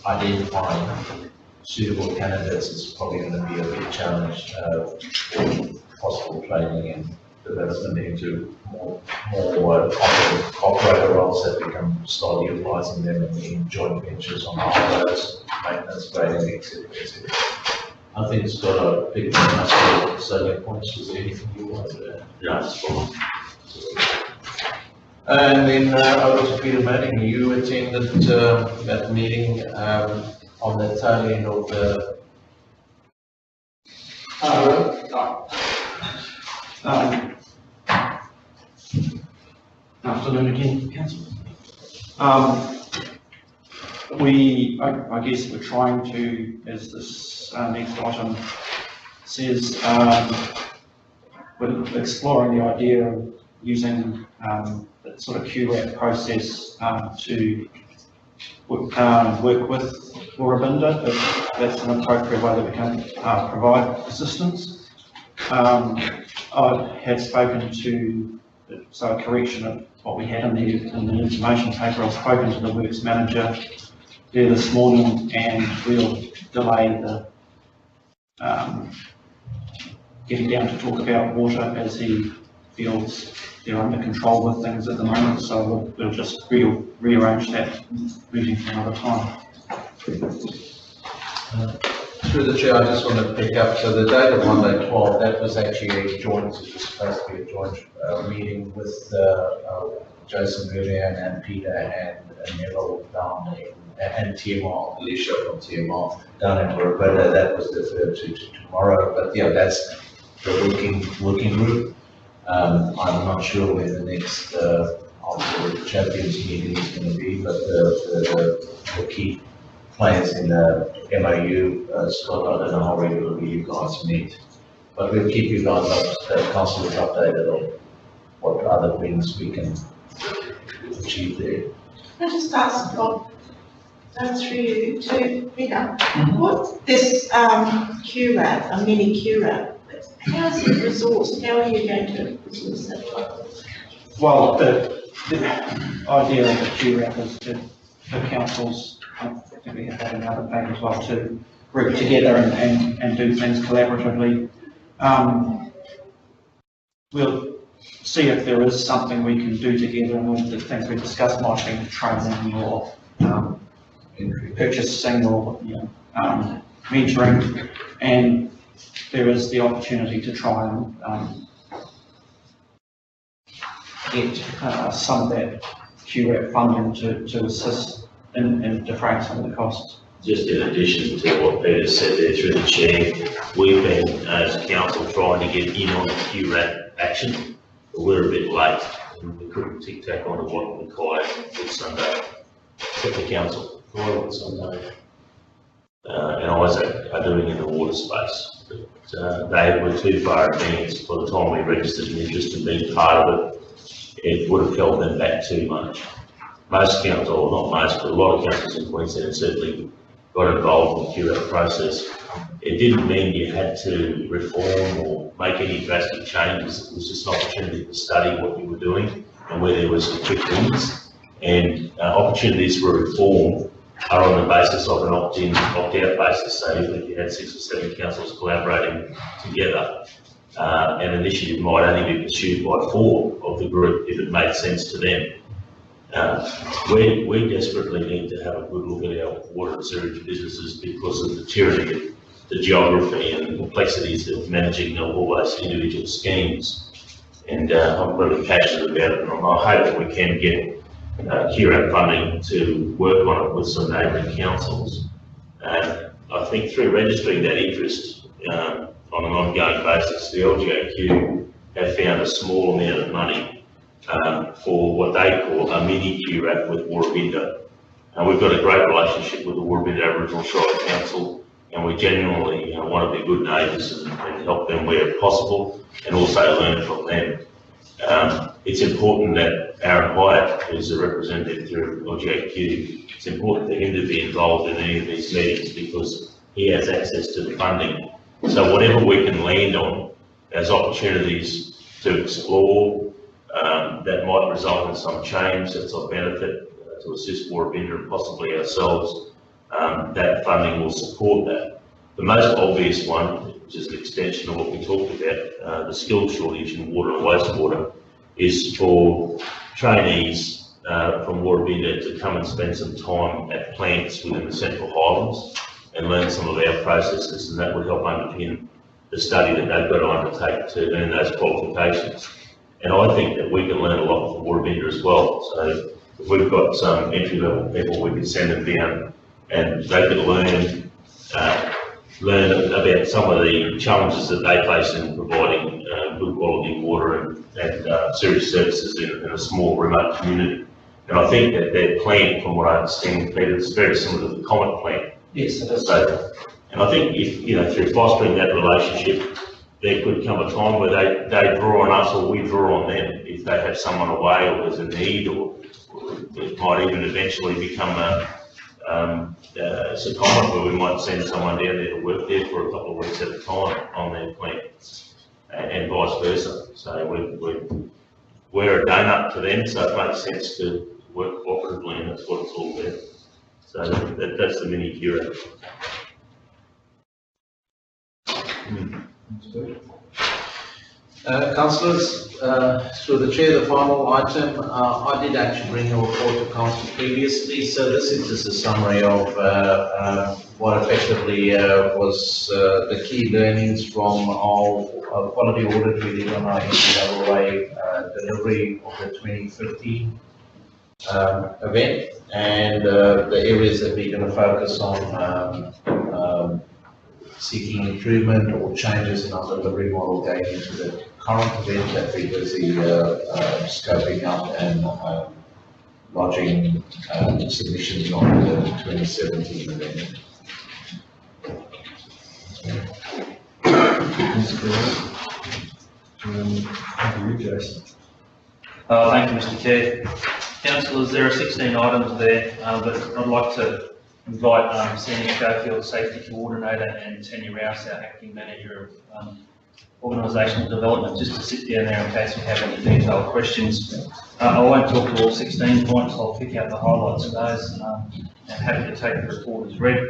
identifying suitable candidates is probably going to be a big challenge for possible training and development into more operator roles that we can start utilizing them in joint ventures on our roads, maintenance, grading, etc. I think it's got a big enough selling points. Is there anything you want to add? Yeah, it's fine. And then over to Peter Manning, you attended that meeting on the tail end of the afternoon again, Council. I guess we're trying to, as this next item says, we're exploring the idea of using that sort of QRAP process to work with Warabenda, if that's an appropriate way that we can provide assistance. I had spoken to, so a correction of what we had in the information paper, I've spoken to the works manager there this morning, and we'll delay the getting down to talk about water as he feels they're under control with things at the moment, so we'll just rearrange that meeting for another time. Through the chair, I just want to pick up, so the date of Monday 12, that was actually a joint, it was supposed to be a joint meeting with Jason Villian and Peter and Neville down in, and TMR, Alicia from TMR down in Warabenda. That was deferred to tomorrow, but yeah, that's the working group. I'm not sure where the next champions meeting is going to be, but the key players in the MOU, Scott, I don't know how regularly you guys meet, but we'll keep you guys up, council is updated on what other things we can achieve there. Can I just ask, through you to Peter, what's this QRAP, a mini QRAP? How is it resourced? How are you going to resource that? Well, the idea of the QRAP is for councils, I think we have that in other things as well, to group together and do things collaboratively. We'll see if there is something we can do together, and the things we discussed might be training or purchasing or mentoring, and there is the opportunity to try and get some of that QRAP funding to assist in defraying some of the costs. Just in addition to what Peter said there through the chair, we've been, as a council, trying to get in on the QRAP action, but we're a bit late. We couldn't tic-tac on to what required with Sunday. Except the council, Sunday. And Isaac are doing in the water space. but they were too far advanced by the time we registered an interest in being part of it. It would have held them back too much. Most councils, or not most, but a lot of councils in Queensland certainly got involved in the QRAP process. It didn't mean you had to reform or make any drastic changes. It was just an opportunity to study what you were doing and where there was quick wins. And opportunities for reform are on the basis of an opt-in, opt-out basis. So if you had 6 or 7 councils collaborating together, an initiative might only be pursued by 4 of the group if it made sense to them. We desperately need to have a good look at our water and sewage businesses because of the tyranny of the geography and the complexities of managing all those individual schemes. And I'm really passionate about it, and I hope that we can get QRAP funding to work on it with some neighbouring councils. I think through registering that interest on an ongoing basis, the LGAQ have found a small amount of money for what they call a mini QRAP with Warrabinda. We've got a great relationship with the Warrabinda Aboriginal Shire Council, and we genuinely want to be good neighbours and help them where possible, and also learn from them. It's important that Aaron Hyatt, who's a representative through LGAQ, it's important for him to be involved in any of these meetings because he has access to the funding. So whatever we can land on as opportunities to explore that might result in some change that's of benefit to assist Warrabinda and possibly ourselves, that funding will support that. The most obvious one, which is an extension of what we talked about, the skill shortage in water and wastewater, is for trainees from Warrabinda to come and spend some time at plants within the Central Highlands and learn some of our processes, and that would help underpin the study that they've got to undertake to earn those qualifications. And I think that we can learn a lot from Warrabinda as well. So if we've got some entry-level people, we can send them down and they can learn about some of the challenges that they face in providing good quality water and sewage services in a small remote community. And I think that their plant, from what I understand, Peter, is very similar to the Comet plant. Yes, it is. So, and I think if, through fostering that relationship, there could come a time where they draw on us or we draw on them if they have someone away or there's a need, or it might even eventually become a secondment where we might send someone down there to work there for a couple of weeks at a time on their plant, and vice versa. So we're a donut to them, so it makes sense to work cooperatively, and that's what it's all about. So that's the mini QRAP. Councillors, through the chair, the final item, I did actually bring a report to council previously, so this is just a summary of what effectively was the key learnings from our quality audit we did on our NCAA delivery of the 2015 event, and the areas that we're going to focus on seeking improvement or changes in our delivery model going into the current event that we're busy scoping up and lodging submissions on the 2017 event. Thank you, Mr. Chair. Councillors, there are 16 items there, but I'd like to invite Sandy Schofield, Safety Coordinator, and Tanya Rouse, our Acting Manager of Organisational Development, just to sit down there in case we have any detailed questions. I won't talk to all 16 points, I'll pick out the highlights of those, and happy to take the report as read.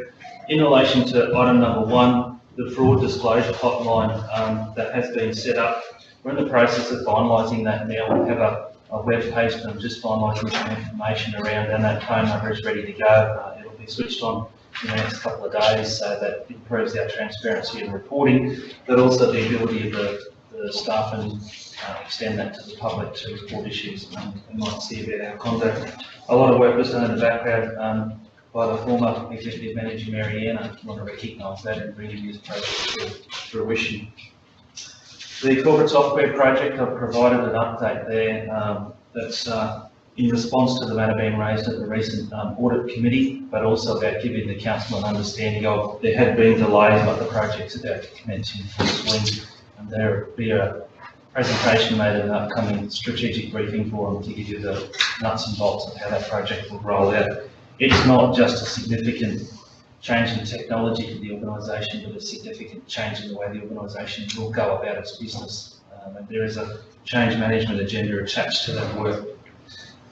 In relation to item number 1, the fraud disclosure hotline that has been set up, we're in the process of finalising that now. We have a web page and I'm just finalising some information around, and that phone number is ready to go. It'll be switched on in the next couple of days, so that improves our transparency and reporting, but also the ability of the staff and extend that to the public to report issues and might see about our conduct. A lot of work was done in the background by the former Executive Manager Marianne. I want to recognise that and bring this project to fruition. The corporate software project, I've provided an update there. That's in response to the matter being raised at the recent audit committee, but also about giving the council an understanding of there had been delays, but the project's about to commence in full swing. And there will be a presentation made at an upcoming strategic briefing forum to give you the nuts and bolts of how that project will roll out. It's not just a significant change in technology for the organisation, but a significant change in the way the organisation will go about its business. And there is a change management agenda attached to that work.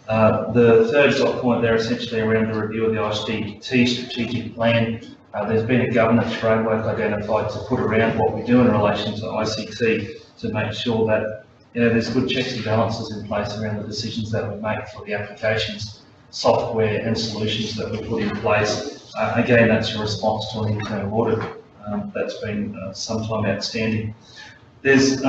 The third dot point there essentially around the review of the ICT strategic plan. There's been a governance framework identified to put around what we do in relation to ICT to make sure that there's good checks and balances in place around the decisions that we make for the applications, software and solutions that we put in place. Again, that's a response to an internal audit that's been sometime outstanding. There's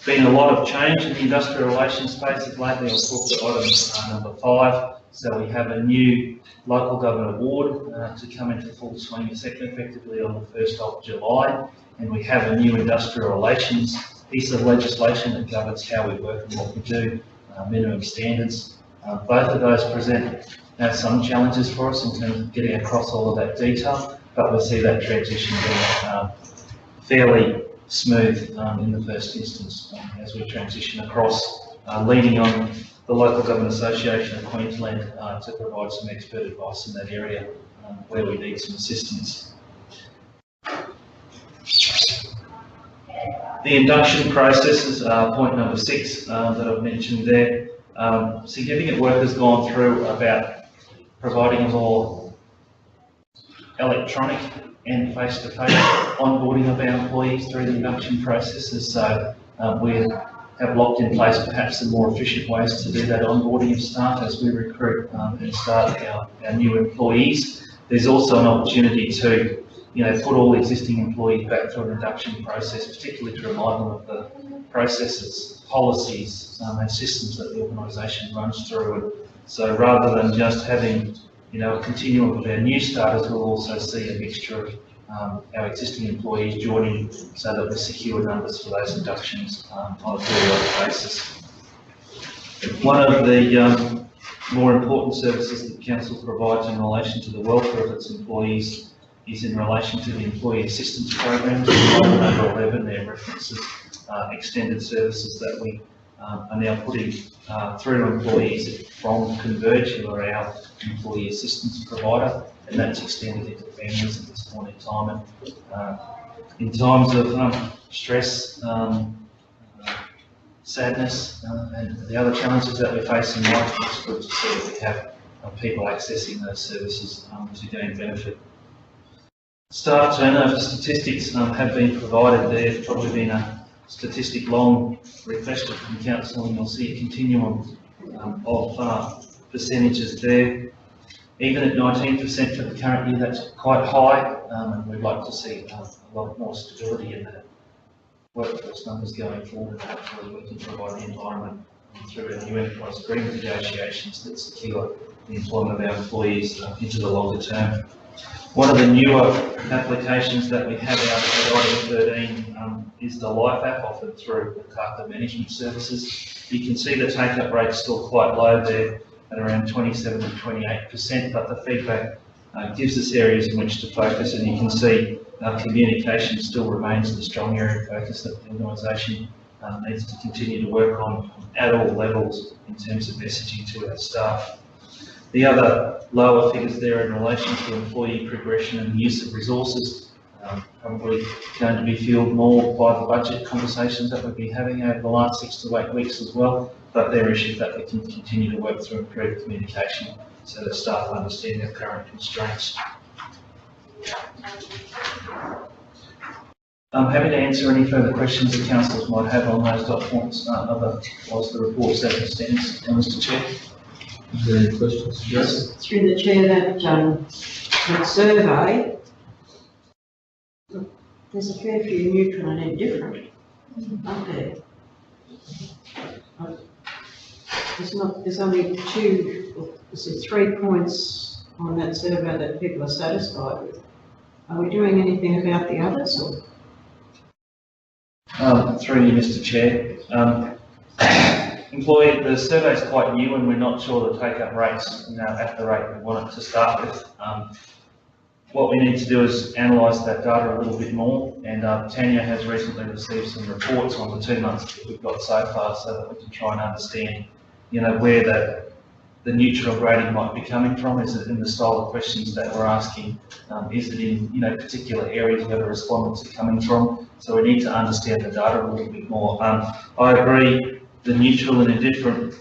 been a lot of change in the industrial relations space lately. I'll talk to item number 5. So we have a new local government award to come into full swing effectively on the 1st of July. And we have a new industrial relations piece of legislation that governs how we work and what we do, minimum standards. Both of those present some challenges for us in terms of getting across all of that detail, but we see that transition being fairly smooth in the first instance as we transition across, leaning on the Local Government Association of Queensland to provide some expert advice in that area where we need some assistance. The induction processes, point number 6 that I've mentioned there. Significant work has gone through about providing a more electronic and face-to-face onboarding of our employees through the induction processes. So we have locked in place perhaps some more efficient ways to do that onboarding of staff as we recruit and start our new employees. There's also an opportunity to put all existing employees back through an induction process, particularly to remind them of the processes, policies and systems that the organisation runs through. And so rather than just having a continuum of our new starters, we'll also see a mixture of our existing employees joining so that we secure numbers for those inductions on a periodic basis. One of the more important services that Council provides in relation to the welfare of its employees is in relation to the employee assistance programs. Number 11 there references extended services that we are now putting through employees from Converge, who are our employee assistance provider, and that's extended into families at this point in time. And in times of stress, sadness, and the other challenges that we face in life, it's good to see that we have people accessing those services to gain benefit. Staff turnover statistics have been provided there. There's probably been a statistic long requested from Council, and you'll see a continuum of percentages there. Even at 19% for the current year, that's quite high, and we'd like to see a lot more stability in that workforce numbers going forward. Hopefully we can provide the environment through our new enterprise agreement negotiations that secure the employment of our employees into the longer term. One of the newer applications that we have out at item 13 is the Life app offered through the Carter Management Services. You can see the take-up rate still quite low there at around 27 to 28%, but the feedback gives us areas in which to focus, and you can see communication still remains the strong area of focus that the organisation needs to continue to work on at all levels in terms of messaging to our staff. The other lower figures there in relation to employee progression and use of resources, probably going to be fueled more by the budget conversations that we've been having over the last 6 to 8 weeks as well, but they're issues that we can continue to work through improved communication so that staff understand their current constraints. I'm happy to answer any further questions that councillors might have on those dot points, otherwise the report stands, Mr. Chair. Is there any questions? Yes. Through the chair, that survey, there's a fair few neutral and indifferent, aren't there? There's only 3 points on that survey that people are satisfied with. Are we doing anything about the others? Or? Through you, Mr. Chair. employee, the survey's quite new and we're not sure the take-up rates, at the rate we want it to start with. What we need to do is analyse that data a little bit more, and Tanya has recently received some reports on the 2 months that we've got so far, so that we can try and understand, where the neutral grading might be coming from. Is it in the style of questions that we're asking? Is it in, particular areas where the respondents are coming from? So we need to understand the data a little bit more. I agree, the neutral and indifferent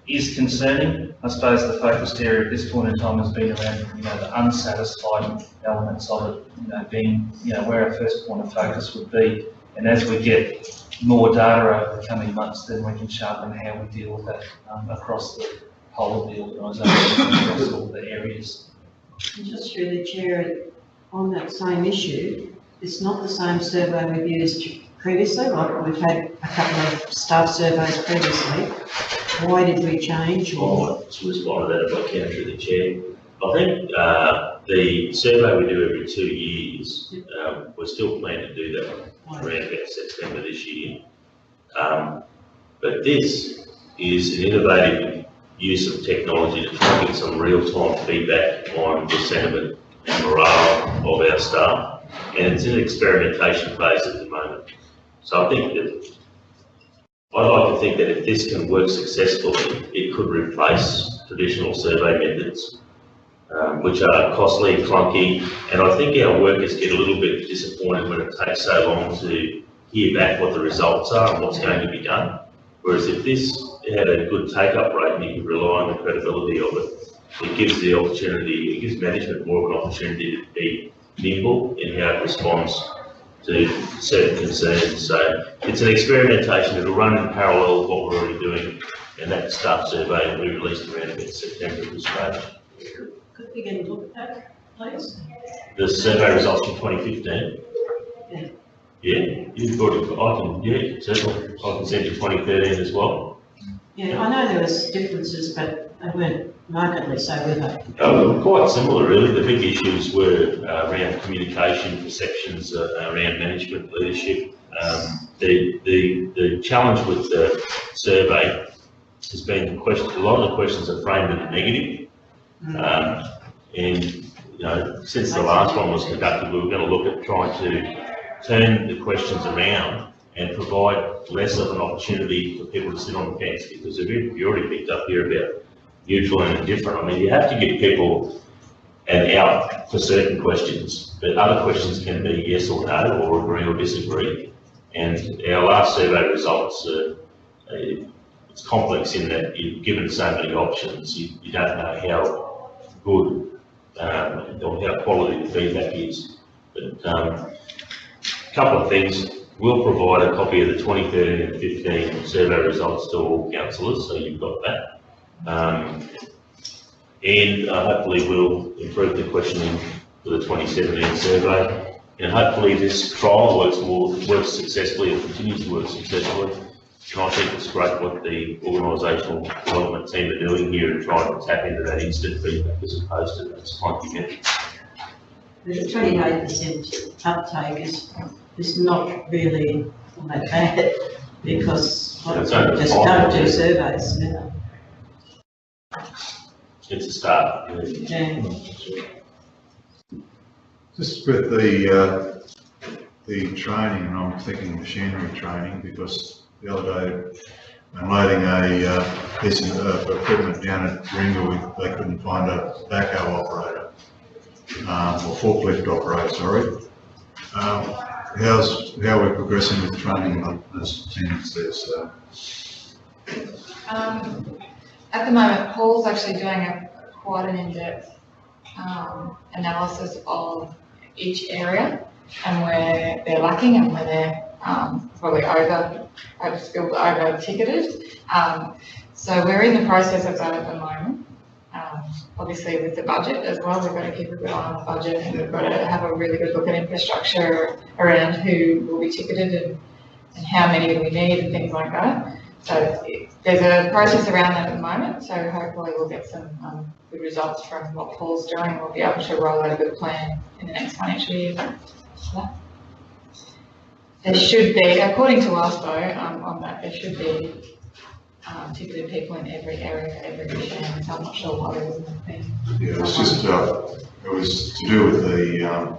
is concerning. I suppose the focused area at this point in time has been around, the unsatisfied elements of it, being, where our first point of focus would be. And as we get more data over the coming months, then we can sharpen how we deal with that across the whole of the organisation, across all the areas. And just through the chair, on that same issue, it's not the same survey we've used previously. Like we've had a couple of staff surveys previously. Why did we change? Well, to respond to that, if I can, through the chair. I think the survey we do every 2 years, we're still planning to do that around about September this year. But this is an innovative use of technology to try and get some real-time feedback on the sentiment and morale of our staff. And it's in an experimentation phase at the moment. So I think that I'd like to think that if this can work successfully, it could replace traditional survey methods, which are costly and clunky. And I think our workers get a little bit disappointed when it takes so long to hear back what the results are and what's going to be done. Whereas if this had a good take-up rate and you could rely on the credibility of it, it gives the opportunity, it gives management more of an opportunity to be nimble in how it responds to certain concerns. So it's an experimentation. It'll run in parallel with what we're already doing, and that staff survey will be released around about September at this stage. Could we get a look at that, please? The survey results from 2015. Yeah. Yeah, you've got it. I can, yeah, certainly. I can send you 2013 as well. Yeah, I know there was differences, but they weren't markedly so, were they? Quite similar, really. The big issues were around communication, perceptions around management, leadership. The challenge with the survey has been a lot of the questions are framed in the negative. And since the last one was conducted, we were going to look at trying to turn the questions around and provide less of an opportunity for people to sit on the fence, because you already picked up here about neutral and indifferent. I mean, you have to give people an out for certain questions, but other questions can be yes or no, or agree or disagree. And our last survey results, it's complex in that you've given so many options, you don't know how good or how quality the feedback is. But a couple of things. We'll provide a copy of the 2013 and 15 survey results to all councillors, so you've got that. And hopefully we'll improve the questioning for the 2017 survey. And hopefully this trial works successfully or continues to work successfully. And I think it's great what the organisational development team are doing here and trying to tap into that instant feedback as opposed to that clunky method. The 28% uptake is not really that bad, because just don't do surveys. It's a start. Yeah. Just with the training, and I'm thinking machinery training, because the other day when loading a piece of equipment down at Ringwood, they couldn't find a backhoe operator, or forklift operator, sorry. How are we progressing with training of those teams there, so? At the moment, Paul's actually doing quite an in-depth analysis of each area and where they're lacking and where they're probably over-skilled, over-ticketed. So we're in the process of that at the moment. Obviously with the budget as well, we've got to keep a good eye on the budget, and we've got to have a really good look at infrastructure around who will be ticketed and how many we need and things like that. So there's a process around that at the moment, so hopefully we'll get some good results from what Paul's doing. We'll be able to roll out a good plan in the next financial year. There should be, according to us though, on that, there should be typically people in every area, every mission, so I'm not sure why there wasn't a thing. Yeah, it was just, it was to do with the,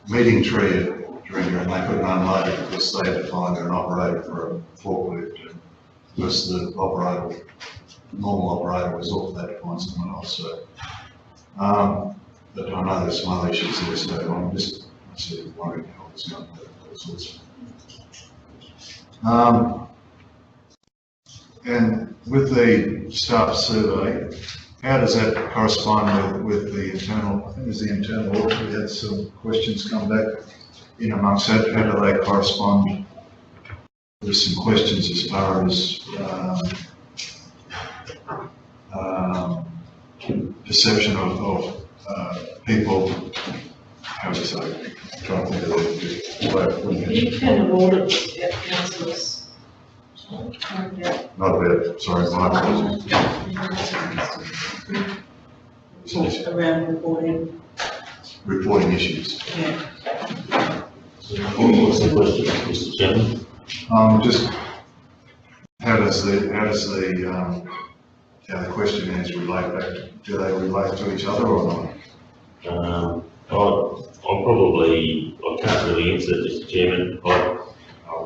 meeting tree at Drinker, and they couldn't unload it because they had to find an operator for a forklift, and because the operator, normal operator was off, they had to find someone else, so. But I know there's some other issues there, so I'm just wondering how it's going, those sorts of. And with the staff survey, how does that correspond with the internal, I think it was the internal audit, we had some questions come back in amongst that, how do they correspond? There's some questions as far as perception of people, how do you say, trying to think of the way of putting it. You can audit at councillors. Not bad, sorry, my apologies. Around reporting. Reporting issues. Yeah. What's the question, Mr. Chairman? Just how does the questionnaires relate back? Do they relate to each other or not? I can't really answer that, Mr. Chairman. I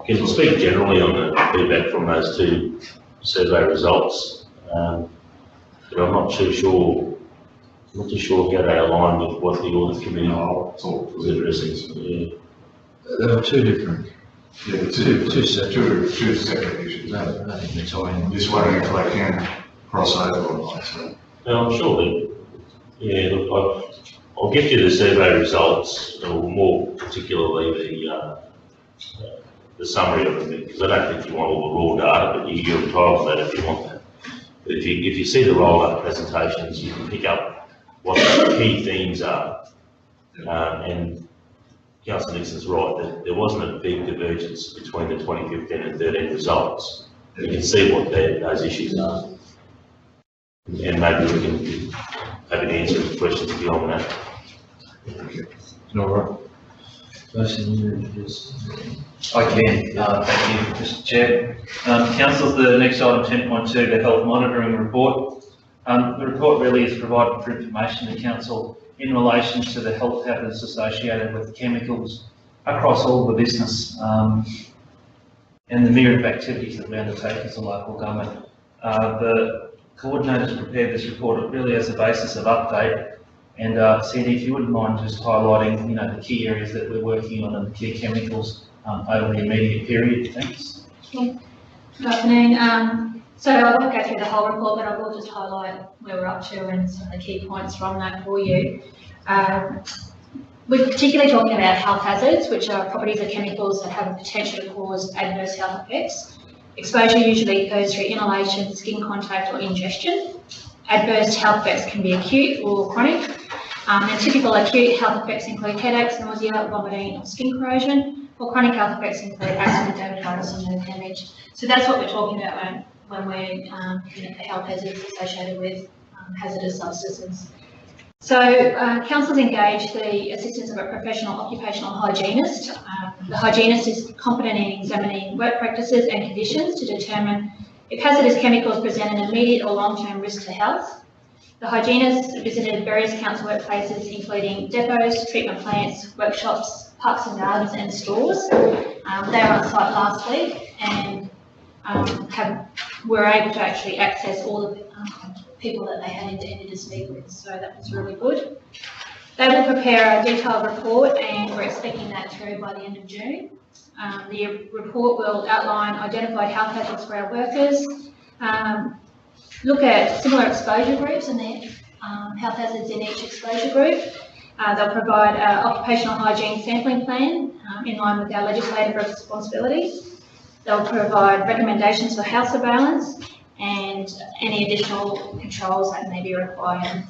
can speak generally on the feedback from those two survey results, but I'm not too sure how they align with what the audit committee was addressing. Yeah. There are two different. Yeah, two separate issues. Nothing to tie in. Just wondering if they can cross over or not. So. No, I'm sure that, yeah, look, I'll get you the survey results, or more particularly the summary of them, because I don't think you want all the raw data, but you're entitled to that if you want that. But if you see the roll-up presentations, you can pick up what the key themes are. And Councillor Nixon's right, that there wasn't a big divergence between the 2015 and 13 results. You can see what those issues are. And maybe we can have an answer to questions beyond that. All right. Jason, you introduce. I can, thank you, Mr. Chair. Councillors, the next item, 10.2, the health monitoring report. The report really is providing for information to Council in relation to the health hazards associated with chemicals across all the business and the myriad of activities that we undertake as a local government. The coordinators prepared this report really as a basis of update. And Sandy, if you wouldn't mind just highlighting, the key areas that we're working on and the key chemicals over the immediate period, thanks. Good afternoon. So I won't go through the whole report, but I will just highlight where we're up to and some of the key points from that for you. We're particularly talking about health hazards, which are properties of chemicals that have a potential to cause adverse health effects. Exposure usually occurs through inhalation, skin contact or ingestion. Adverse health effects can be acute or chronic. And typical acute health effects include headaches, nausea, vomiting or skin corrosion, or chronic health effects include asthma, dermatitis and nerve damage. So that's what we're talking about when we're looking at the health hazards associated with hazardous substances. So councils engage the assistance of a professional occupational hygienist. The hygienist is competent in examining work practices and conditions to determine if hazardous chemicals present an immediate or long-term risk to health. The hygienist visited various council workplaces, including depots, treatment plants, workshops, parks and gardens and stores. They were on site last week and were able to actually access all the people that they had intended to speak with, so that was really good. They will prepare a detailed report and we're expecting that through by the end of June. The report will outline identified health hazards for our workers, look at similar exposure groups and the health hazards in each exposure group. They'll provide an occupational hygiene sampling plan in line with our legislative responsibilities. They'll provide recommendations for health surveillance and any additional controls that may be required.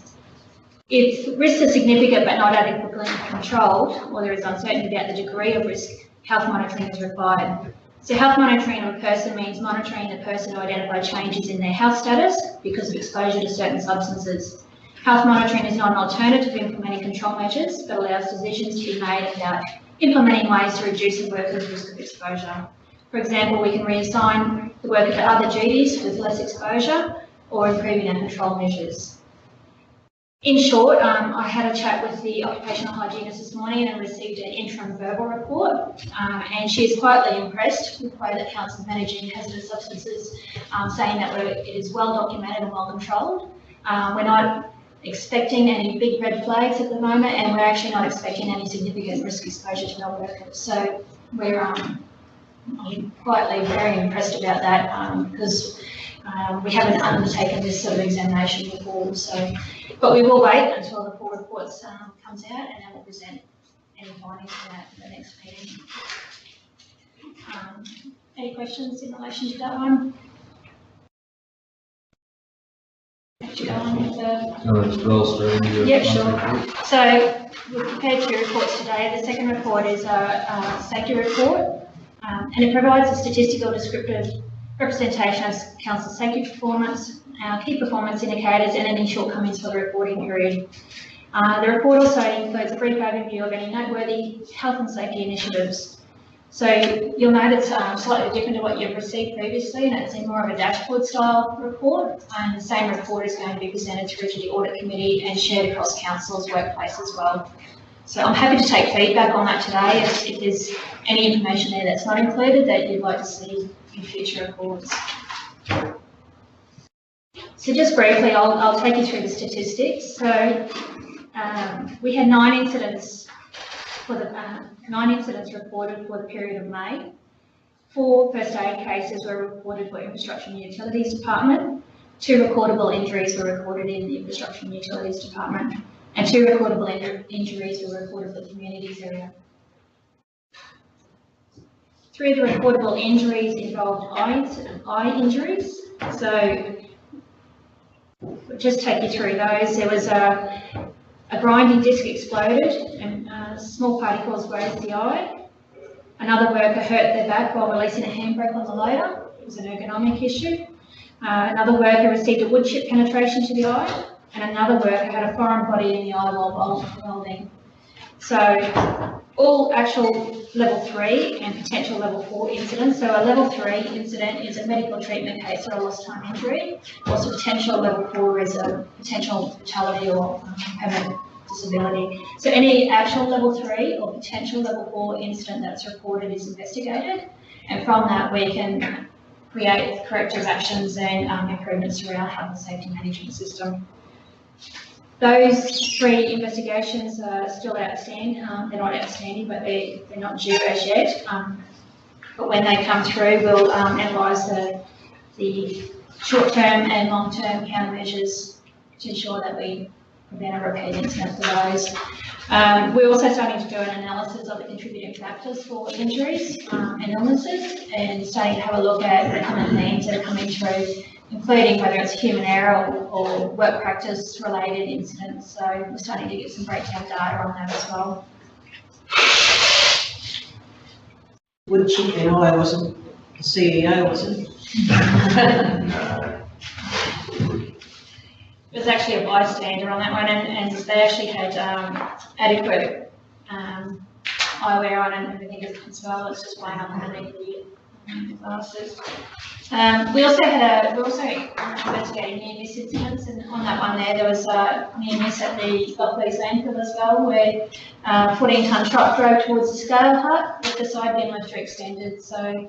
If risks are significant but not adequately controlled, or there is uncertainty about the degree of risk, health monitoring is required. So health monitoring of a person means monitoring the person to identify changes in their health status because of exposure to certain substances. Health monitoring is not an alternative to implementing control measures, but allows decisions to be made about implementing ways to reduce the worker's risk of exposure. For example, we can reassign the worker to other duties with less exposure or improving our control measures. In short, I had a chat with the occupational hygienist this morning and received an interim verbal report, and she is quietly impressed with the way that council is managing hazardous substances, saying that it is well documented and well controlled. We're not expecting any big red flags at the moment, and we're actually not expecting any significant risk exposure to our workers. So we're quietly very impressed about that, because we haven't undertaken this sort of examination before. So, but we will wait until the full report comes out, and then we'll present any findings from that at the next meeting. Any questions in relation to that one? Actually, go on with the... Yeah, sure. So we've prepared 2 reports today. The second report is a safety report, and it provides a statistical descriptive representation of council safety performance, key performance indicators, and any shortcomings for the reporting period. The report also includes a brief overview of any noteworthy health and safety initiatives. So you'll notice slightly different to what you've received previously, and it's in more of a dashboard style report, and the same report is going to be presented through to the audit committee and shared across council's workplace as well. So I'm happy to take feedback on that today if there's any information there that's not included that you'd like to see in future reports. So just briefly, I'll take you through the statistics. So we had 9 incidents reported for the period of May. 4 first aid cases were reported for Infrastructure and Utilities Department. 2 recordable injuries were recorded in the Infrastructure and Utilities Department, and 2 recordable injuries were reported for the communities area. 3 of the recordable injuries involved eye injuries. So we'll just take you through those. There was a grinding disc exploded and small particles grazed the eye. Another worker hurt their back while releasing a handbrake on the loader. It was an ergonomic issue. Another worker received a wood chip penetration to the eye, and another worker had a foreign body in the eye while welding. So all actual level 3 and potential level 4 incidents. So a level 3 incident is a medical treatment case or a lost time injury, whilst a potential level 4 is a potential fatality or permanent disability. So any actual level 3 or potential level 4 incident that's reported is investigated, and from that we can create corrective actions and improvements to our health and safety management system. Those 3 investigations are still outstanding. They're not outstanding, but they're not due as yet. But when they come through, we'll analyse the short-term and long-term countermeasures to ensure that we prevent a repeat incident for those. We're also starting to do an analysis of the contributing factors for injuries and illnesses, and starting to have a look at the common themes that are coming through, including whether it's human error or work practice related incidents. So we're starting to get some breakdown data on that as well. Wood chip in eye wasn't the CEO, was it? It was actually a bystander on that one, and they actually had adequate eyewear on and everything as well. It's just playing up underneath the glasses. We also investigating near miss incidents, and on that one there was a near miss at the Buckley's landfill as well, where 14-tonne truck drove towards the scale hut with the side bin lifter extended. So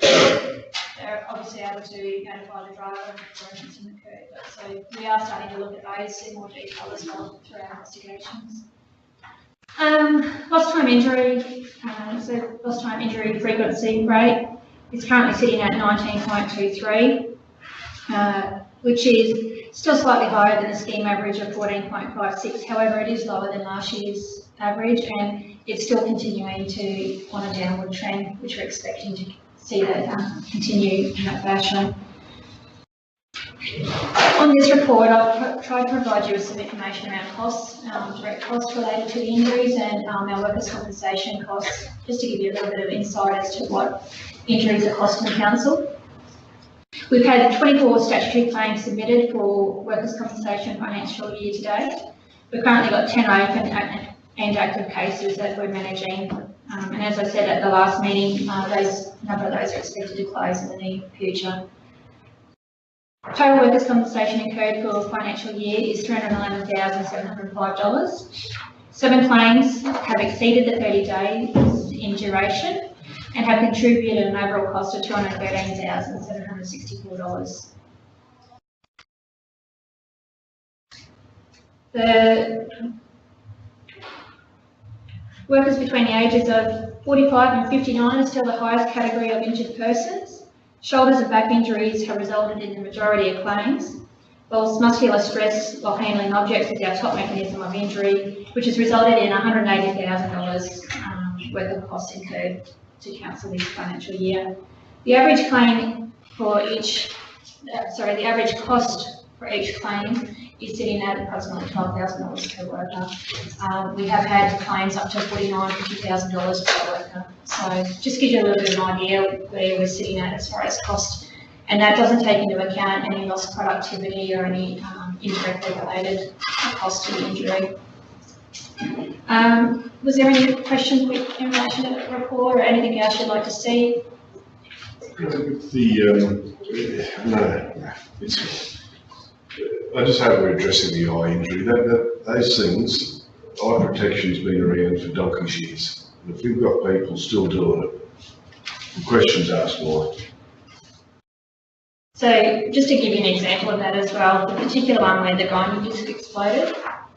they're obviously able to notify the driver before an incident occurred. So we are starting to look at those in more detail as well through our investigations. Lost time injury. So lost time injury frequency rate is currently sitting at 19.23, which is still slightly higher than the scheme average of 14.56. However, it is lower than last year's average, and it's still continuing on a downward trend, which we're expecting to see that continue in that fashion. On this report, I've tried to provide you with some information around costs, direct costs related to the injuries, and our workers' compensation costs, just to give you a little bit of insight as to what injuries are costing the council. We've had 24 statutory claims submitted for workers' compensation financial year to date. We've currently got 10 open and active cases that we're managing. And as I said at the last meeting, those number of those are expected to close in the near future. Total workers' compensation incurred for the financial year is $311,705. 7 claims have exceeded the 30 days in duration and have contributed an overall cost of $213,764. The workers between the ages of 45 and 59 are still the highest category of injured persons. Shoulders and back injuries have resulted in the majority of claims, whilst muscular stress while handling objects is our top mechanism of injury, which has resulted in $180,000 worth of costs incurred to council this financial year. The average claim for each, the average cost for each claim is sitting at approximately $12,000 per worker. We have had claims up to $49,000, $50,000 per worker. So just give you a little bit of an idea where we're sitting at as far as cost. And that doesn't take into account any lost productivity or any indirectly related cost to the injury. Was there any questions in relation to the report or anything else you'd like to see? I just hope we're addressing the eye injury. Those things, eye protection's been around for donkey's years. And if we've got people still doing it, the question's asked why. So just to give you an example of that as well, the particular one where the grinding disc exploded,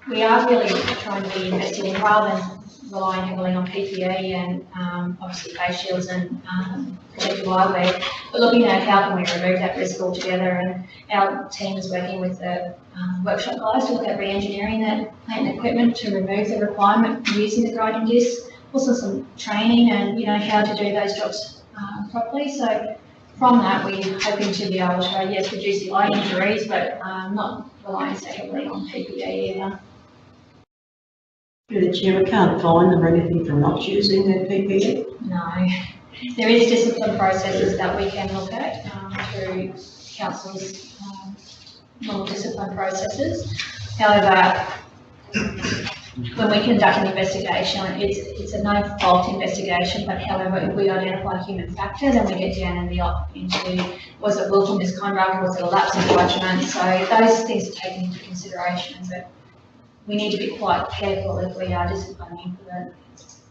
we are really trying to be invested in rather than relying heavily on PPE and obviously face shields and protective eyewear, but looking at how can we remove that risk altogether. And our team is working with the workshop guys to look at re-engineering that plant and equipment to remove the requirement for using the grinding disc. Also some training and how to do those jobs properly. So from that, we're hoping to be able to, yes, reduce the eye injuries, but not relying so heavily on PPE either. Through the chair, we can't fine them or anything for not using their PPE? No. There is discipline processes that we can look at through council's normal discipline processes. However, when we conduct an investigation, it's a no-fault investigation, but however, if we identify a human factor, then we get down into was it willful misconduct, was it a lapse in judgment? So those things are taken into consideration, but we need to be quite careful if we are disciplining for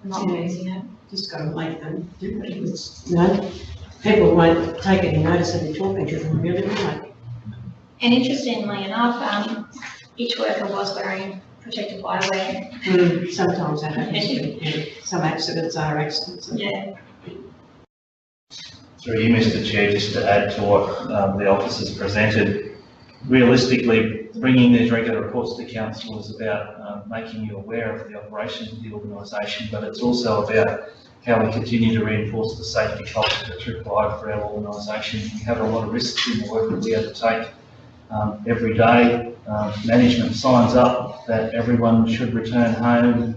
not using it. Just got to make them do it. People won't take any notice of you talking to them, really, will they? And interestingly enough, each worker was wearing protective eyewear. Sometimes that happens. Some accidents are accidents. Yeah. Through you, Mr. Chair, just to add to what the officers presented, realistically, bringing these regular reports to council is about making you aware of the operations of the organisation, but it's also about how we continue to reinforce the safety culture that's required for our organisation. We have a lot of risks in the work that we undertake every day. Management signs up that everyone should return home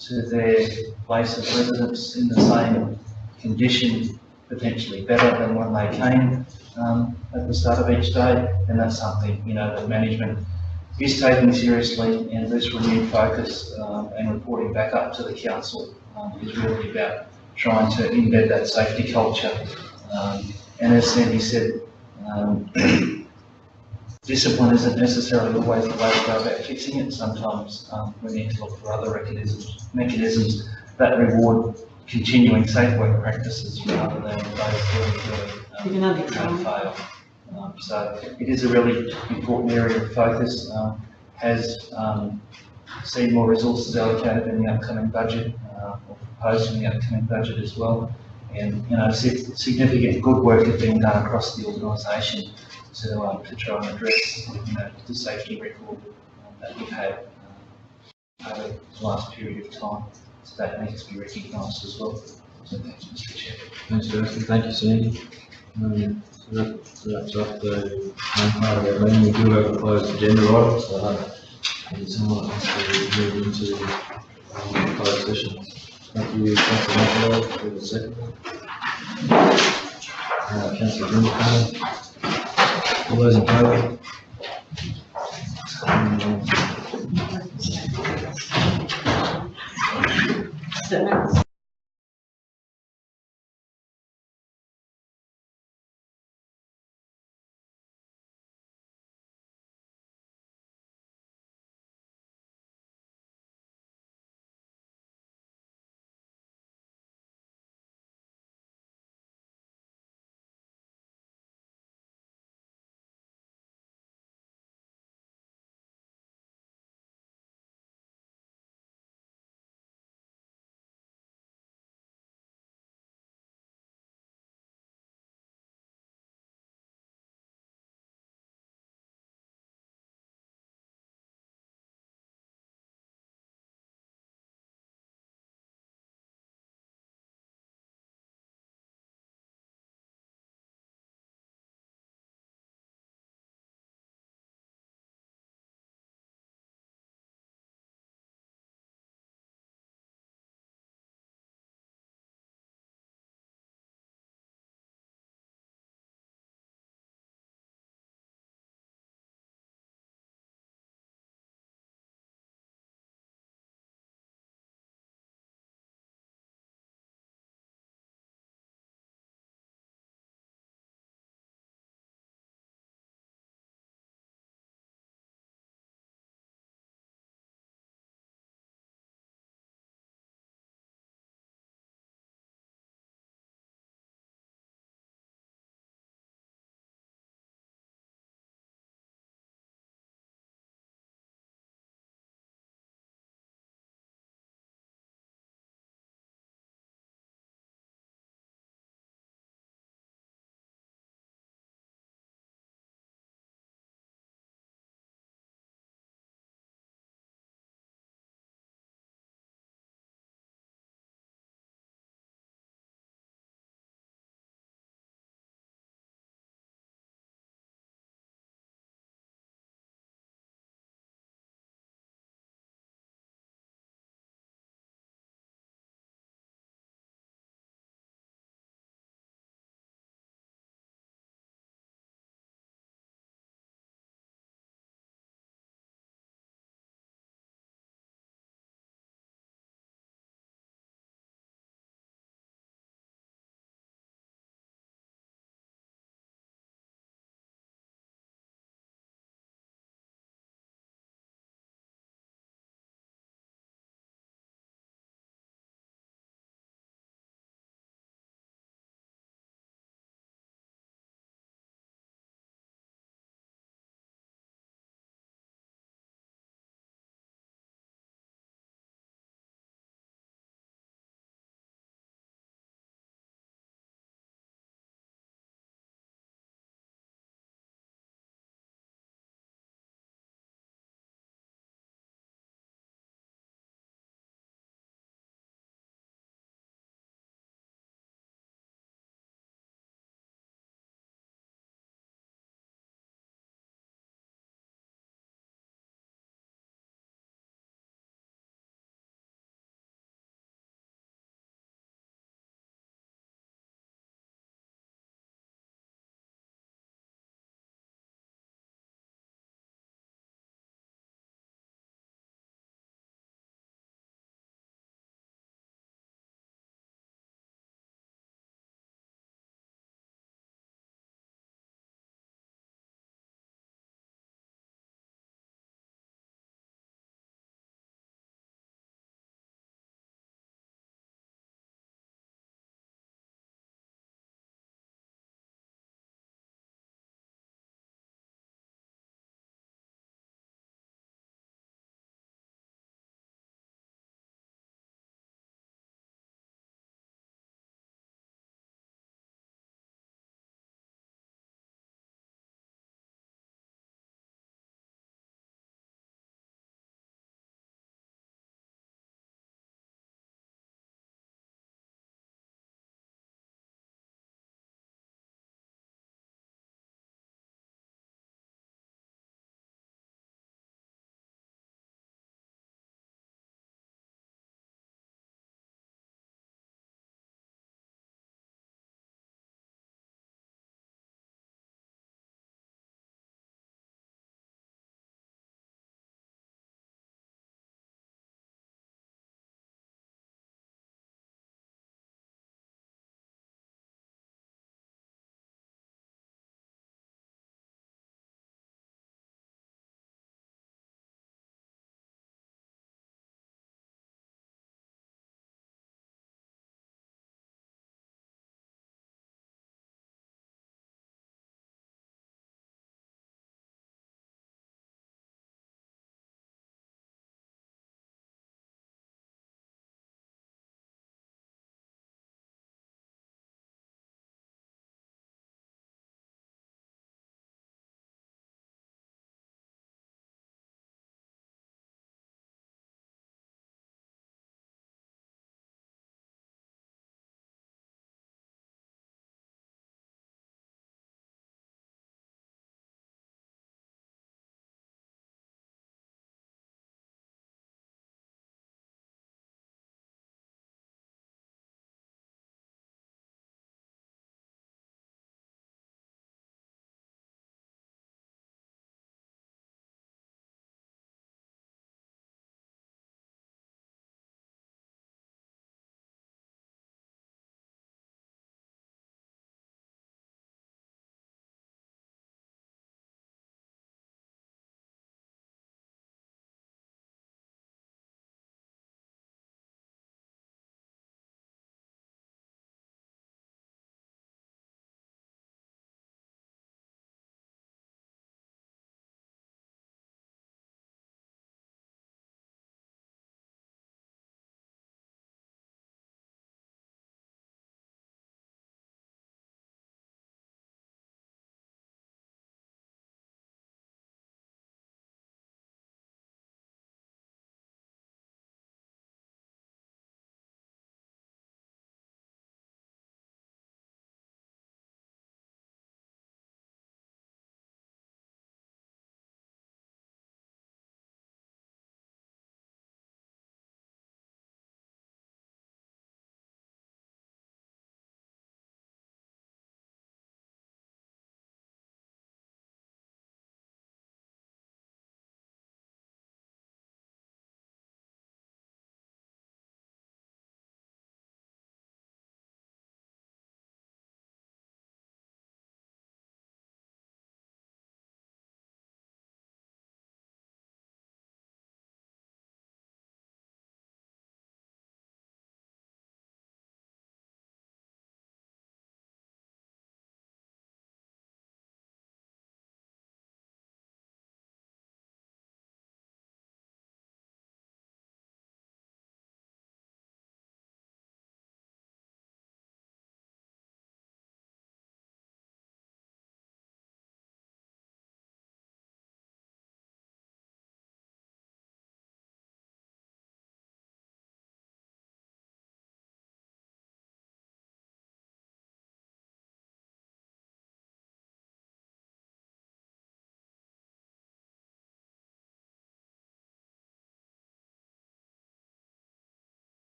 to their place of residence in the same condition, potentially better than when they came at the start of each day, and that's something that management is taking seriously, and this renewed focus and reporting back up to the council is really about trying to embed that safety culture. And as Sandy said, discipline isn't necessarily always the way to go about fixing it. Sometimes we need to look for other mechanisms that reward continuing safe work practices rather than those really fail. So it is a really important area of focus. Has seen more resources allocated in the upcoming budget, or proposed in the upcoming budget as well. And significant good work has been done across the organisation to try and address the safety record that we've had over the last period of time. So that needs to be recognised as well. So thanks, Mr. Chair. Thanks, Justin. Thank you, Sandy. So that wraps up the main part of our meeting. We do have a closed agenda item, so if someone wants to move into closed session. Thank you, Councillor Nicola, for the second. Councillor Grimble. All those in favour? estimates